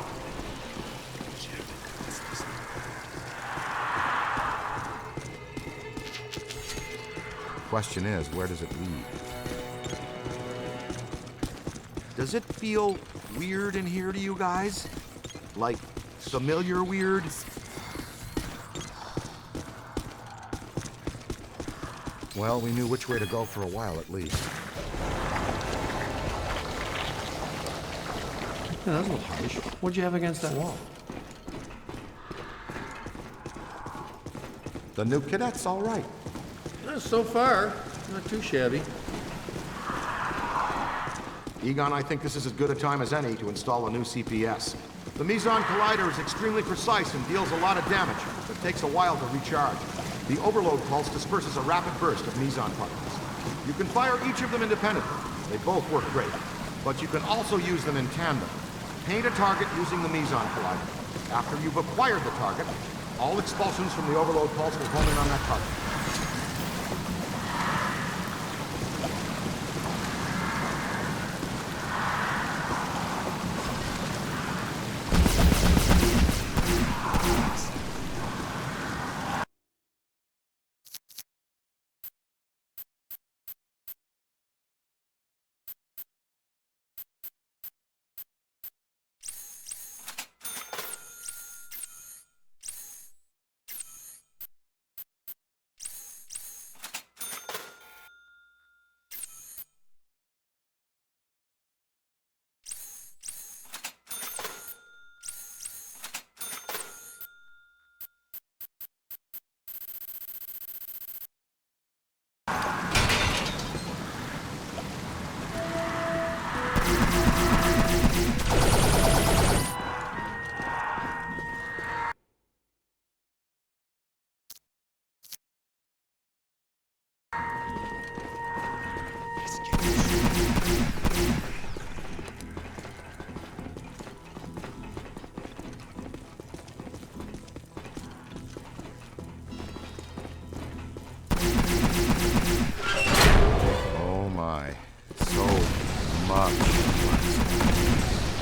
Speaker 6: Question is, where does it lead? Does it feel weird in here to you guys? Like familiar weird? Well, we knew which way to go for a while at least.
Speaker 5: Yeah, that's a little harsh. What'd you have against that wall?
Speaker 6: The new cadet's all right.
Speaker 5: So far, not too shabby.
Speaker 6: Egon, I think this is as good a time as any to install a new CPS. The Meson Collider is extremely precise and deals a lot of damage, but takes a while to recharge. The overload pulse disperses a rapid burst of Meson particles. You can fire each of them independently. They both work great. But you can also use them in tandem. Paint a target using the Meson Collider. After you've acquired the target, all expulsions from the overload pulse will home in on that target.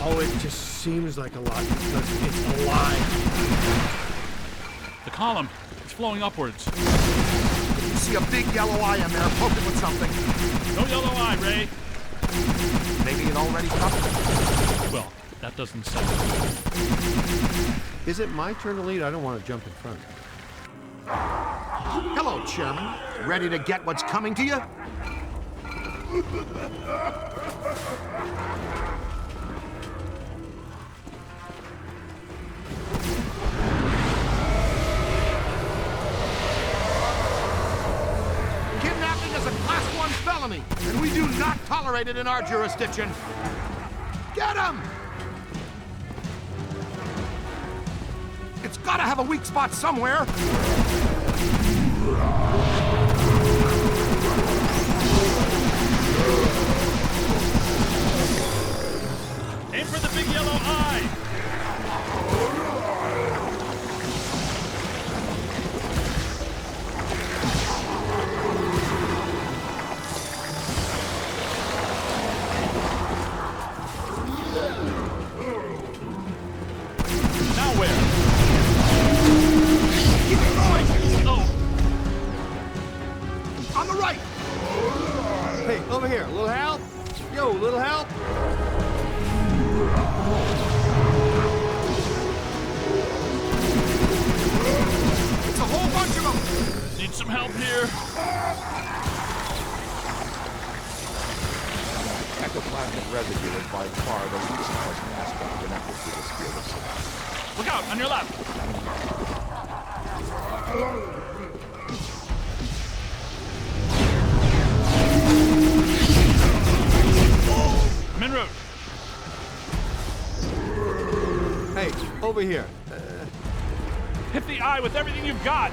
Speaker 5: Oh, it just seems like a lot because it's alive.
Speaker 2: The column, it's flowing upwards.
Speaker 6: You see a big yellow eye in there, poke it with something.
Speaker 2: No yellow eye, Ray.
Speaker 6: Maybe it already covered.
Speaker 2: Well, that doesn't sound good.
Speaker 5: Is it my turn to lead? I don't want to jump in front.
Speaker 6: Hello, Chairman. Ready to get what's coming to you? Kidnapping is a Class 1 felony, and we do not tolerate it in our jurisdiction. Get him! It's gotta have a weak spot somewhere.
Speaker 2: Aim for the big yellow eye! Now where?
Speaker 6: Keep it going!
Speaker 2: Oh!
Speaker 6: On the
Speaker 5: little help?
Speaker 6: It's a whole bunch of them!
Speaker 2: Need some help here.
Speaker 6: Ectoplasmic residue is by far the least pleasant aspect connected to this field of science.
Speaker 2: Look out, on your left. I'm en route.
Speaker 5: Hey, over here.
Speaker 2: Hit the eye with everything you've got.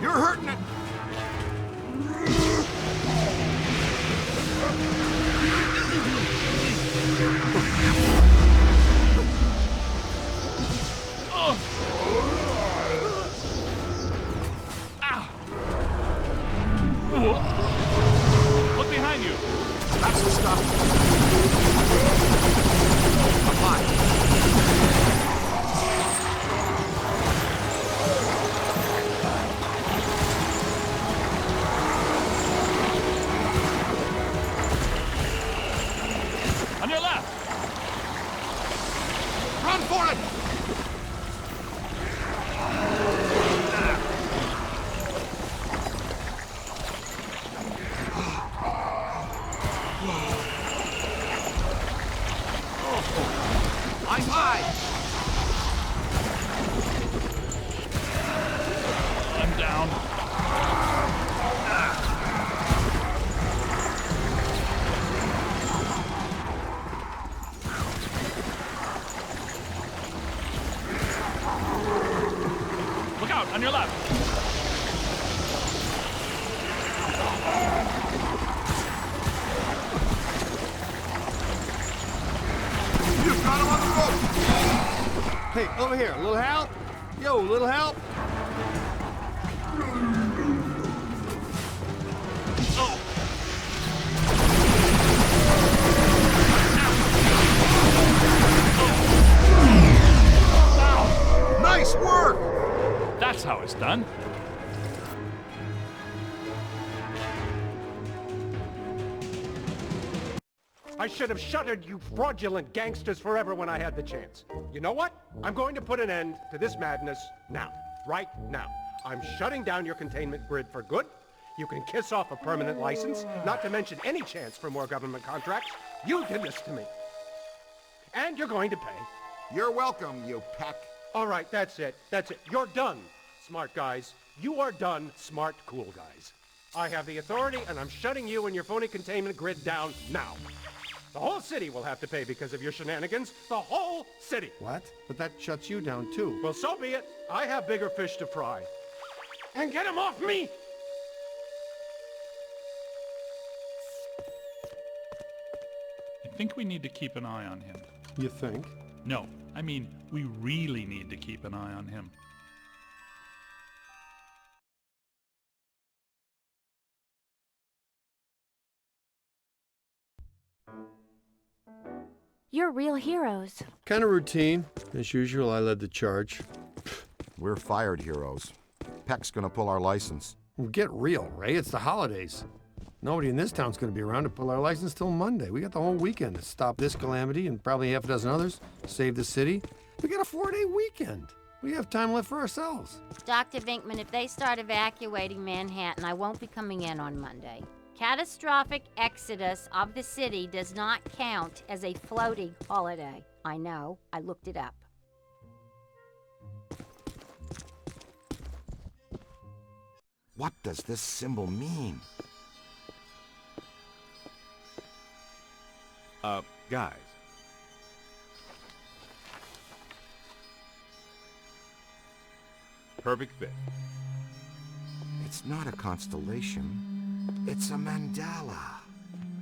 Speaker 6: You're hurting it!
Speaker 2: Look behind you.
Speaker 6: That's the stuff. Come on.
Speaker 2: On your left.
Speaker 6: Run for it! I'm high!
Speaker 2: I'm down. Look out, on your left.
Speaker 6: You've got him on the rope!
Speaker 5: Hey, over here. Little help? Yo, little help?
Speaker 6: Nice work!
Speaker 2: That's how it's done.
Speaker 15: I should have shuttered you fraudulent gangsters forever when I had the chance. You know what? I'm going to put an end to this madness now. Right now. I'm shutting down your containment grid for good. You can kiss off a permanent license, not to mention any chance for more government contracts. You did this to me. And you're going to pay.
Speaker 6: You're welcome, you peck.
Speaker 15: All right, that's it. That's it. You're done, smart guys. You are done, smart, cool guys. I have the authority, and I'm shutting you and your phony containment grid down now. The whole city will have to pay because of your shenanigans. The whole city.
Speaker 5: What? But that shuts you down, too.
Speaker 15: Well, so be it. I have bigger fish to fry. And get him off me!
Speaker 2: I think we need to keep an eye on him.
Speaker 5: You think?
Speaker 2: No, I mean, we really need to keep an eye on him.
Speaker 8: You're real heroes.
Speaker 5: Kind of routine. As usual, I led the charge.
Speaker 6: We're fired heroes. Peck's gonna pull our license.
Speaker 5: Well, get real, Ray. It's the holidays. Nobody in this town's gonna be around to pull our license till Monday. We got the whole weekend to stop this calamity and probably half a dozen others, save the city. We got a 4-day weekend. We have time left for ourselves.
Speaker 4: Dr. Vinkman, if they start evacuating Manhattan, I won't be coming in on Monday. Catastrophic exodus of the city does not count as a floating holiday. I know. I looked it up.
Speaker 6: What does this symbol mean?
Speaker 11: Guys. perfect fit.
Speaker 6: It's not a constellation. It's a mandala.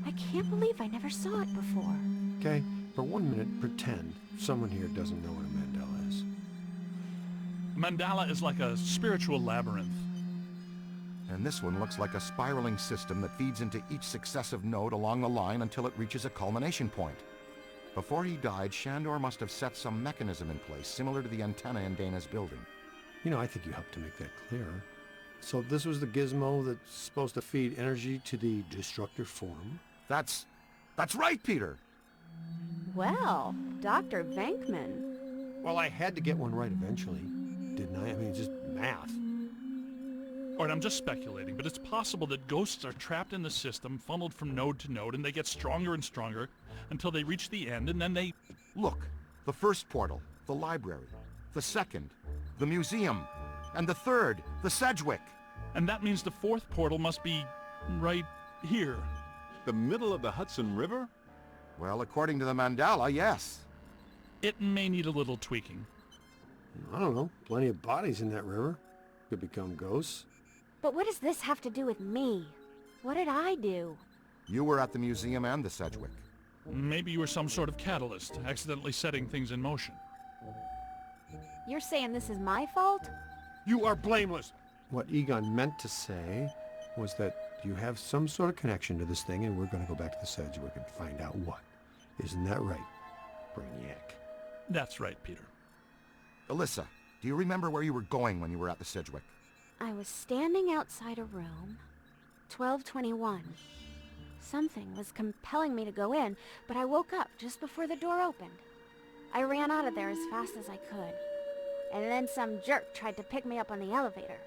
Speaker 8: I can't believe I never saw it before.
Speaker 5: Okay, for 1 minute, pretend someone here doesn't know what a mandala is.
Speaker 2: Mandala is like a spiritual labyrinth.
Speaker 6: And this one looks like a spiraling system that feeds into each successive node along the line until it reaches a culmination point. Before he died, Shandor must have set some mechanism in place, similar to the antenna in Dana's building.
Speaker 5: You know, I think you helped to make that clearer. So this was the gizmo that's supposed to feed energy to the destructor form?
Speaker 6: That's right, Peter!
Speaker 8: Well, Dr. Venkman.
Speaker 5: Well, I had to get one right eventually, didn't I? I mean, it's just math.
Speaker 2: All right, I'm just speculating, but it's possible that ghosts are trapped in the system, funneled from node to node, and they get stronger and stronger until they reach the end, and then they...
Speaker 6: Look, the first portal, the library. The second, the museum. And the third, the Sedgwick.
Speaker 2: And that means the fourth portal must be right here.
Speaker 11: The middle of the Hudson River?
Speaker 6: Well, according to the mandala, yes.
Speaker 2: It may need a little tweaking.
Speaker 5: I don't know. Plenty of bodies in that river. Could become ghosts.
Speaker 8: But what does this have to do with me? What did I do?
Speaker 6: You were at the museum and the Sedgwick.
Speaker 2: Maybe you were some sort of catalyst, accidentally setting things in motion.
Speaker 8: You're saying this is my fault?
Speaker 5: You are blameless. What Egon meant to say was that you have some sort of connection to this thing, and we're going to go back to the Sedgwick and find out what. Isn't that right, Brainiac?
Speaker 2: That's right, Peter.
Speaker 6: Alyssa, do you remember where you were going when you were at the Sedgwick?
Speaker 8: I was standing outside a room, 1221. Something was compelling me to go in, but I woke up just before the door opened. I ran out of there as fast as I could. And then some jerk tried to pick me up on the elevator.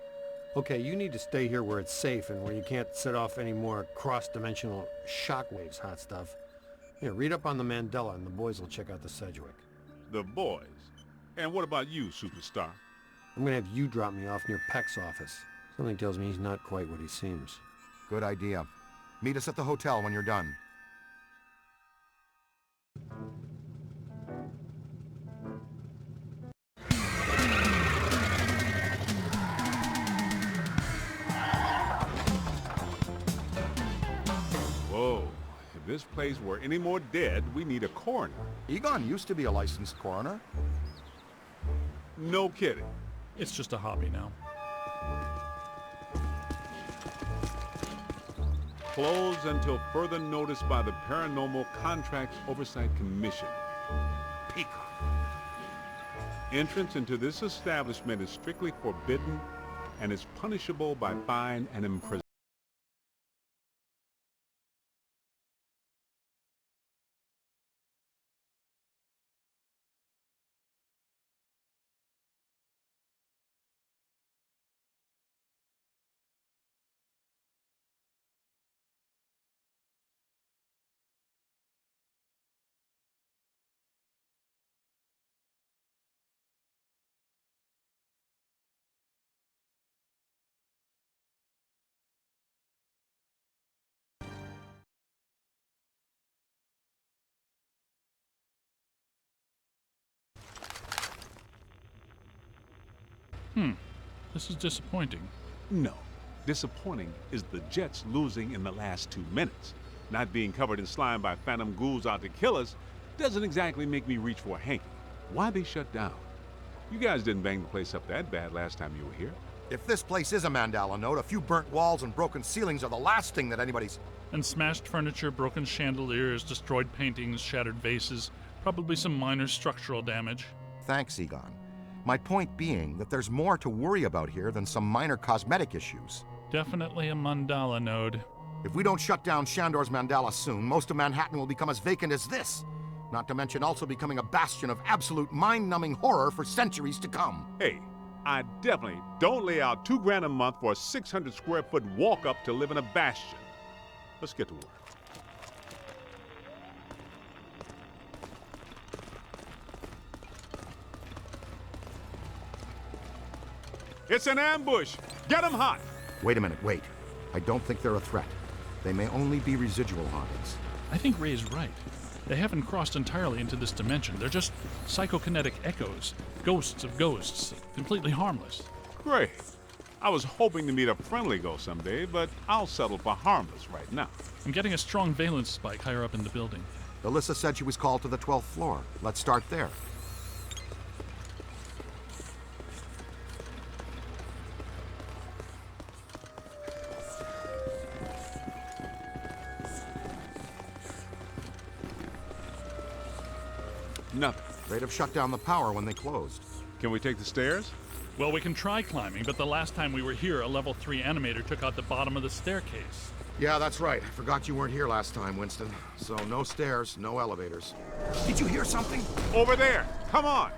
Speaker 5: Okay, you need to stay here where it's safe and where you can't set off any more cross-dimensional shockwaves, hot stuff. Here, read up on the mandala and the boys will check out the Sedgwick.
Speaker 11: The boys? And what about you, superstar?
Speaker 5: I'm gonna have you drop me off near Peck's office. Something tells me he's not quite what he seems.
Speaker 6: Good idea. Meet us at the hotel when you're done.
Speaker 11: Whoa. If this place were any more dead, we need a coroner.
Speaker 6: Egon used to be a licensed coroner.
Speaker 11: No kidding.
Speaker 2: It's just a hobby now.
Speaker 11: Closed until further notice by the Paranormal Contracts Oversight Commission. Peacock. Entrance into this establishment is strictly forbidden and is punishable by fine and imprisonment.
Speaker 2: This is disappointing.
Speaker 11: No. Disappointing is the Jets losing in the last 2 minutes. Not being covered in slime by phantom ghouls out to kill us doesn't exactly make me reach for a hanky. Why they shut down? You guys didn't bang the place up that bad last time you were here.
Speaker 6: If this place is a mandala node, a few burnt walls and broken ceilings are the last thing that anybody's...
Speaker 2: And smashed furniture, broken chandeliers, destroyed paintings, shattered vases, probably some minor structural damage.
Speaker 6: Thanks, Egon. My point being that there's more to worry about here than some minor cosmetic issues.
Speaker 2: Definitely a mandala node.
Speaker 6: If we don't shut down Shandor's mandala soon, most of Manhattan will become as vacant as this. Not to mention also becoming a bastion of absolute mind-numbing horror for centuries to come.
Speaker 11: Hey, I definitely don't lay out $2,000 a month for a 600-square-foot walk-up to live in a bastion. Let's get to work. It's an ambush! Get them hot!
Speaker 6: Wait a minute, wait. I don't think they're a threat. They may only be residual hauntings.
Speaker 2: I think Ray's right. They haven't crossed entirely into this dimension. They're just psychokinetic echoes, ghosts of ghosts, completely harmless.
Speaker 11: Great. I was hoping to meet a friendly ghost someday, but I'll settle for harmless right now.
Speaker 2: I'm getting a strong valence spike higher up in the building.
Speaker 6: Alyssa said she was called to the 12th floor. Let's start there.
Speaker 11: Nothing.
Speaker 6: They'd have shut down the power when they closed.
Speaker 11: Can we take the stairs?
Speaker 2: Well, we can try climbing, but the last time we were here, a level 3 animator took out the bottom of the staircase.
Speaker 6: Yeah, that's right. I forgot you weren't here last time, Winston. So no stairs, no elevators. Did you hear something?
Speaker 11: Over there! Come on!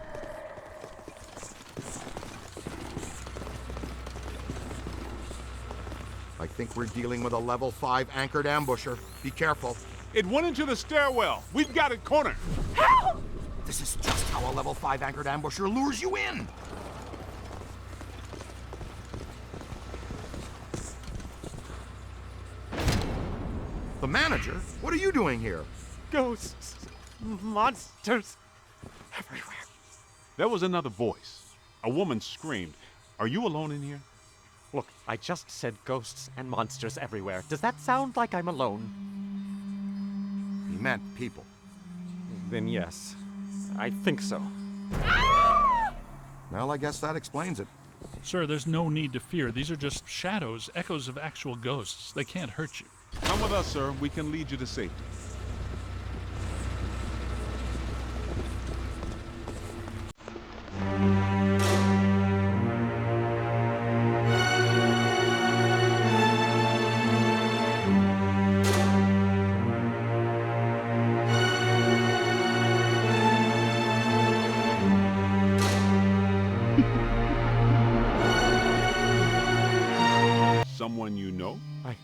Speaker 6: I think we're dealing with a level 5 anchored ambusher. Be careful.
Speaker 11: It went into the stairwell. We've got it cornered.
Speaker 6: Help! This is just how a level 5 anchored ambusher lures you in. The manager? What are you doing here?
Speaker 7: Ghosts, monsters, everywhere.
Speaker 11: There was another voice. A woman screamed. Are you alone in here?
Speaker 7: Look, I just said ghosts and monsters everywhere. Does that sound like I'm alone?
Speaker 6: He meant people.
Speaker 7: Then yes, I think so.
Speaker 6: Well, I guess that explains it.
Speaker 2: Sir, there's no need to fear. These are just shadows, echoes of actual ghosts. They can't hurt you.
Speaker 11: Come with us, sir. We can lead you to safety. Someone you know?
Speaker 7: I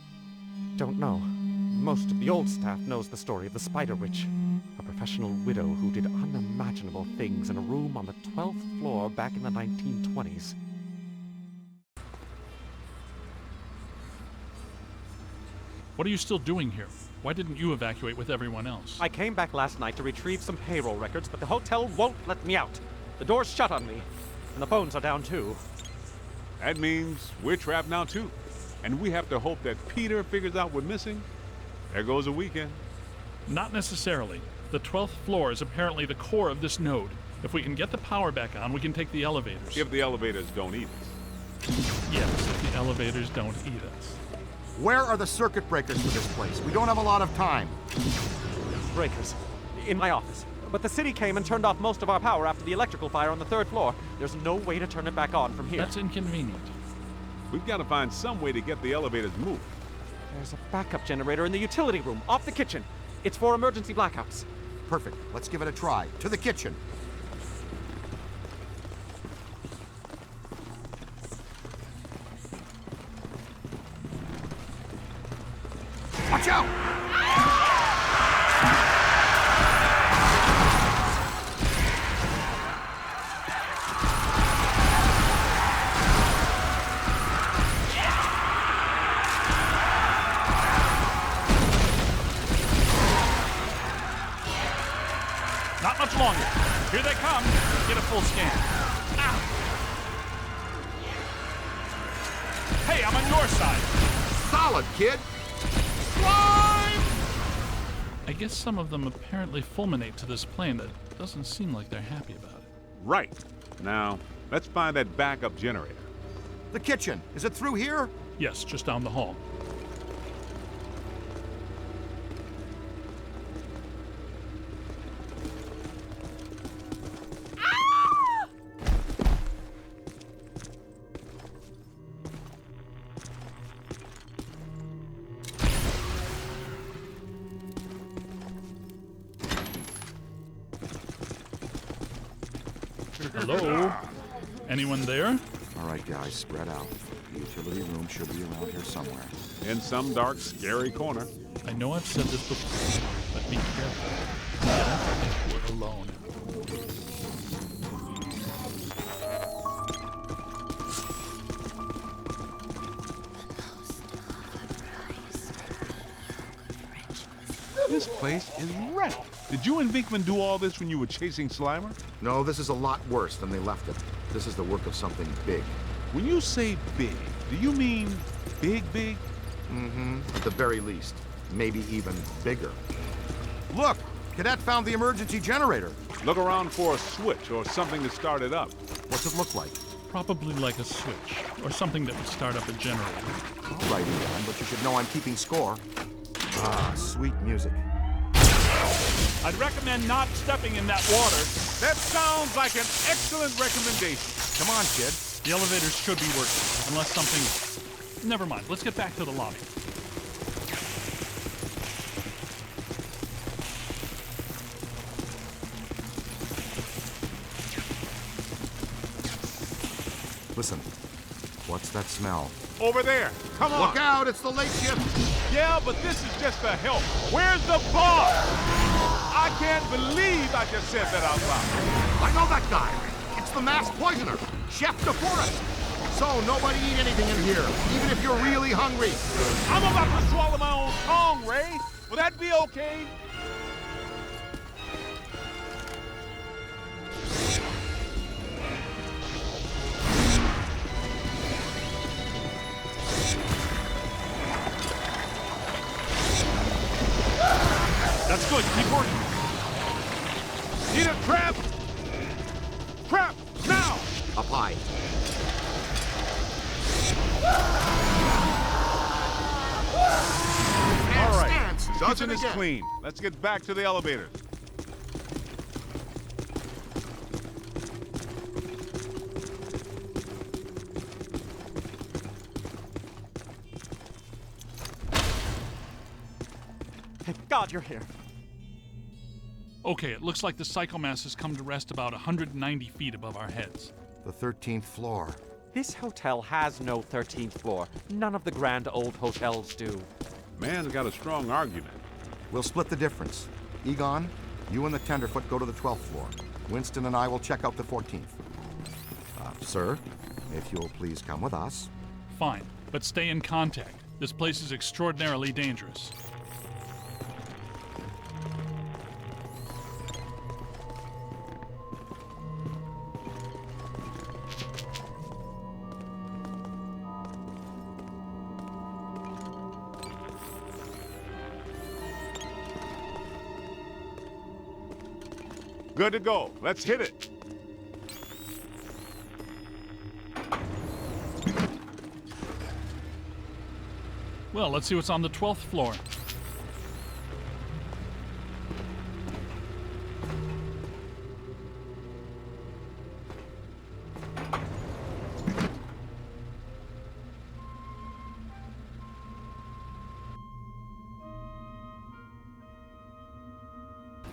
Speaker 7: don't know. Most of the old staff knows the story of the Spider Witch, a professional widow who did unimaginable things in a room on the 12th floor back in the 1920s.
Speaker 2: What are you still doing here? Why didn't you evacuate with everyone else?
Speaker 7: I came back last night to retrieve some payroll records, but the hotel won't let me out. The door's shut on me, and the phones are down too.
Speaker 11: That means we're trapped now too. And we have to hope that Peter figures out we're missing. There goes a weekend.
Speaker 2: Not necessarily. The 12th floor is apparently the core of this node. If we can get the power back on, we can take the elevators.
Speaker 11: If the elevators don't eat us.
Speaker 2: Yes, if the elevators don't eat us.
Speaker 6: Where are the circuit breakers for this place? We don't have a lot of time.
Speaker 7: Breakers. In my office. But the city came and turned off most of our power after the electrical fire on the 3rd floor. There's no way to turn it back on from here.
Speaker 2: That's inconvenient.
Speaker 11: We've got to find some way to get the elevators moved.
Speaker 7: There's a backup generator in the utility room, off the kitchen. It's for emergency blackouts.
Speaker 6: Perfect. Let's give it a try. To the kitchen. Watch out!
Speaker 2: Not much longer. Here they come. Get a full scan. Ow. Hey, I'm on your side.
Speaker 6: Solid, kid.
Speaker 2: Slime! I guess some of them apparently fulminate to this plane. That doesn't seem like they're happy about it.
Speaker 11: Right. Now, let's find that backup generator.
Speaker 6: The kitchen. Is it through here?
Speaker 2: Yes, just down the hall. Hello? Anyone there?
Speaker 6: All right, guys, spread out. The utility room should be around here somewhere.
Speaker 11: In some dark, scary corner.
Speaker 2: I know I've said this before, but be careful. Don't think we're alone.
Speaker 11: This place is wrecked. Did you and Vinkman do all this when you were chasing Slimer?
Speaker 6: No, this is a lot worse than they left it. This is the work of something big.
Speaker 11: When you say big, do you mean big, big?
Speaker 6: Mm-hmm. At the very least. Maybe even bigger. Look! Cadet found the emergency generator.
Speaker 11: Look around for a switch or something to start it up.
Speaker 6: What's it look like?
Speaker 2: Probably like a switch, or something that would start up a generator.
Speaker 6: All right, Egon, but you should know I'm keeping score. Ah, sweet music.
Speaker 11: I'd recommend not stepping in that water. That sounds like an excellent recommendation.
Speaker 6: Come on, kid.
Speaker 2: The elevators should be working, unless something... Never mind, let's get back to the lobby.
Speaker 6: Listen, what's that smell?
Speaker 11: Over there. Come on.
Speaker 6: Look out, it's the late shift.
Speaker 11: Yeah, but this is just the help. Where's the boss? I can't believe I just said that out loud.
Speaker 6: I know that guy. It's the masked poisoner, Chef DeForest. So nobody eat anything in here, even if you're really hungry.
Speaker 11: I'm about to swallow my own tongue, Ray. Will that be okay? That's good. Keep working. Need a trap? Trap! Now!
Speaker 6: Up high.
Speaker 11: All right.
Speaker 6: Stance.
Speaker 11: The
Speaker 6: Does
Speaker 11: kitchen
Speaker 6: it
Speaker 11: is
Speaker 6: again.
Speaker 11: clean. Let's get back to the elevator.
Speaker 7: Thank God you're here.
Speaker 2: Okay, it looks like the psychomass has come to rest about 190 feet above our heads.
Speaker 6: The 13th floor.
Speaker 7: This hotel has no 13th floor. None of the grand old hotels do.
Speaker 11: Man's got a strong argument.
Speaker 6: We'll split the difference. Egon, you and the Tenderfoot go to the 12th floor. Winston and I will check out the 14th. Sir, if you'll please come with us.
Speaker 2: Fine, but stay in contact. This place is extraordinarily dangerous.
Speaker 11: Good to go. Let's hit it.
Speaker 2: Well, let's see what's on the 12th floor.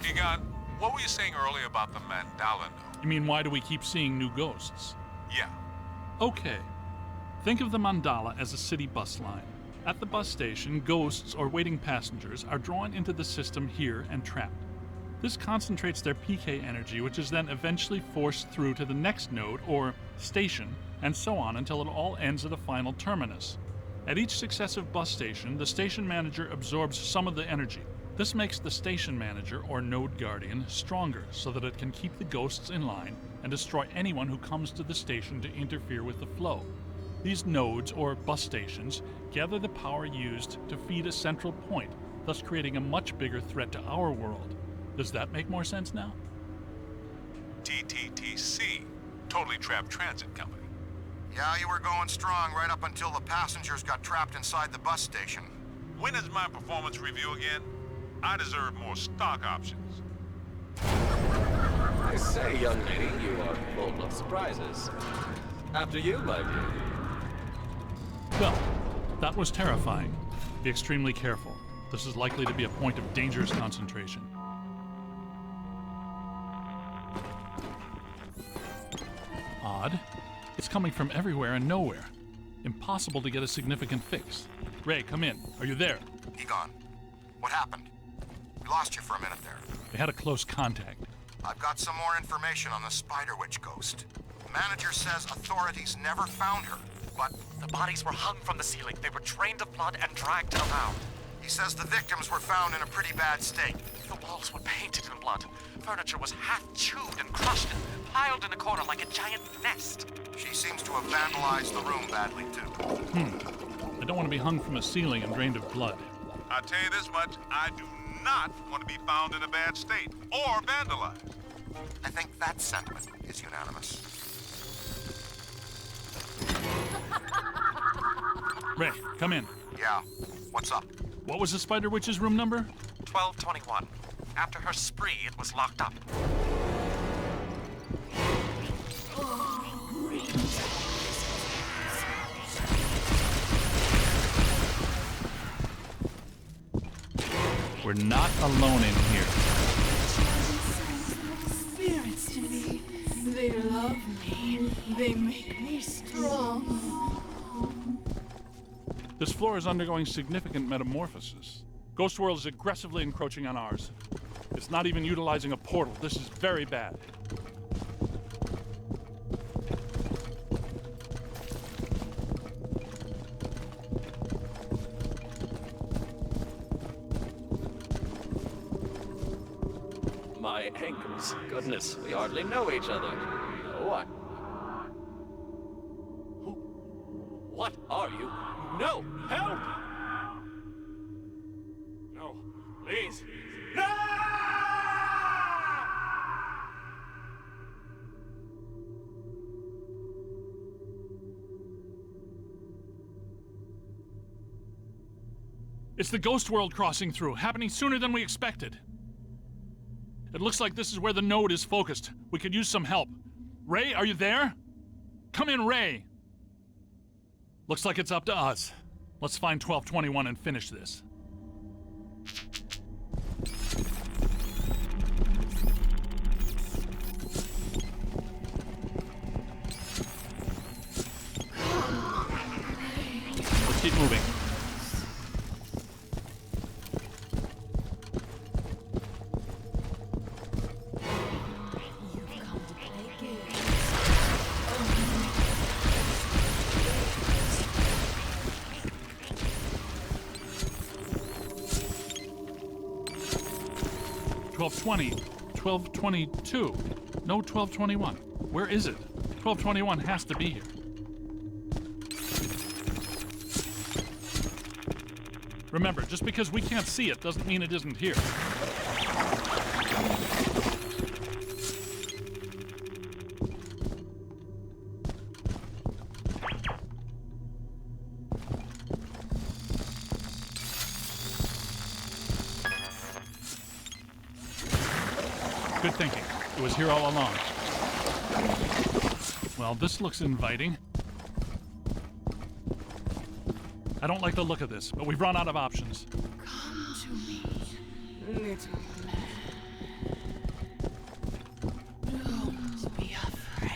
Speaker 10: Egon, what were you saying earlier about the Mandala node?
Speaker 2: You mean, why do we keep seeing new ghosts?
Speaker 10: Yeah.
Speaker 2: Okay. Think of the mandala as a city bus line. At the bus station, ghosts or waiting passengers are drawn into the system here and trapped. This concentrates their PK energy, which is then eventually forced through to the next node or station, and so on until it all ends at a final terminus. At each successive bus station, the station manager absorbs some of the energy. This makes the station manager or node guardian stronger so that it can keep the ghosts in line and destroy anyone who comes to the station to interfere with the flow. These nodes, or bus stations, gather the power used to feed a central point, thus creating a much bigger threat to our world. Does that make more sense now?
Speaker 10: TTTC, Totally Trapped Transit Company.
Speaker 6: Yeah, you were going strong right up until the passengers got trapped inside the bus station.
Speaker 10: When is my performance review again? I deserve more stock options.
Speaker 19: I say, young lady, you are full of surprises. After you, my dear.
Speaker 2: Well, that was terrifying. Be extremely careful. This is likely to be a point of dangerous concentration. Odd. It's coming from everywhere and nowhere. Impossible to get a significant fix. Ray, come in. Are you there?
Speaker 6: Egon, what happened? We lost you for a minute there.
Speaker 2: They had a close contact.
Speaker 6: I've got some more information on the Spider Witch ghost. The manager says authorities never found her, but
Speaker 7: The bodies were hung from the ceiling. They were drained of blood and dragged around.
Speaker 6: he says the victims were found in a pretty bad state.
Speaker 7: The walls were painted in blood. Furniture was half chewed and crushed and piled in a corner like a giant nest.
Speaker 6: She seems to have vandalized the room badly, too.
Speaker 2: I don't want to be hung from a ceiling and drained of blood.
Speaker 10: I'll tell you this much, I do not want to be found in a bad state or vandalized.
Speaker 6: I think that sentiment is unanimous.
Speaker 2: Ray, come in.
Speaker 6: Yeah, what's up?
Speaker 2: What was the Spider Witch's room number?
Speaker 7: 1221. After her spree, it was locked up.
Speaker 2: We're not alone in here.
Speaker 20: Spirits to me. They love me. They make me strong.
Speaker 2: This floor is undergoing significant metamorphosis. Ghost World is aggressively encroaching on ours. It's not even utilizing a portal. This is very bad.
Speaker 19: My ankles. Goodness, we hardly know each other. What? What are you? No! Help! No, please. No!
Speaker 2: It's the Ghost World crossing through, happening sooner than we expected. It looks like this is where the node is focused. We could use some help. Ray, are you there? Come in, Ray! Looks like it's up to us. Let's find 1221 and finish this. Let's keep moving. $12.20, $12.22, no $12.21. Where is it? $12.21 has to be here. Remember, just because we can't see it doesn't mean it isn't here. Good thinking. It was here all along. Well, this looks inviting. I don't like the look of this, but we've run out of options.
Speaker 20: Come to me, little man. Don't be afraid.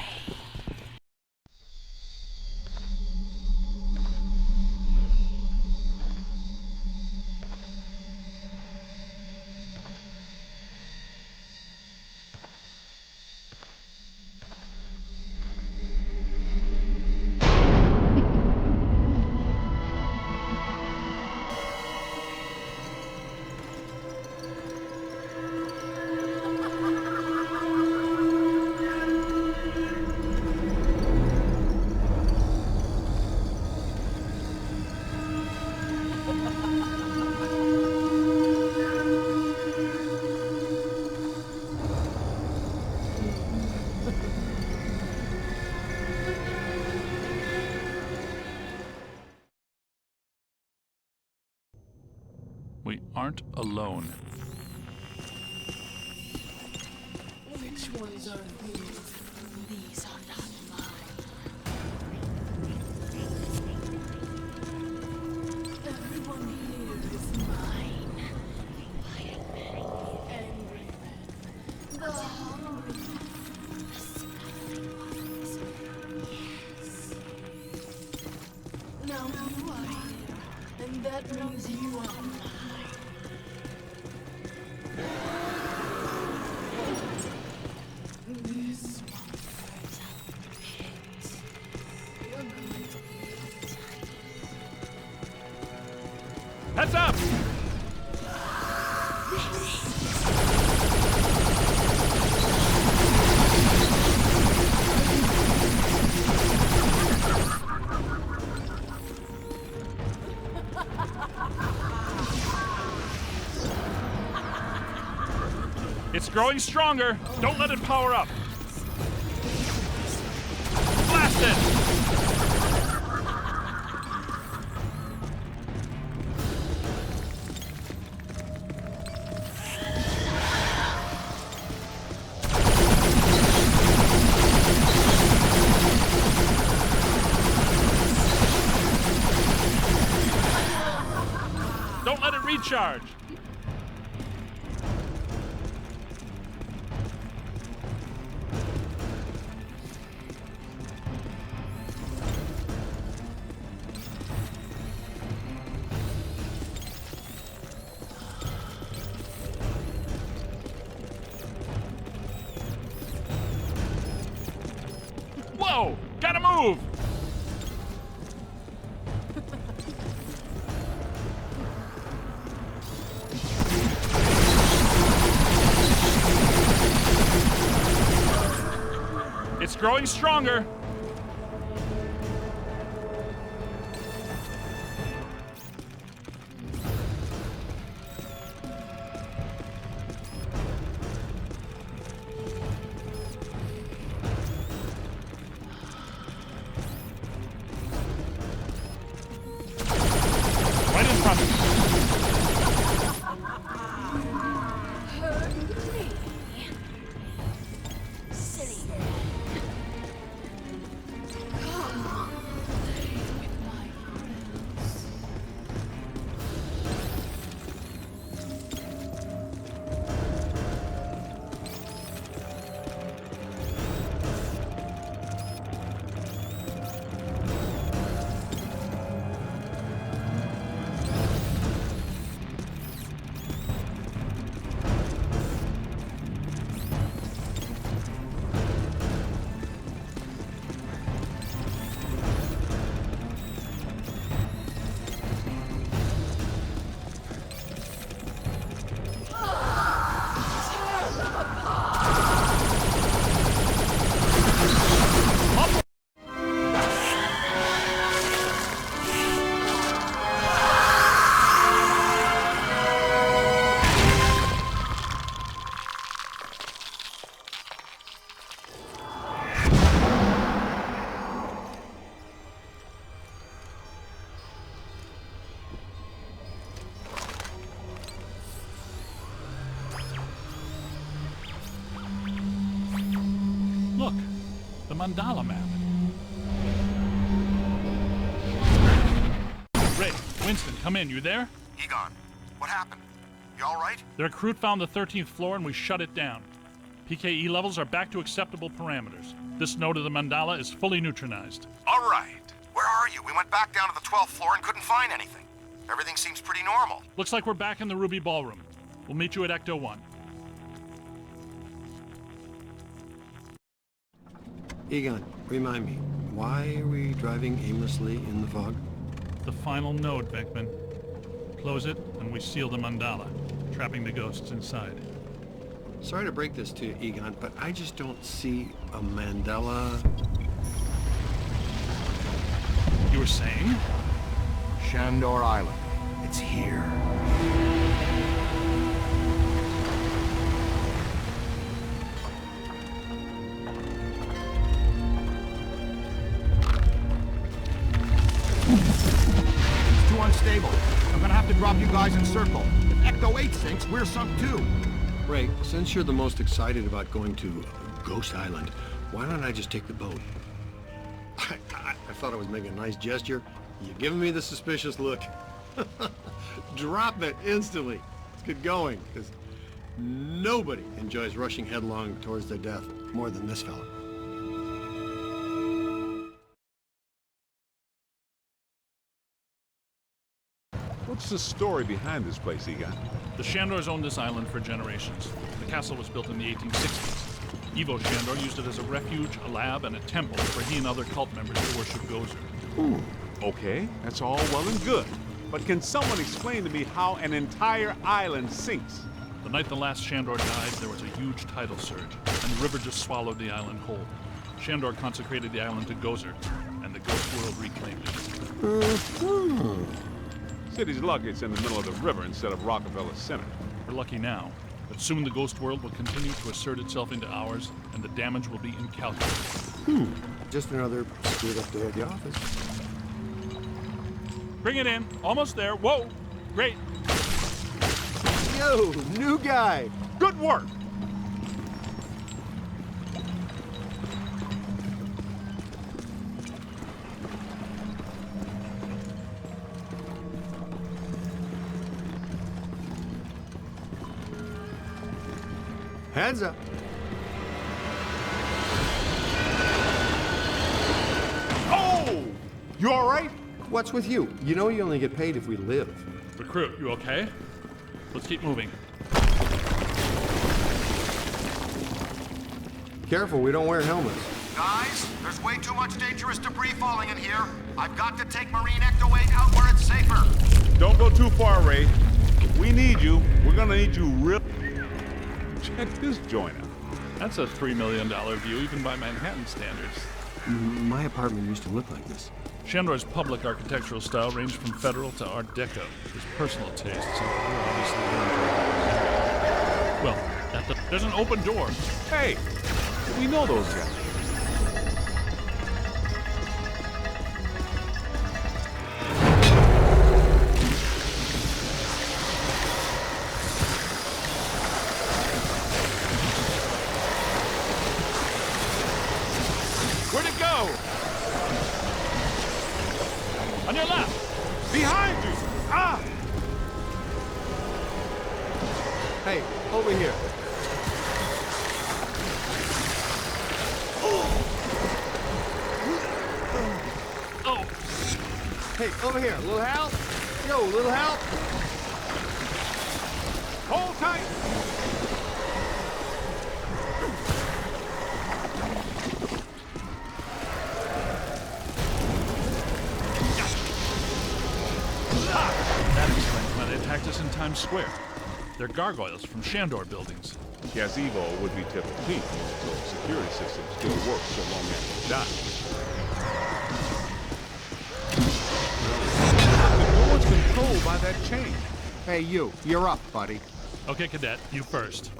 Speaker 2: We aren't alone.
Speaker 20: Which ones are these? These are not mine. Everyone here is mine. Quiet men, the angry men, the hungry men, the scuffling ones. Yes. Now you are here, and that means you are mine. This one burns out the pit. You're going to be tiny.
Speaker 2: Heads up! It's growing stronger. Don't let it power up. Blast it! Don't let it recharge. Whoa! Gotta move! It's growing stronger. Right in front of you. Look, the mandala map. Ray, Winston, come in. You there?
Speaker 6: Egon, what happened? You all right?
Speaker 2: The recruit found the 13th floor and we shut it down. PKE levels are back to acceptable parameters. This node of the mandala is fully neutronized.
Speaker 6: All right. Where are you? We went back down to the 12th floor and couldn't find anything. Everything seems pretty normal.
Speaker 2: Looks like we're back in the Ruby Ballroom. We'll meet you at Ecto 1.
Speaker 5: Egon, remind me, why are we driving aimlessly in the fog?
Speaker 2: The final node, Beckman. Close it, and we seal the mandala, trapping the ghosts inside.
Speaker 5: Sorry to break this to you, Egon, but I just don't see a mandala.
Speaker 2: You were saying?
Speaker 6: Shandor Island. It's here.
Speaker 14: It's too unstable. I'm gonna have to drop you guys in circle. If Ecto 8 sinks, we're sunk too.
Speaker 5: Ray, since you're the most excited about going to Ghost Island, why don't I just take the boat? I thought I was making a nice gesture. You're giving me the suspicious look. Drop it instantly. Let's get going, because nobody enjoys rushing headlong towards their death more than this fella.
Speaker 11: What's the story behind this place, Egon?
Speaker 2: The Shandors owned this island for generations. The castle was built in the 1860s. Ivo Shandor used it as a refuge, a lab, and a temple for he and other cult members to worship Gozer.
Speaker 11: Ooh, okay, that's all well and good. But can someone explain to me how an entire island sinks?
Speaker 2: The night the last Shandor died, there was a huge tidal surge, and the river just swallowed the island whole. Shandor consecrated the island to Gozer, and the ghost world reclaimed it.
Speaker 11: City's lucky it's in the middle of the river instead of Rockefeller Center.
Speaker 2: We're lucky now. But soon the ghost world will continue to assert itself into ours, and the damage will be incalculable.
Speaker 5: Just another screwed-up day at the office.
Speaker 2: Bring it in. Almost there. Whoa! Great.
Speaker 5: Yo, new guy.
Speaker 11: Good work.
Speaker 5: Heads up.
Speaker 11: Oh! You all right?
Speaker 5: What's with you? You know you only get paid if we live.
Speaker 2: Recruit, you okay? Let's keep moving.
Speaker 5: Careful, we don't wear helmets.
Speaker 6: Guys, there's way too much dangerous debris falling in here. I've got to take Marine Ecto-8 out where it's safer.
Speaker 11: Don't go too far, Ray. We need you. We're gonna need you real... Check this joint out.
Speaker 2: That's a $3 million view, even by Manhattan standards.
Speaker 5: My apartment used to look like this.
Speaker 2: Shandor's public architectural style ranged from Federal to Art Deco. His personal tastes were obviously well, there's an open door.
Speaker 11: Hey, we know those guys.
Speaker 2: Where'd it go? On your left!
Speaker 11: Behind you! Ah!
Speaker 5: Hey, over here.
Speaker 2: Oh!
Speaker 5: Hey, over here. Little help? Yo, little help?
Speaker 11: Hold tight!
Speaker 2: That explains why they attacked us in Times Square. They're gargoyles from Shandor buildings.
Speaker 11: Guess Evo would be tipped pink, so security systems still work so long as they die. The door's controlled by that chain.
Speaker 5: Hey, you're up, buddy.
Speaker 2: Okay, Cadet, you first.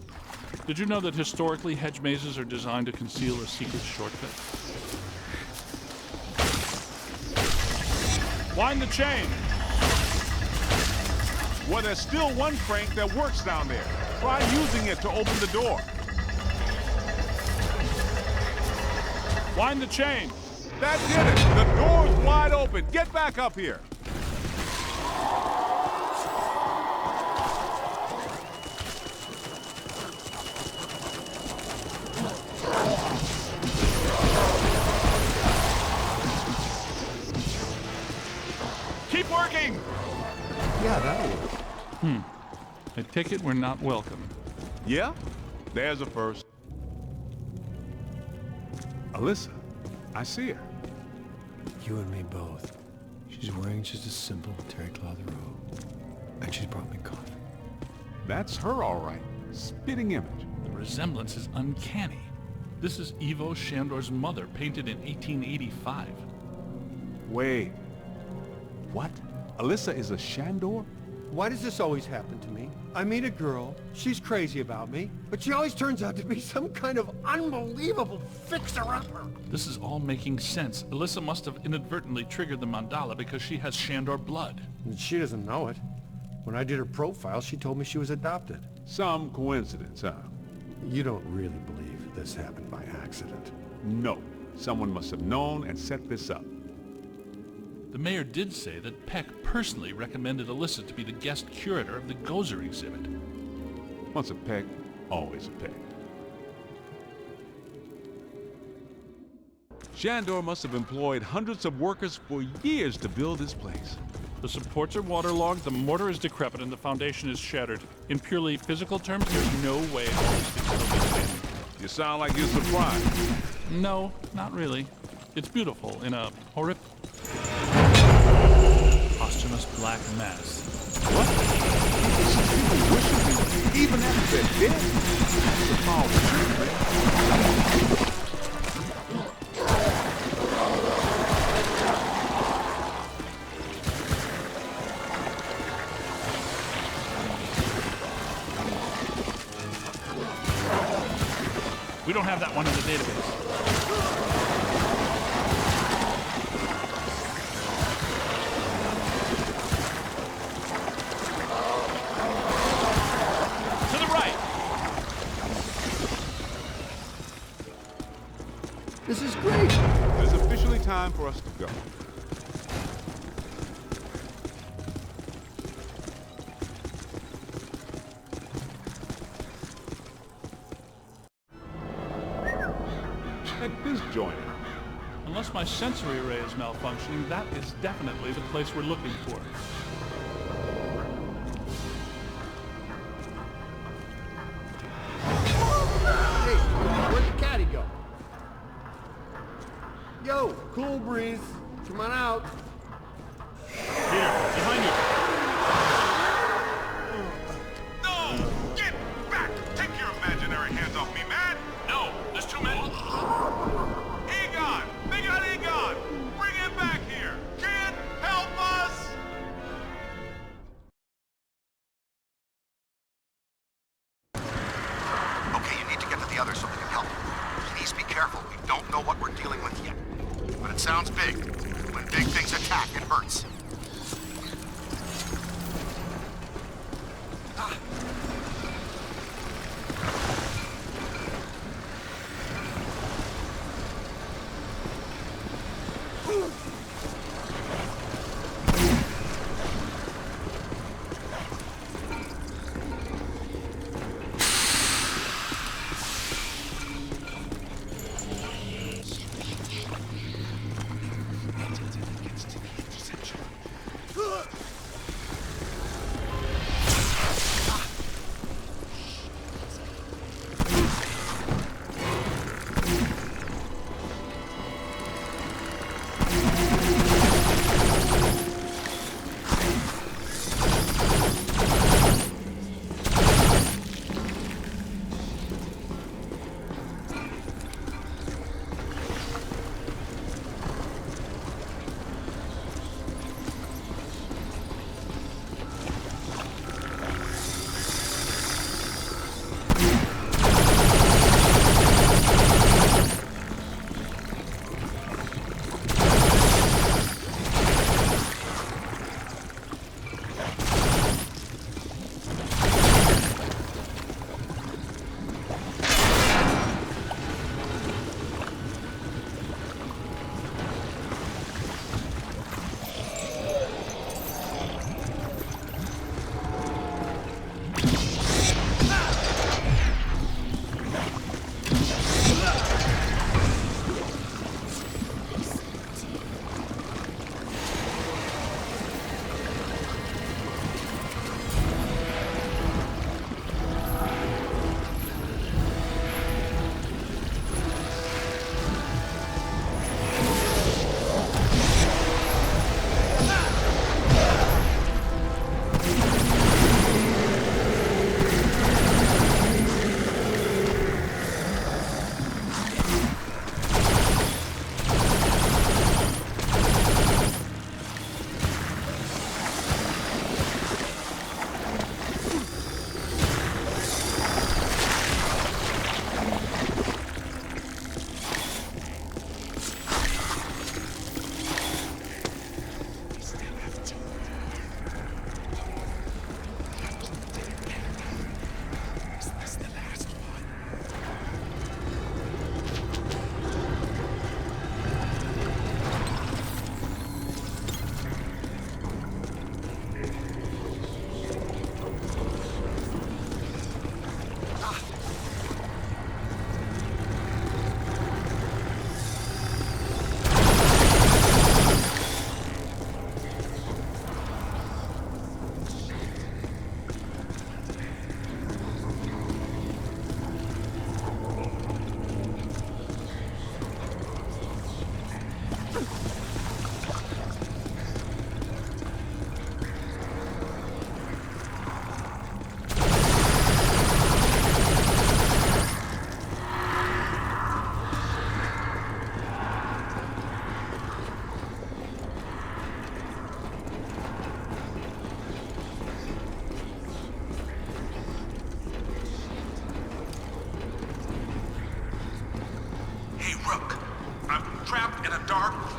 Speaker 2: Did you know that historically hedge mazes are designed to conceal a secret shortcut? Wind the chain!
Speaker 11: Well, there's still one crank that works down there. Try using it to open the door.
Speaker 2: Wind the chain!
Speaker 11: That did it! The door's wide open! Get back up here!
Speaker 2: Keep working!
Speaker 5: Yeah, that'll work.
Speaker 2: I take it we're not welcome.
Speaker 11: Yeah? There's a first. Alyssa, I see her.
Speaker 5: You and me both. She's wearing just a simple terry cloth robe. And she's brought me coffee.
Speaker 11: That's her, all right. Spitting image.
Speaker 2: The resemblance is uncanny. This is Ivo Shandor's mother, painted in 1885.
Speaker 11: Wait. What? Alyssa is a Shandor?
Speaker 5: Why does this always happen to me? I meet a girl, she's crazy about me, but she always turns out to be some kind of unbelievable fixer-upper.
Speaker 2: This is all making sense. Alyssa must have inadvertently triggered the mandala because she has Shandor blood.
Speaker 5: And she doesn't know it. When I did her profile, she told me she was adopted.
Speaker 11: Some coincidence, huh?
Speaker 5: You don't really believe this happened by accident?
Speaker 11: No. Someone must have known and set this up.
Speaker 2: The mayor did say that Peck personally recommended Alyssa to be the guest curator of the Gozer exhibit.
Speaker 11: Once a Peck, always a Peck. Shandor must have employed hundreds of workers for years to build this place.
Speaker 2: The supports are waterlogged, the mortar is decrepit, and the foundation is shattered. In purely physical terms, there's no way all these things will be standing.
Speaker 11: You sound like you're surprised.
Speaker 2: No, not really. It's beautiful in a horrific... posthumous black mass.
Speaker 11: What? Even after they're dead? That's a powerful thing.
Speaker 2: We don't have that one in the database. To the right!
Speaker 3: This is great!
Speaker 11: It's officially time for us to go. Check this joint out.
Speaker 2: Unless my sensory array is malfunctioning, that is definitely the place we're looking for.
Speaker 3: Hey, where'd the caddy go? Yo, cool breeze. Come on out.
Speaker 2: Here, behind you.
Speaker 10: No! Get back! Take your imaginary hands off me, man!
Speaker 2: No, there's too many.
Speaker 10: Egon! They got Egon! Bring him back here! Kid, help us!
Speaker 6: Okay, you need to get to the others so they can help. Please be careful. We don't know what we're dealing with yet. But it sounds big. When big things attack, it hurts.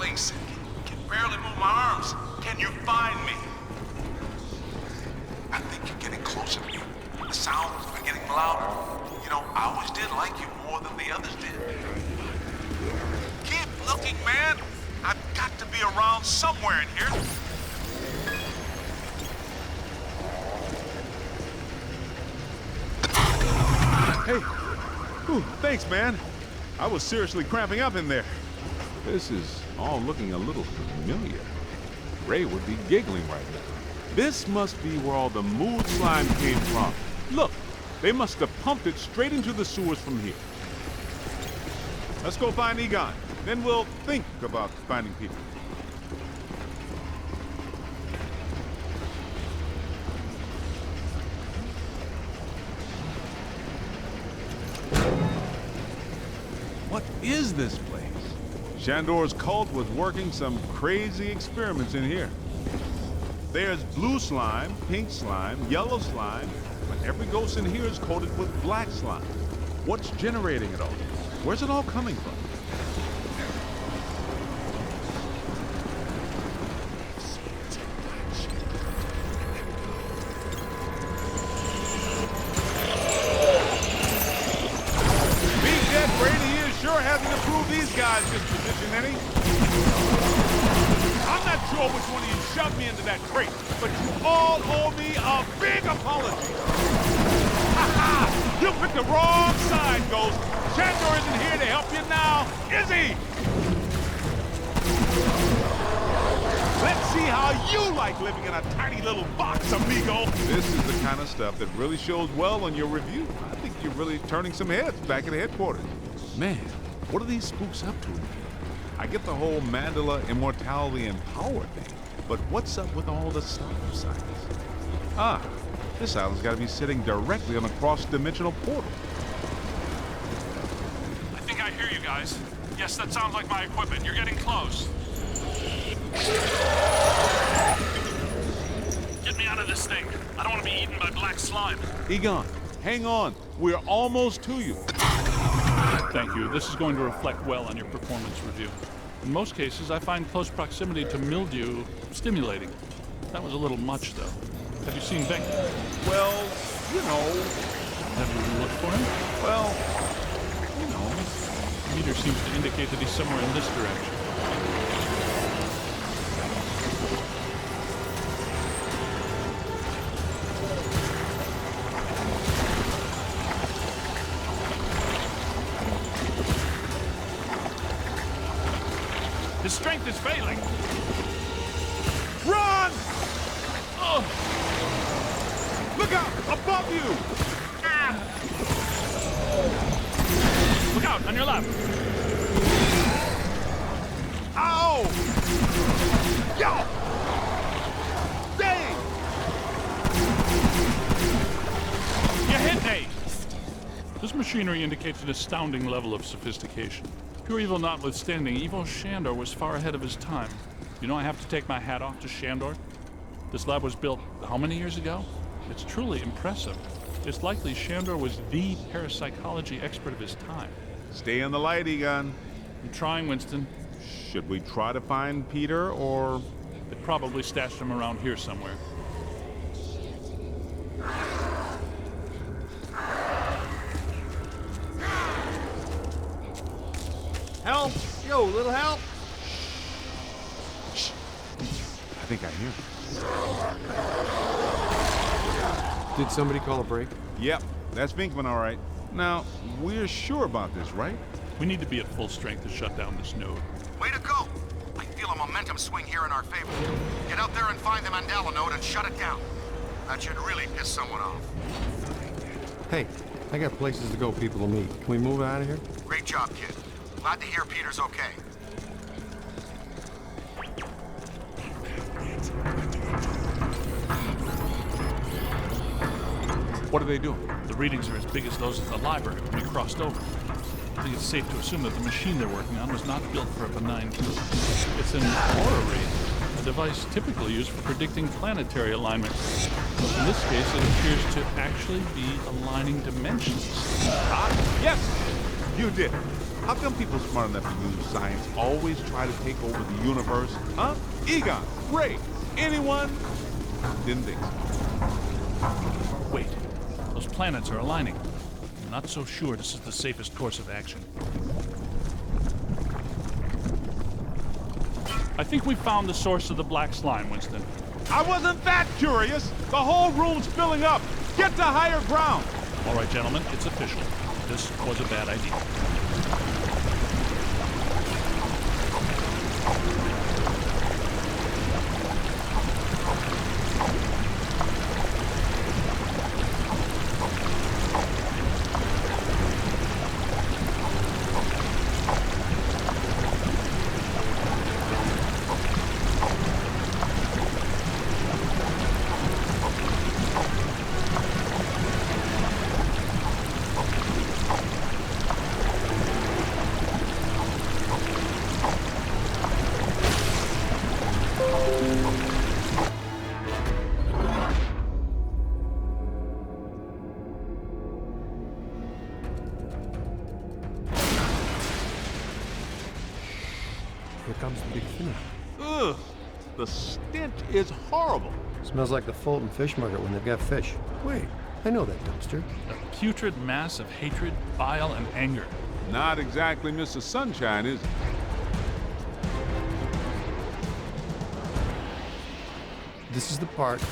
Speaker 10: place. Can barely move my arms. Can you find me? I think you're getting closer to me. The sounds are getting louder. You know, I always did like you more than the others did. Keep looking, man. I've got to be around somewhere in here.
Speaker 11: Hey. Ooh, thanks, man. I was seriously cramping up in there. This is all looking a little familiar. Ray would be giggling right now. This must be where all the mood slime came from. Look, they must have pumped it straight into the sewers from here. Let's go find Egon. Then we'll think about finding people. What is this place? Shandor's cult was working some crazy experiments in here. There's blue slime, pink slime, yellow slime, but every ghost in here is coated with black slime. What's generating it all? Where's it all coming from? These guys' disposition any. I'm not sure which one of you shoved me into that crate, but you all owe me a big apology. Ha ha! You picked the wrong side, Ghost. Shandor isn't here to help you now, is he? Let's see how you like living in a tiny little box, amigo. This is the kind of stuff that really shows well on your review. I think you're really turning some heads back at headquarters. Man. What are these spooks up to in here? I get the whole mandala, immortality, and power thing, but what's up with all the stop signs? Ah, this island's got to be sitting directly on a cross-dimensional portal.
Speaker 2: I think I hear you guys. Yes, that sounds like my equipment. You're getting close. Get me out of this thing. I don't want to be eaten by black slime.
Speaker 11: Egon, hang on. We're almost to you.
Speaker 2: Thank you. This is going to reflect well on your performance review. In most cases, I find close proximity to mildew stimulating. That was a little much, though. Have you seen Beck?
Speaker 11: Well, you know.
Speaker 2: Have you looked for him?
Speaker 11: Well, you know.
Speaker 2: The meter seems to indicate that he's somewhere in this direction. His strength is failing.
Speaker 11: Run!
Speaker 2: Oh.
Speaker 11: Look out! Above you!
Speaker 2: Ah. Look out, on your left.
Speaker 11: Ow! Yo! Dang!
Speaker 2: You hit me! This machinery indicates an astounding level of sophistication. Pure evil notwithstanding, evil Shandor was far ahead of his time. You know, I have to take my hat off to Shandor. This lab was built how many years ago? It's truly impressive. It's likely Shandor was the parapsychology expert of his time.
Speaker 11: Stay in the light, Egon.
Speaker 2: I'm trying, Winston.
Speaker 11: Should we try to find Peter, or...?
Speaker 2: They probably stashed him around here somewhere.
Speaker 12: Help! Yo, little help!
Speaker 11: Shh. I think I hear him.
Speaker 5: Did somebody call a break?
Speaker 11: Yep, that's Vinkman, all right. Now, we're sure about this, right?
Speaker 2: We need to be at full strength to shut down this node.
Speaker 6: Way to go! I feel a momentum swing here in our favor. Get out there and find the Mandela node and shut it down. That should really piss someone off.
Speaker 5: Hey, I got places to go, people to meet. Can we move out of here?
Speaker 6: Great job, kid. Glad to hear Peter's okay.
Speaker 11: What are they doing?
Speaker 2: The readings are as big as those at the library when we crossed over. I think it's safe to assume that the machine they're working on was not built for a benign kill. It's an aura read, a device typically used for predicting planetary alignment. In this case, it appears to actually be aligning dimensions.
Speaker 11: Ah, yes! You did. How come people smart enough to use science always try to take over the universe? Huh? Egon, Ray, anyone? Didn't think so.
Speaker 2: Wait, those planets are aligning. I'm not so sure this is the safest course of action. I think we found the source of the black slime, Winston.
Speaker 11: I wasn't that curious. The whole room's filling up. Get to higher ground.
Speaker 2: All right, gentlemen, it's official. This was a bad idea.
Speaker 5: Here comes the big finish.
Speaker 11: Ugh, the stench is horrible.
Speaker 5: Smells like the Fulton Fish Market when they've got fish. Wait, I know that dumpster.
Speaker 2: A putrid mass of hatred, bile, and anger.
Speaker 11: Not exactly Mr. Sunshine, is it?
Speaker 5: This is the part.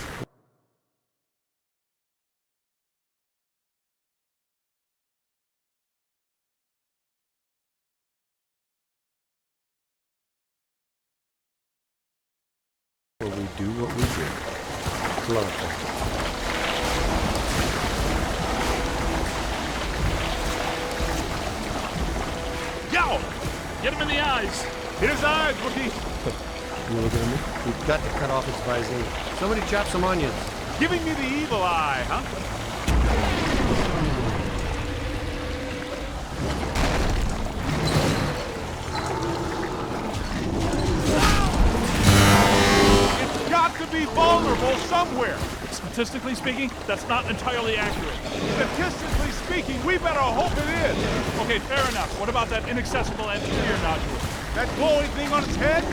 Speaker 5: Where we do what we do. Love it.
Speaker 2: Yo! Get him in the eyes!
Speaker 11: Hit his eyes, rookie!
Speaker 5: You looking at me? We've got to cut off his visine. Somebody chop some onions.
Speaker 11: Giving me the evil eye, huh? It's got to be vulnerable somewhere.
Speaker 2: Statistically speaking, that's not entirely accurate.
Speaker 11: Statistically speaking, we better hope it is.
Speaker 2: Okay, fair enough. What about that inaccessible anterior nodule?
Speaker 11: That glowing thing on its head?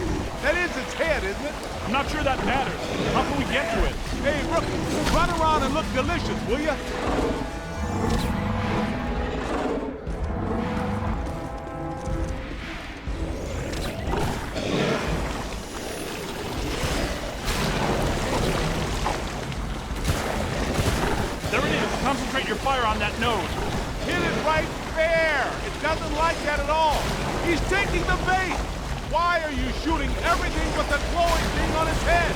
Speaker 11: That is its head, isn't it?
Speaker 2: I'm not sure that matters. How can we get to it?
Speaker 11: Hey, rookie, run around and look delicious, will ya?
Speaker 2: There it is. Concentrate your fire on that node.
Speaker 11: Hit it right there. It doesn't like that at all. He's taking the bait. Why are you shooting everything but the glowing thing on his head?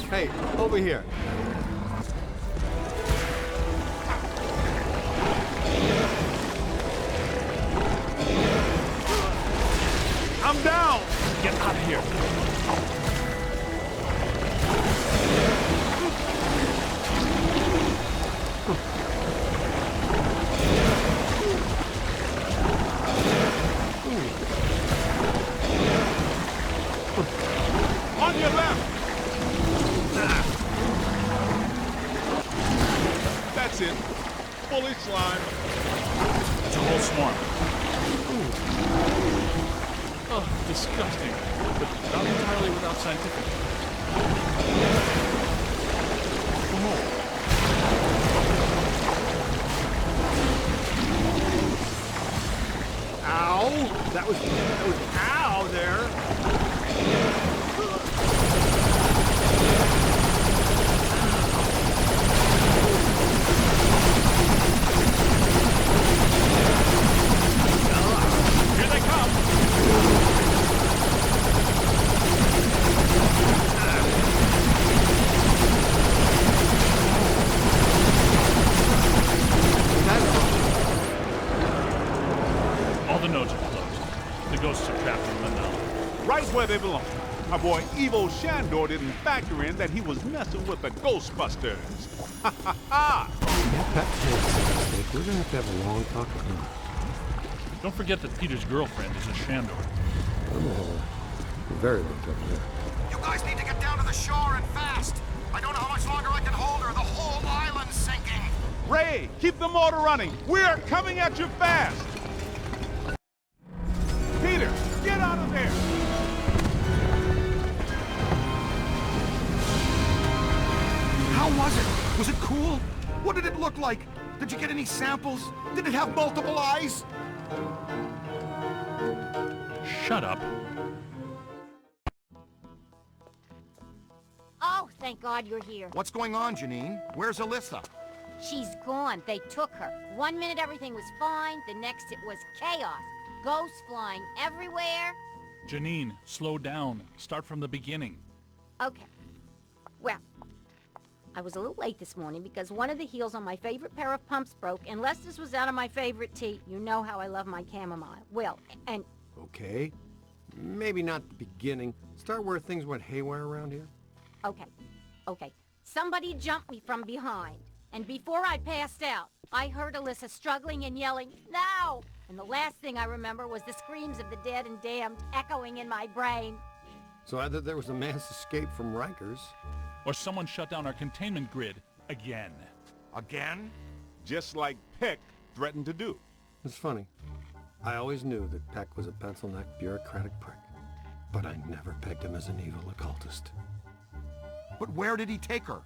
Speaker 5: Hey, over here.
Speaker 11: I'm down.
Speaker 2: Get out of here.
Speaker 11: On your left. That's it. Fully slime.
Speaker 2: It's a whole swarm. Oh, disgusting. But not entirely without scientific.
Speaker 5: Ow! That was ow there.
Speaker 2: Here they come. All the nodes are closed. The ghosts are trapped in them now.
Speaker 11: Right where they belong. Our boy Evil Shandor didn't factor in that he was messing with the Ghostbusters. Ha ha ha!
Speaker 5: We're gonna have to have a long talk with him.
Speaker 2: Don't forget that Peter's girlfriend is a Shandor.
Speaker 5: I'm gonna have a very long talk with her.
Speaker 6: You guys need to get down to the shore and fast. I don't know how much longer I can hold her. The whole island's sinking.
Speaker 11: Ray, keep the motor running. We're coming at you fast. Peter, get out of there.
Speaker 6: How was it? Was it cool? What did it look like? Did you get any samples? Did it have multiple eyes?
Speaker 2: Shut up.
Speaker 4: Oh, thank God you're here.
Speaker 6: What's going on, Janine? Where's Alyssa?
Speaker 4: She's gone. They took her. 1 minute everything was fine, the next it was chaos. Ghosts flying everywhere.
Speaker 2: Janine, slow down. Start from the beginning.
Speaker 4: Okay. Well, I was a little late this morning because one of the heels on my favorite pair of pumps broke, and Lester's was out of my favorite tea. You know how I love my chamomile. Well, and...
Speaker 5: Okay. Maybe not the beginning. Start where things went haywire around here.
Speaker 4: Okay. Somebody jumped me from behind. And before I passed out, I heard Alyssa struggling and yelling, "No!" And the last thing I remember was the screams of the dead and damned echoing in my brain.
Speaker 5: So either there was a mass escape from Rikers,
Speaker 2: or someone shut down our containment grid again.
Speaker 6: Again?
Speaker 11: Just like Peck threatened to do.
Speaker 5: It's funny. I always knew that Peck was a pencil-necked bureaucratic prick, but I never pegged him as an evil occultist.
Speaker 6: But where did he take her?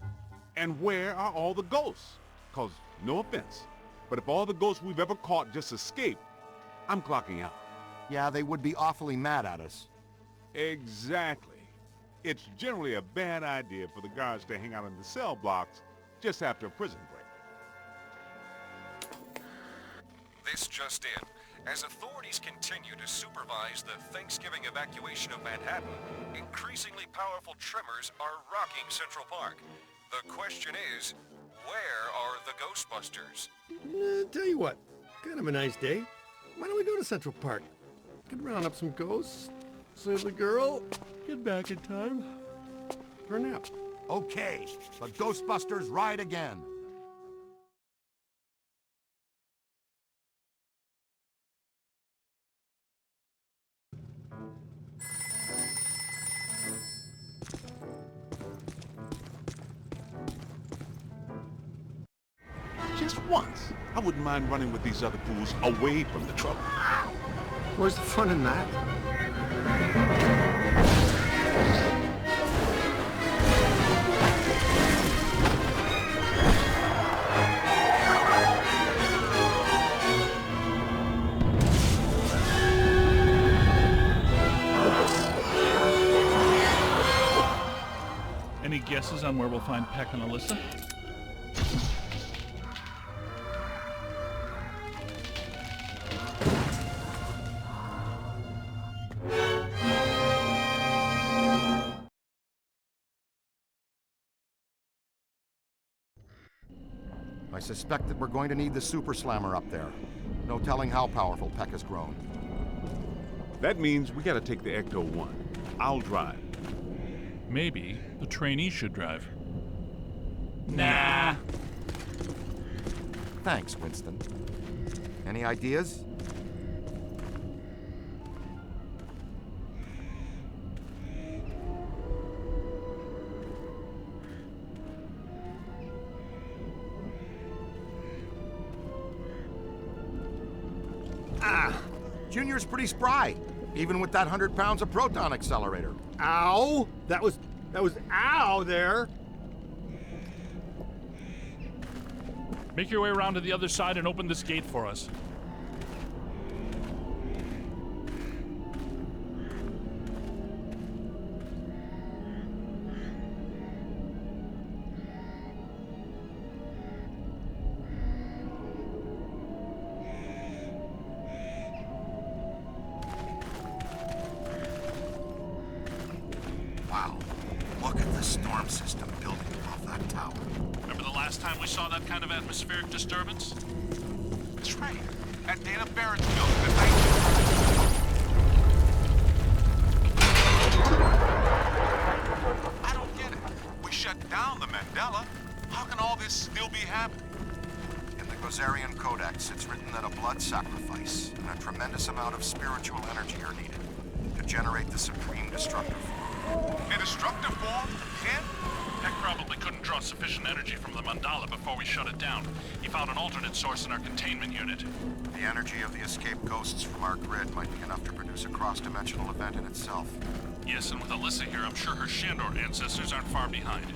Speaker 11: And where are all the ghosts? Cause, no offense, but if all the ghosts we've ever caught just escaped, I'm clocking out.
Speaker 6: Yeah, they would be awfully mad at us.
Speaker 11: Exactly. It's generally a bad idea for the guards to hang out in the cell blocks just after a prison break.
Speaker 21: This just in. As authorities continue to supervise the Thanksgiving evacuation of Manhattan, increasingly powerful tremors are rocking Central Park. The question is, where are the Ghostbusters?
Speaker 5: Tell you what, kind of a nice day. Why don't we go to Central Park? Could round up some ghosts, save the girl, get back in time for a nap.
Speaker 6: Okay, the Ghostbusters ride again.
Speaker 11: Just once. I wouldn't mind running with these other fools away from the trouble.
Speaker 5: Where's the fun in that?
Speaker 2: Any guesses on where we'll find Peck and Alyssa?
Speaker 6: I suspect that we're going to need the Super Slammer up there. No telling how powerful Peck has grown.
Speaker 11: That means we gotta take the Ecto-1. I'll drive.
Speaker 2: Maybe the trainee should drive. Nah.
Speaker 6: Thanks, Winston. Any ideas? Junior's pretty spry, even with that 100 pounds of proton accelerator.
Speaker 5: Ow! That was ow there!
Speaker 2: Make your way around to the other side and open this gate for us.
Speaker 6: Wow, look at the storm system building above that tower.
Speaker 2: Remember the last time we saw that kind of atmospheric disturbance?
Speaker 10: That's right. At Dana Barrett's building the night. this still be happening?
Speaker 6: In the Gozerian Codex, it's written that a blood sacrifice and a tremendous amount of spiritual energy are needed to generate the supreme destructive form.
Speaker 10: A destructive form? Ken?
Speaker 2: Peck probably couldn't draw sufficient energy from the mandala before we shut it down. He found an alternate source in our containment unit.
Speaker 6: The energy of the escaped ghosts from our grid might be enough to produce a cross-dimensional event in itself.
Speaker 2: Yes, and with Alyssa here, I'm sure her Shandor ancestors aren't far behind.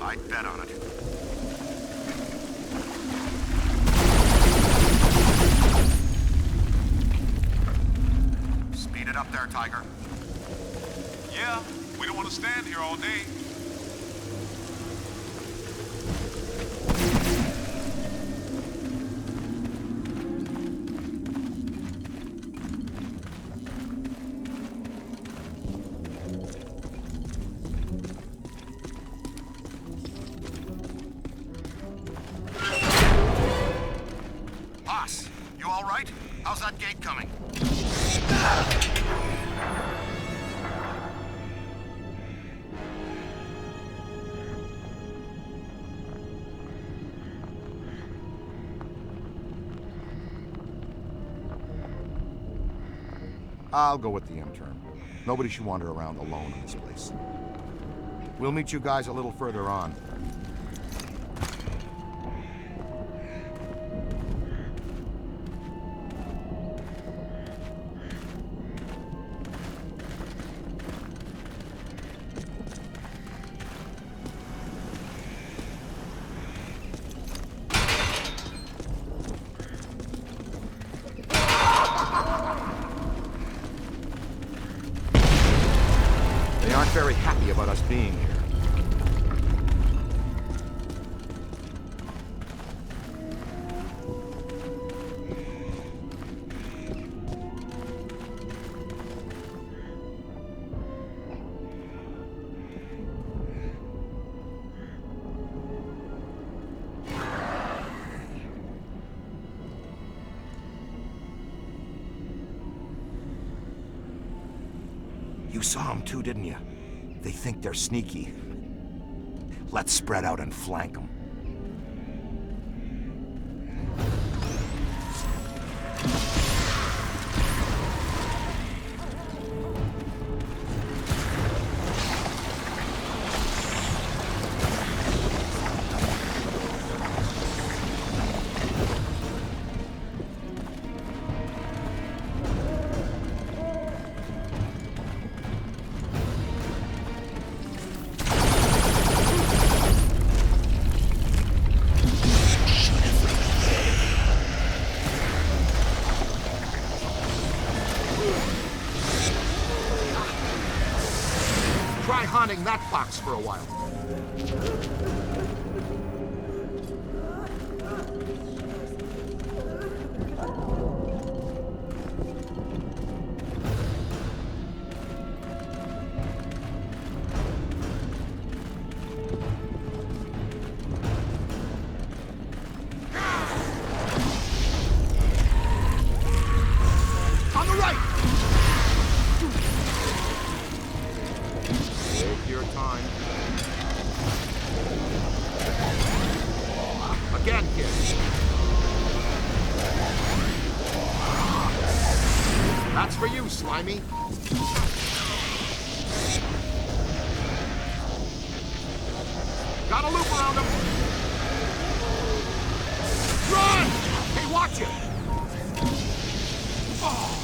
Speaker 6: I'd bet on it. Speed it up there, Tiger.
Speaker 10: Yeah, we don't want to stand here all day.
Speaker 6: Boss, you all right? How's that gate coming? I'll go with the intern. Nobody should wander around alone in this place. We'll meet you guys a little further on. They aren't very happy about us being here. You saw them too, didn't you? They think they're sneaky. Let's spread out and flank them. Try haunting that box for a while. On the right! Take your time. Again, kid. That's for you, Slimy. Got a loop around him. Run! Hey, watch it! Oh.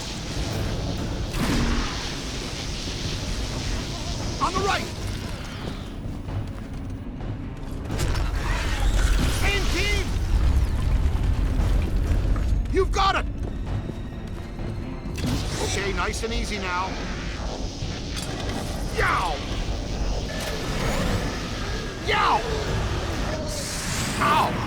Speaker 6: On the right! Okay, nice and easy now. Yow! Yow! Ow!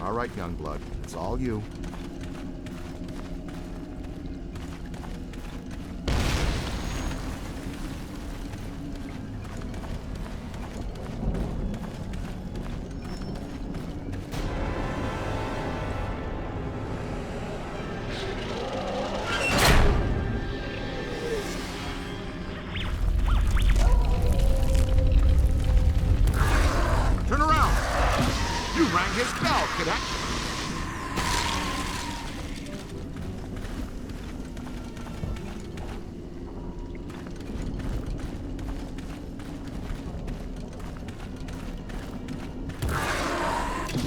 Speaker 6: All right, Youngblood, it's all you. Turn around! You rang his bell, cadet!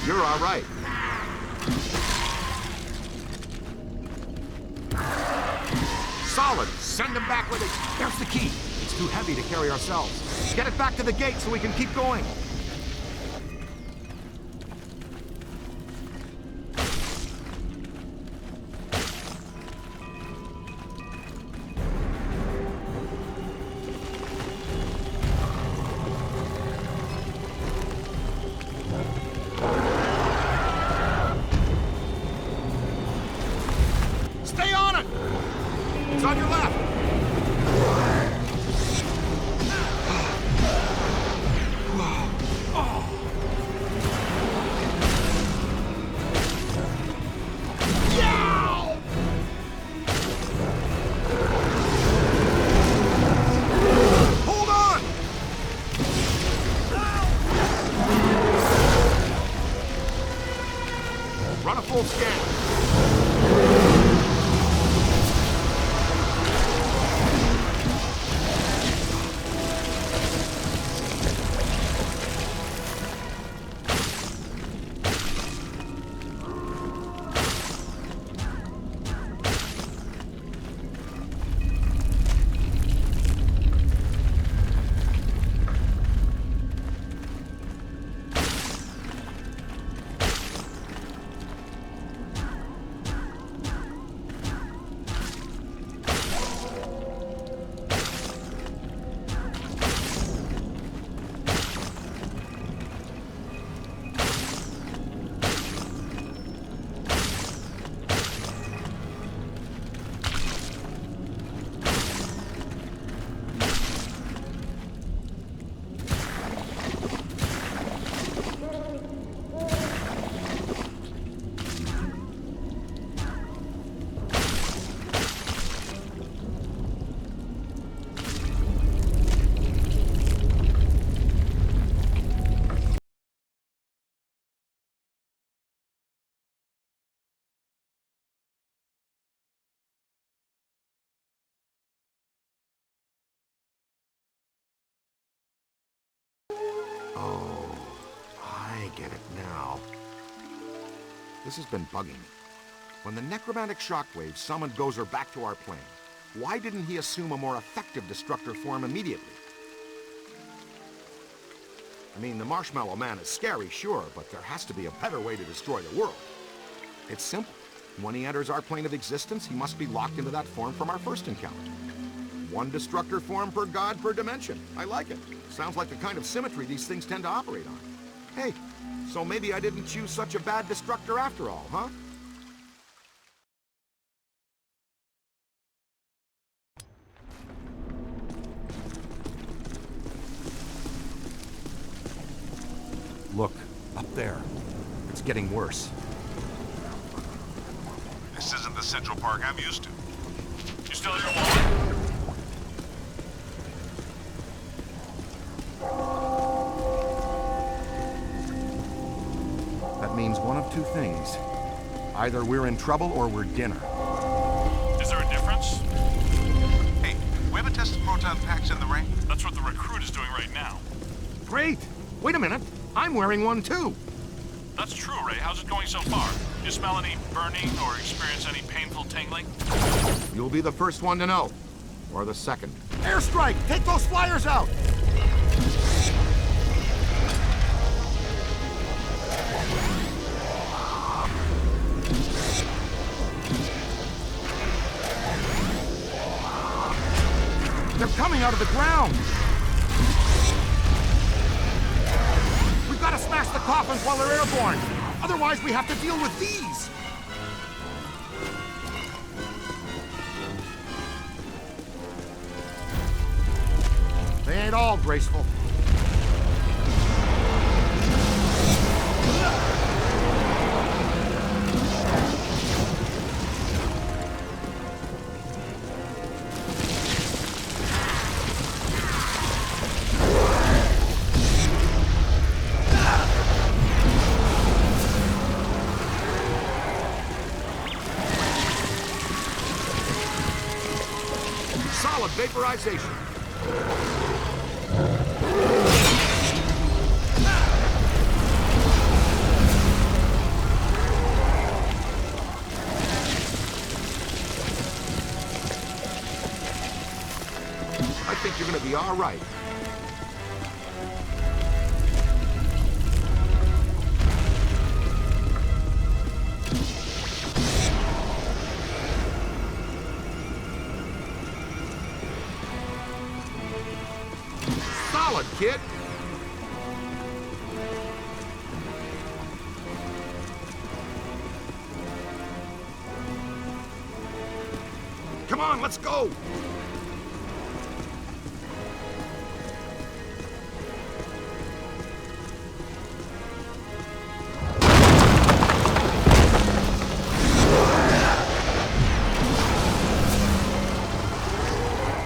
Speaker 6: You're all right. Solid. Send him back with it. There's the key. It's too heavy to carry ourselves. Get it back to the gate so we can keep going. Stay on it! It's on your left! Hold on! Run a full scan. Oh, I get it now. This has been bugging me. When the necromantic shockwave summoned Gozer back to our plane, why didn't he assume a more effective destructor form immediately? I mean, the Marshmallow Man is scary, sure, but there has to be a better way to destroy the world. It's simple. When he enters our plane of existence, he must be locked into that form from our first encounter. One destructor form per god per dimension. I like it. Sounds like the kind of symmetry these things tend to operate on. Hey, so maybe I didn't choose such a bad destructor after all, huh? Look, up there. It's getting worse.
Speaker 10: This isn't the Central Park I'm used to.
Speaker 2: You still have your wallet?
Speaker 6: That means one of two things. Either we're in trouble or we're dinner.
Speaker 2: Is there a difference?
Speaker 10: Hey, we haven't tested proton packs in the ring?
Speaker 2: That's what the recruit is doing right now.
Speaker 6: Great! Wait a minute. I'm wearing one too.
Speaker 2: That's true, Ray. How's it going so far? You smell any burning or experience any painful tingling?
Speaker 6: You'll be the first one to know. Or the second. Airstrike! Take those flyers out! They're coming out of the ground! We've got to smash the coffins while they're airborne! Otherwise, we have to deal with these! They ain't all graceful. Solid vaporization. I think you're gonna be all right. Solid, kid. Come on, let's go.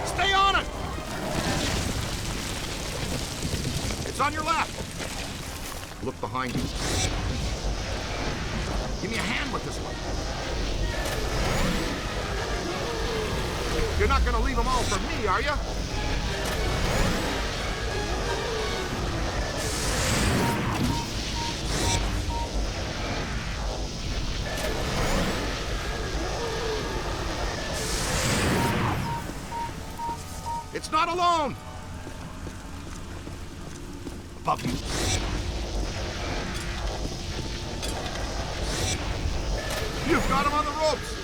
Speaker 6: Stay on it. It's on your left. Look behind you. Give me a hand with this one. You're not gonna leave them all for me, are you? It's not alone. Above you. You've got him on the ropes.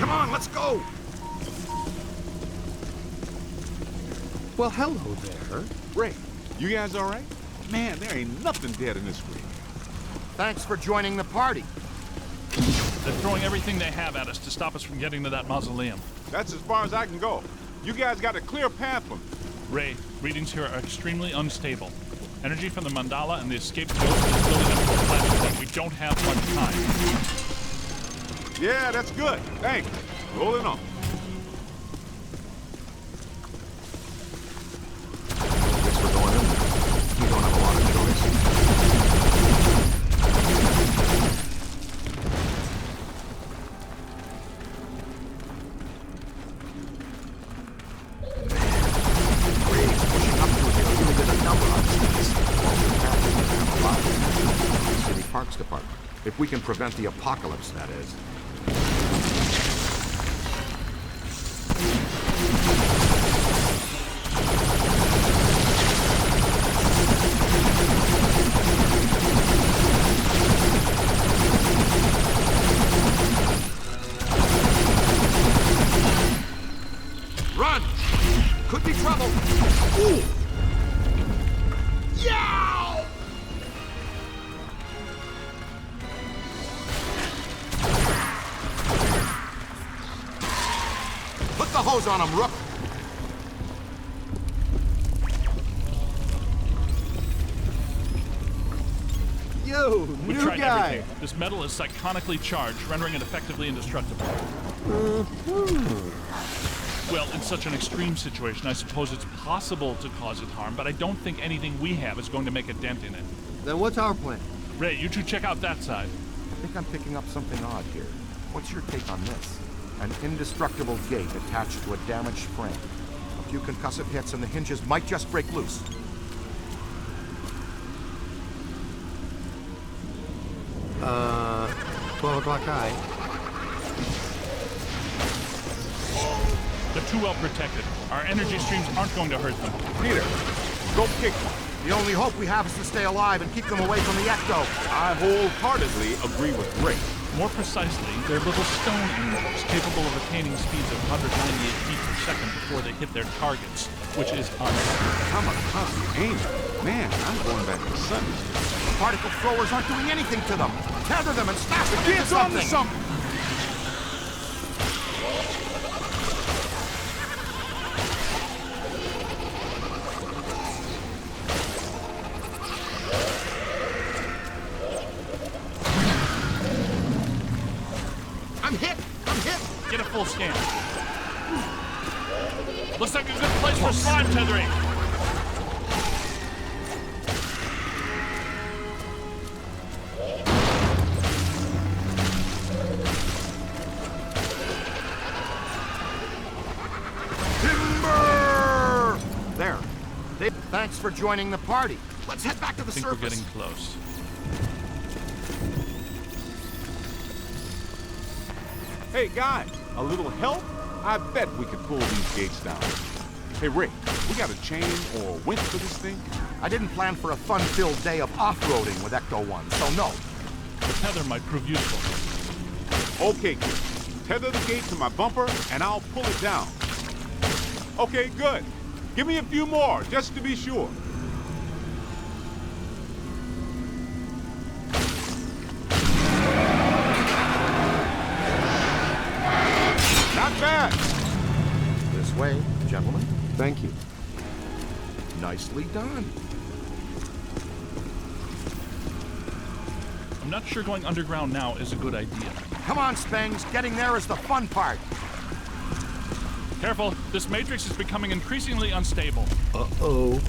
Speaker 6: Come on, let's go.
Speaker 11: Well, hello there. Ray, you guys all right? Man, there ain't nothing dead in this ring.
Speaker 6: Thanks for joining the party.
Speaker 2: They're throwing everything they have at us to stop us from getting to that mausoleum.
Speaker 11: That's as far as I can go. You guys got a clear path for me.
Speaker 2: Ray, readings here are extremely unstable. Energy from the mandala and the escaped ghost is building up to a flashpoint. We don't have much time.
Speaker 11: Yeah, that's good. Thanks. Rolling on.
Speaker 6: Guess we're going in. We don't have a lot of choice. Pushing up to it, they'll really get a number on this. City Parks Department. If we can prevent the apocalypse, that is. Run! Could be trouble. Ooh! Yow! Put the hose on him, Rook.
Speaker 5: Yo,
Speaker 2: We've
Speaker 5: new
Speaker 2: tried
Speaker 5: guy.
Speaker 2: everything. This metal is psychonically charged, rendering it effectively indestructible. Well, in such an extreme situation, I suppose it's possible to cause it harm, but I don't think anything we have is going to make a dent in it.
Speaker 5: Then what's our plan?
Speaker 2: Ray, you two check out that side.
Speaker 6: I think I'm picking up something odd here. What's your take on this? An indestructible gate attached to a damaged frame. A few concussive hits and the hinges might just break loose.
Speaker 5: Uh, 12 o'clock high.
Speaker 2: They're too well protected. Our energy streams aren't going to hurt them.
Speaker 6: Peter, go kick one. The only hope we have is to stay alive and keep them away from the ecto.
Speaker 11: I wholeheartedly agree with Ray.
Speaker 2: More precisely, they're little stone angels capable of attaining speeds of 198 feet per second before they hit their targets, which is us.
Speaker 11: I'm a constant angel. Man, I'm going back to Sunday.
Speaker 6: The particle throwers aren't doing anything to them. Tether them and snap them into
Speaker 11: Get on to something!
Speaker 6: I'm hit! I'm hit!
Speaker 2: Get a full scan. Looks like a good place for slime tethering.
Speaker 6: Timber! There. Thanks for joining the party. Let's head back to the
Speaker 2: I think
Speaker 6: surface.
Speaker 2: we're getting close.
Speaker 11: Hey, guys, a little help? I bet we could pull these gates down. Hey, Ray, we got a chain or a winch for this thing?
Speaker 6: I didn't plan for a fun-filled day of off-roading with Ecto-1, so no.
Speaker 2: The tether might prove useful.
Speaker 11: Okay, kid. Tether the gate to my bumper, and I'll pull it down. Okay, good. Give me a few more, just to be sure. Not bad.
Speaker 6: This way, gentlemen.
Speaker 5: Thank you.
Speaker 6: Nicely done.
Speaker 2: I'm not sure going underground now is a good idea.
Speaker 6: Come on, Spengs. Getting there is the fun part.
Speaker 2: Careful, this matrix is becoming increasingly unstable.
Speaker 5: Uh-oh.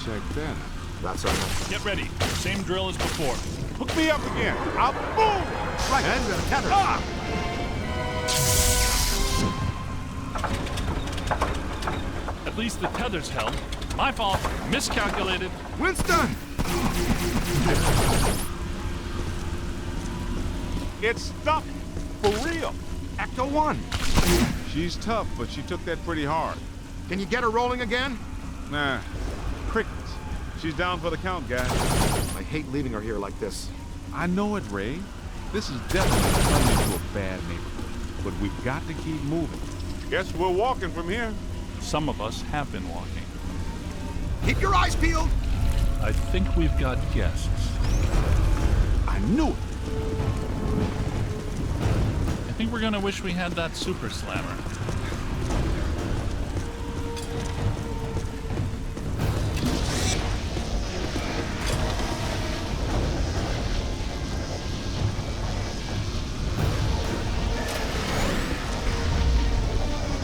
Speaker 11: Check that out.
Speaker 6: That's our next.
Speaker 2: Get ready. Same drill as before.
Speaker 11: Hook me up again. I'll boom!
Speaker 6: Right, and the tether.
Speaker 11: Ah!
Speaker 2: At least the tether's held. My fault. Miscalculated.
Speaker 6: Winston!
Speaker 11: It's stuck. For real.
Speaker 6: Ecto-1.
Speaker 11: She's tough, but she took that pretty hard.
Speaker 6: Can you get her rolling again?
Speaker 11: Nah. Crickets. She's down for the count, guys.
Speaker 6: I hate leaving her here like this.
Speaker 11: I know it, Ray. This is definitely coming into a bad neighborhood. But we've got to keep moving. Guess we're walking from here.
Speaker 2: Some of us have been walking.
Speaker 6: Keep your eyes peeled!
Speaker 2: I think we've got guests.
Speaker 11: I knew it.
Speaker 2: think we're gonna wish we had that super slammer.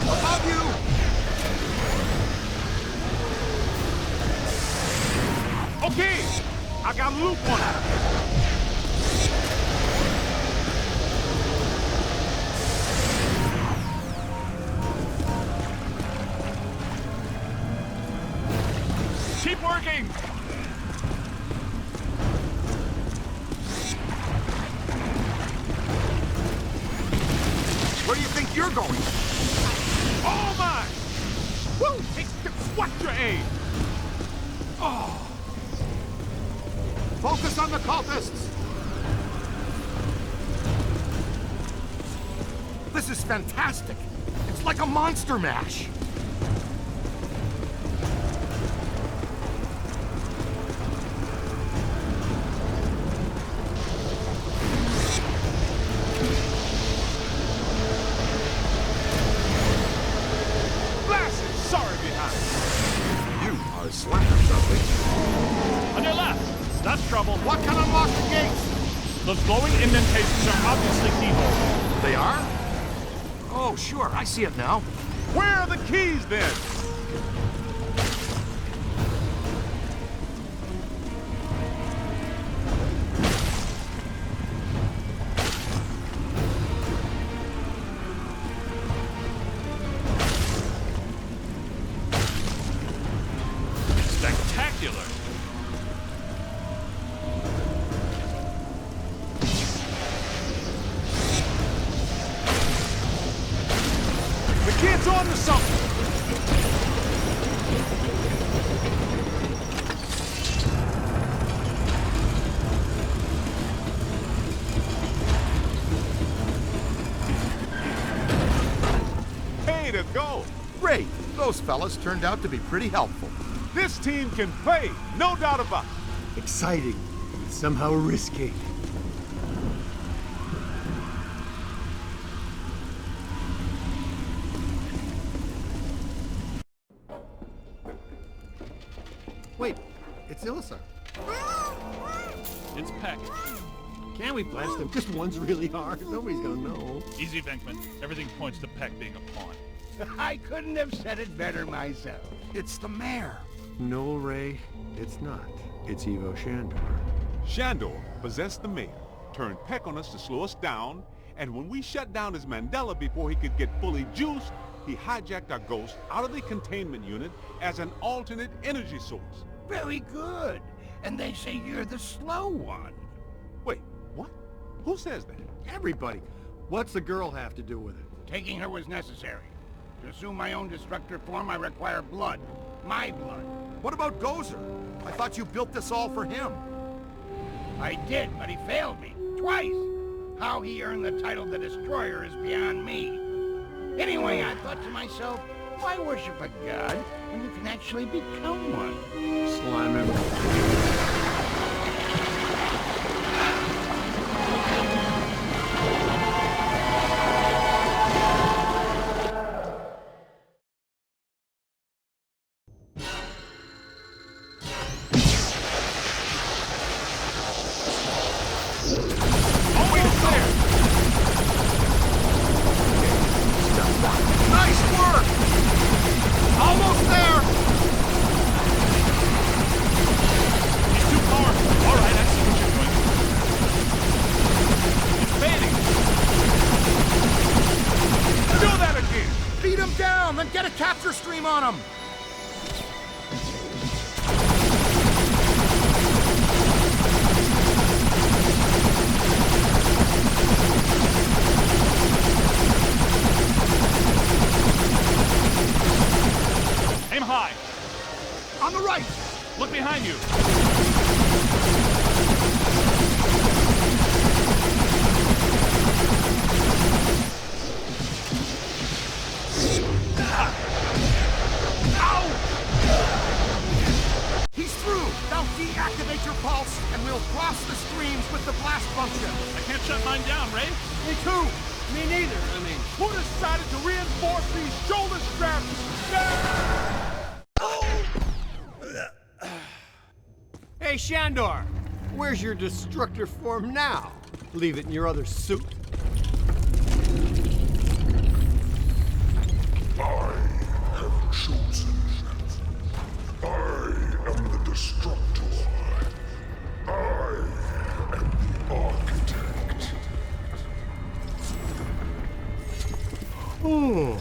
Speaker 6: Above you!
Speaker 11: Okay, I got a loop on it.
Speaker 2: Keep working!
Speaker 6: Where do you think you're going?
Speaker 11: Oh my! Woo! Watch your aim!
Speaker 6: Oh! Focus on the cultists! This is fantastic! It's like a monster mash!
Speaker 2: On your left! That's trouble.
Speaker 6: What can unlock the gates?
Speaker 2: Those glowing indentations are obviously keyholes.
Speaker 6: They are? Oh, sure, I see it now.
Speaker 11: Where are the keys, then?
Speaker 2: Spectacular!
Speaker 11: The kid's on to something! Way to go!
Speaker 6: Great! Those fellas turned out to be pretty helpful.
Speaker 11: This team can play, no doubt about it.
Speaker 5: Exciting, but somehow risky. Wait, it's Ilsa.
Speaker 2: It's Peck.
Speaker 5: Can't we blast him? Just one's really hard. Nobody's gonna know.
Speaker 2: Easy, Venkman. Everything points to Peck being a pawn.
Speaker 14: I couldn't have said it better myself.
Speaker 6: It's the mayor.
Speaker 5: No, Ray, it's not. It's Ivo Shandor.
Speaker 11: Shandor possessed the mayor, turned Peck on us to slow us down, and when we shut down his Mandela before he could get fully juiced, he hijacked our ghost out of the containment unit as an alternate energy source.
Speaker 14: Very good. And they say you're the slow one.
Speaker 11: Wait, what? Who says that?
Speaker 5: Everybody. What's the girl have to do with it?
Speaker 14: Taking her was necessary. To assume my own destructor form, I require blood. My blood.
Speaker 6: What about Gozer? I thought you built this all for him.
Speaker 14: I did, but he failed me. Twice. How he earned the title The Destroyer is beyond me. Anyway, I thought to myself, why worship a god when you can actually become one?
Speaker 5: Slime him.
Speaker 6: Nice work! Almost there!
Speaker 2: He's too powerful. All right, I see what you're doing. It's fading.
Speaker 11: Do that again!
Speaker 6: Beat him down, then get a capture stream on him!
Speaker 2: Aim high.
Speaker 6: On the right!
Speaker 2: Look behind you.
Speaker 6: He's through! Now deactivate your pulse, and we'll cross the streams with the blast function.
Speaker 2: I can't shut mine down, Ray.
Speaker 6: Me too!
Speaker 15: Me neither. I mean, who decided to reinforce these shoulder straps?
Speaker 5: Hey, Shandor! Where's your destructor form now? Leave it in your other suit.
Speaker 10: I have chosen. I am the Destructor. I am the Architect.
Speaker 5: Oh,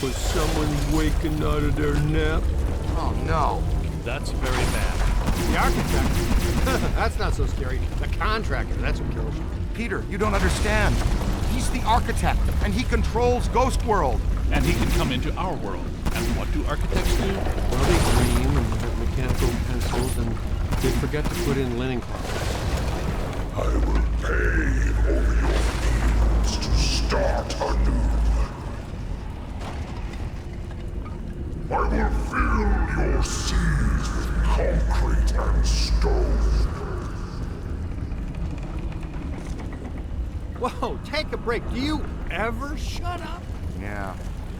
Speaker 5: was someone waking out of their nap?
Speaker 6: Oh, no.
Speaker 2: That's very bad.
Speaker 5: The architect? That's not so scary. The contractor, that's what kills you.
Speaker 6: Peter, you don't understand. He's the architect, and he controls Ghost World.
Speaker 2: And he can come into our world. And what do architects do?
Speaker 5: Well, they dream and have mechanical pencils, and they forget to put in linen closets.
Speaker 10: I will pave over your fields to start anew. I will fill your seas with concrete and stone.
Speaker 5: Whoa, take a break. Do you ever shut up?
Speaker 6: Yeah.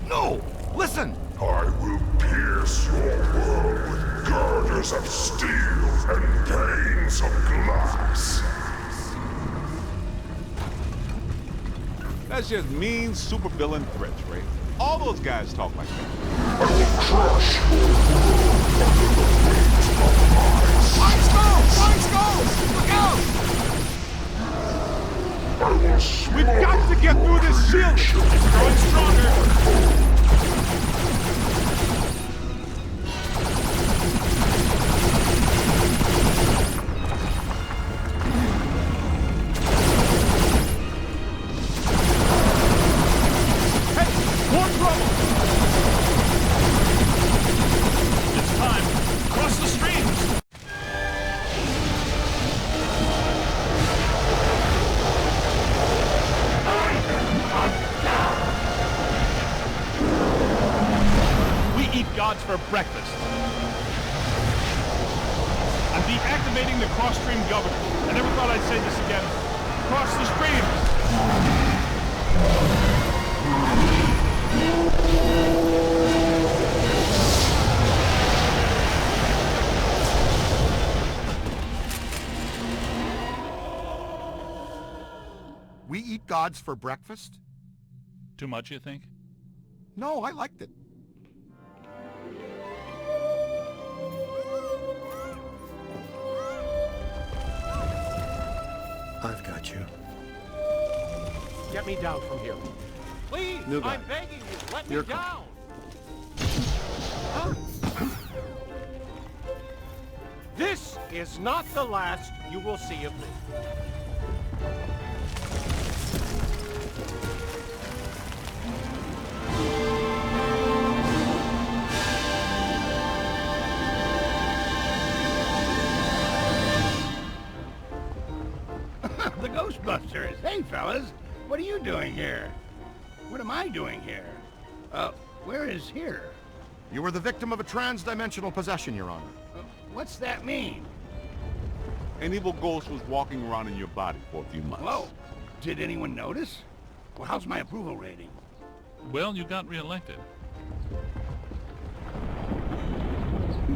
Speaker 6: No! Listen!
Speaker 10: I will pierce your world with girders of steel and panes of glass.
Speaker 11: That's just mean supervillain threats, Ray. All those guys talk like that.
Speaker 10: I will crush your world under the weight of my
Speaker 6: Lights go! Lights go! Look out!
Speaker 10: I will smoke.
Speaker 11: We've got to get through this shield!
Speaker 2: It's growing stronger! Gods for breakfast. I'm deactivating the cross-stream governor. I never thought I'd say this again. Cross the streams.
Speaker 6: We eat gods for breakfast?
Speaker 2: Too much, you think?
Speaker 6: No, I liked it.
Speaker 5: I've got you.
Speaker 15: Get me down from here. Please,
Speaker 5: New guy.
Speaker 15: I'm begging you, let
Speaker 5: Your
Speaker 15: me down.
Speaker 5: Huh?
Speaker 15: This is not the last you will see of me.
Speaker 14: The Ghostbusters. Hey, fellas. What are you doing here? What am I doing here? Where is here?
Speaker 6: You were the victim of a trans-dimensional possession, Your Honor.
Speaker 14: What's that mean?
Speaker 11: An evil ghost was walking around in your body for a few months.
Speaker 14: Whoa. Did anyone notice? Well, how's my approval rating?
Speaker 2: Well, you got reelected.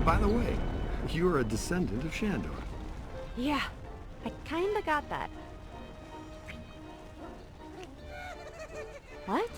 Speaker 5: By the way, you're a descendant of Shandor.
Speaker 8: Yeah, I kinda got that. What?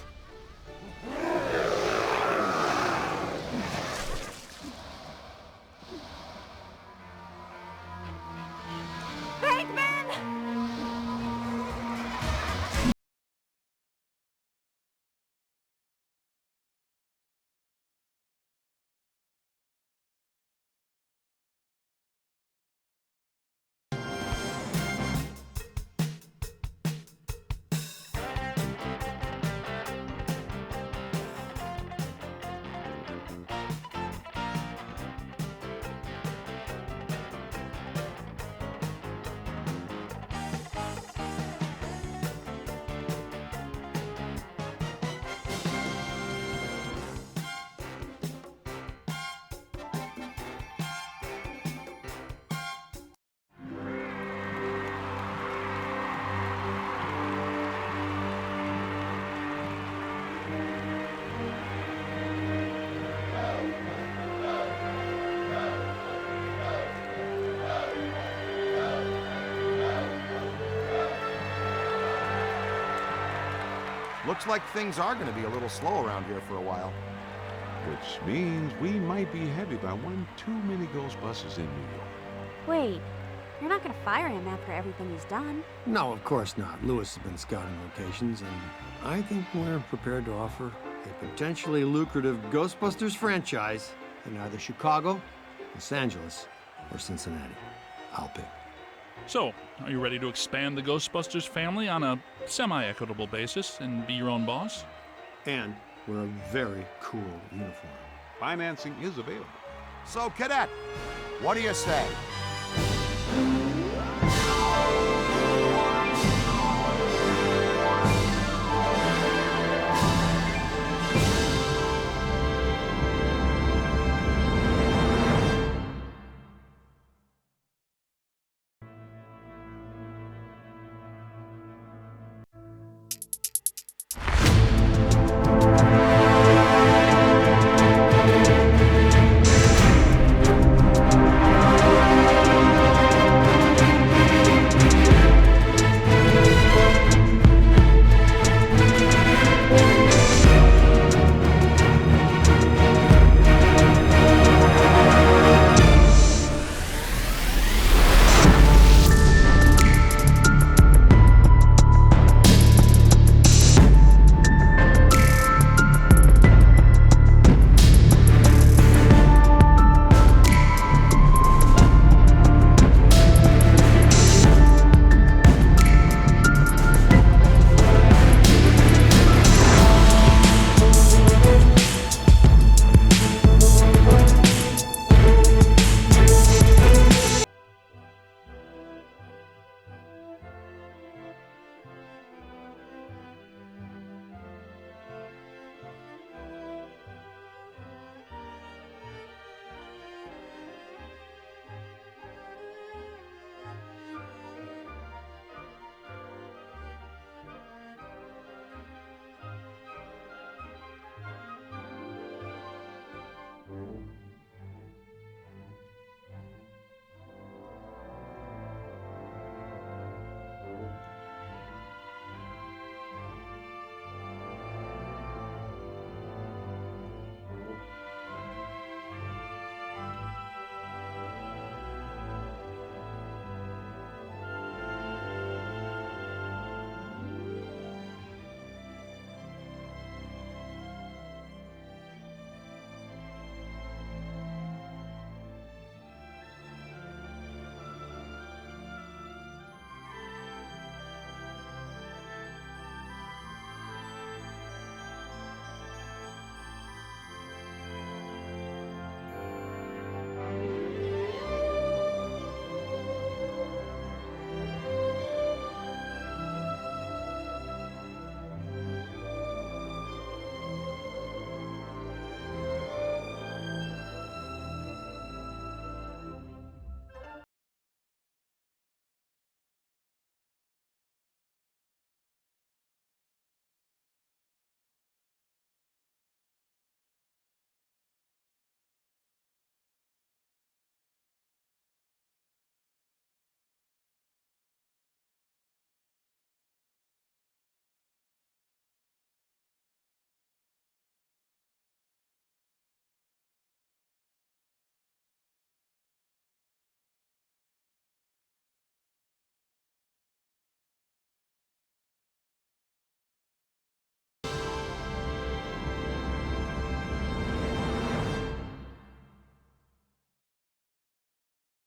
Speaker 6: Looks like things are going to be a little slow around here for a while.
Speaker 11: Which means we might be headed by one too many Ghostbusters in New York.
Speaker 8: Wait, you're not gonna fire him after everything he's done?
Speaker 5: No, of course not. Lewis has been scouting locations, and I think we're prepared to offer a potentially lucrative Ghostbusters franchise in either Chicago, Los Angeles, or Cincinnati. I'll pick.
Speaker 2: So, are you ready to expand the Ghostbusters family on a semi-equitable basis and be your own boss?
Speaker 5: And we're a very cool uniform.
Speaker 11: Financing is available.
Speaker 6: So, Cadet, what do you say?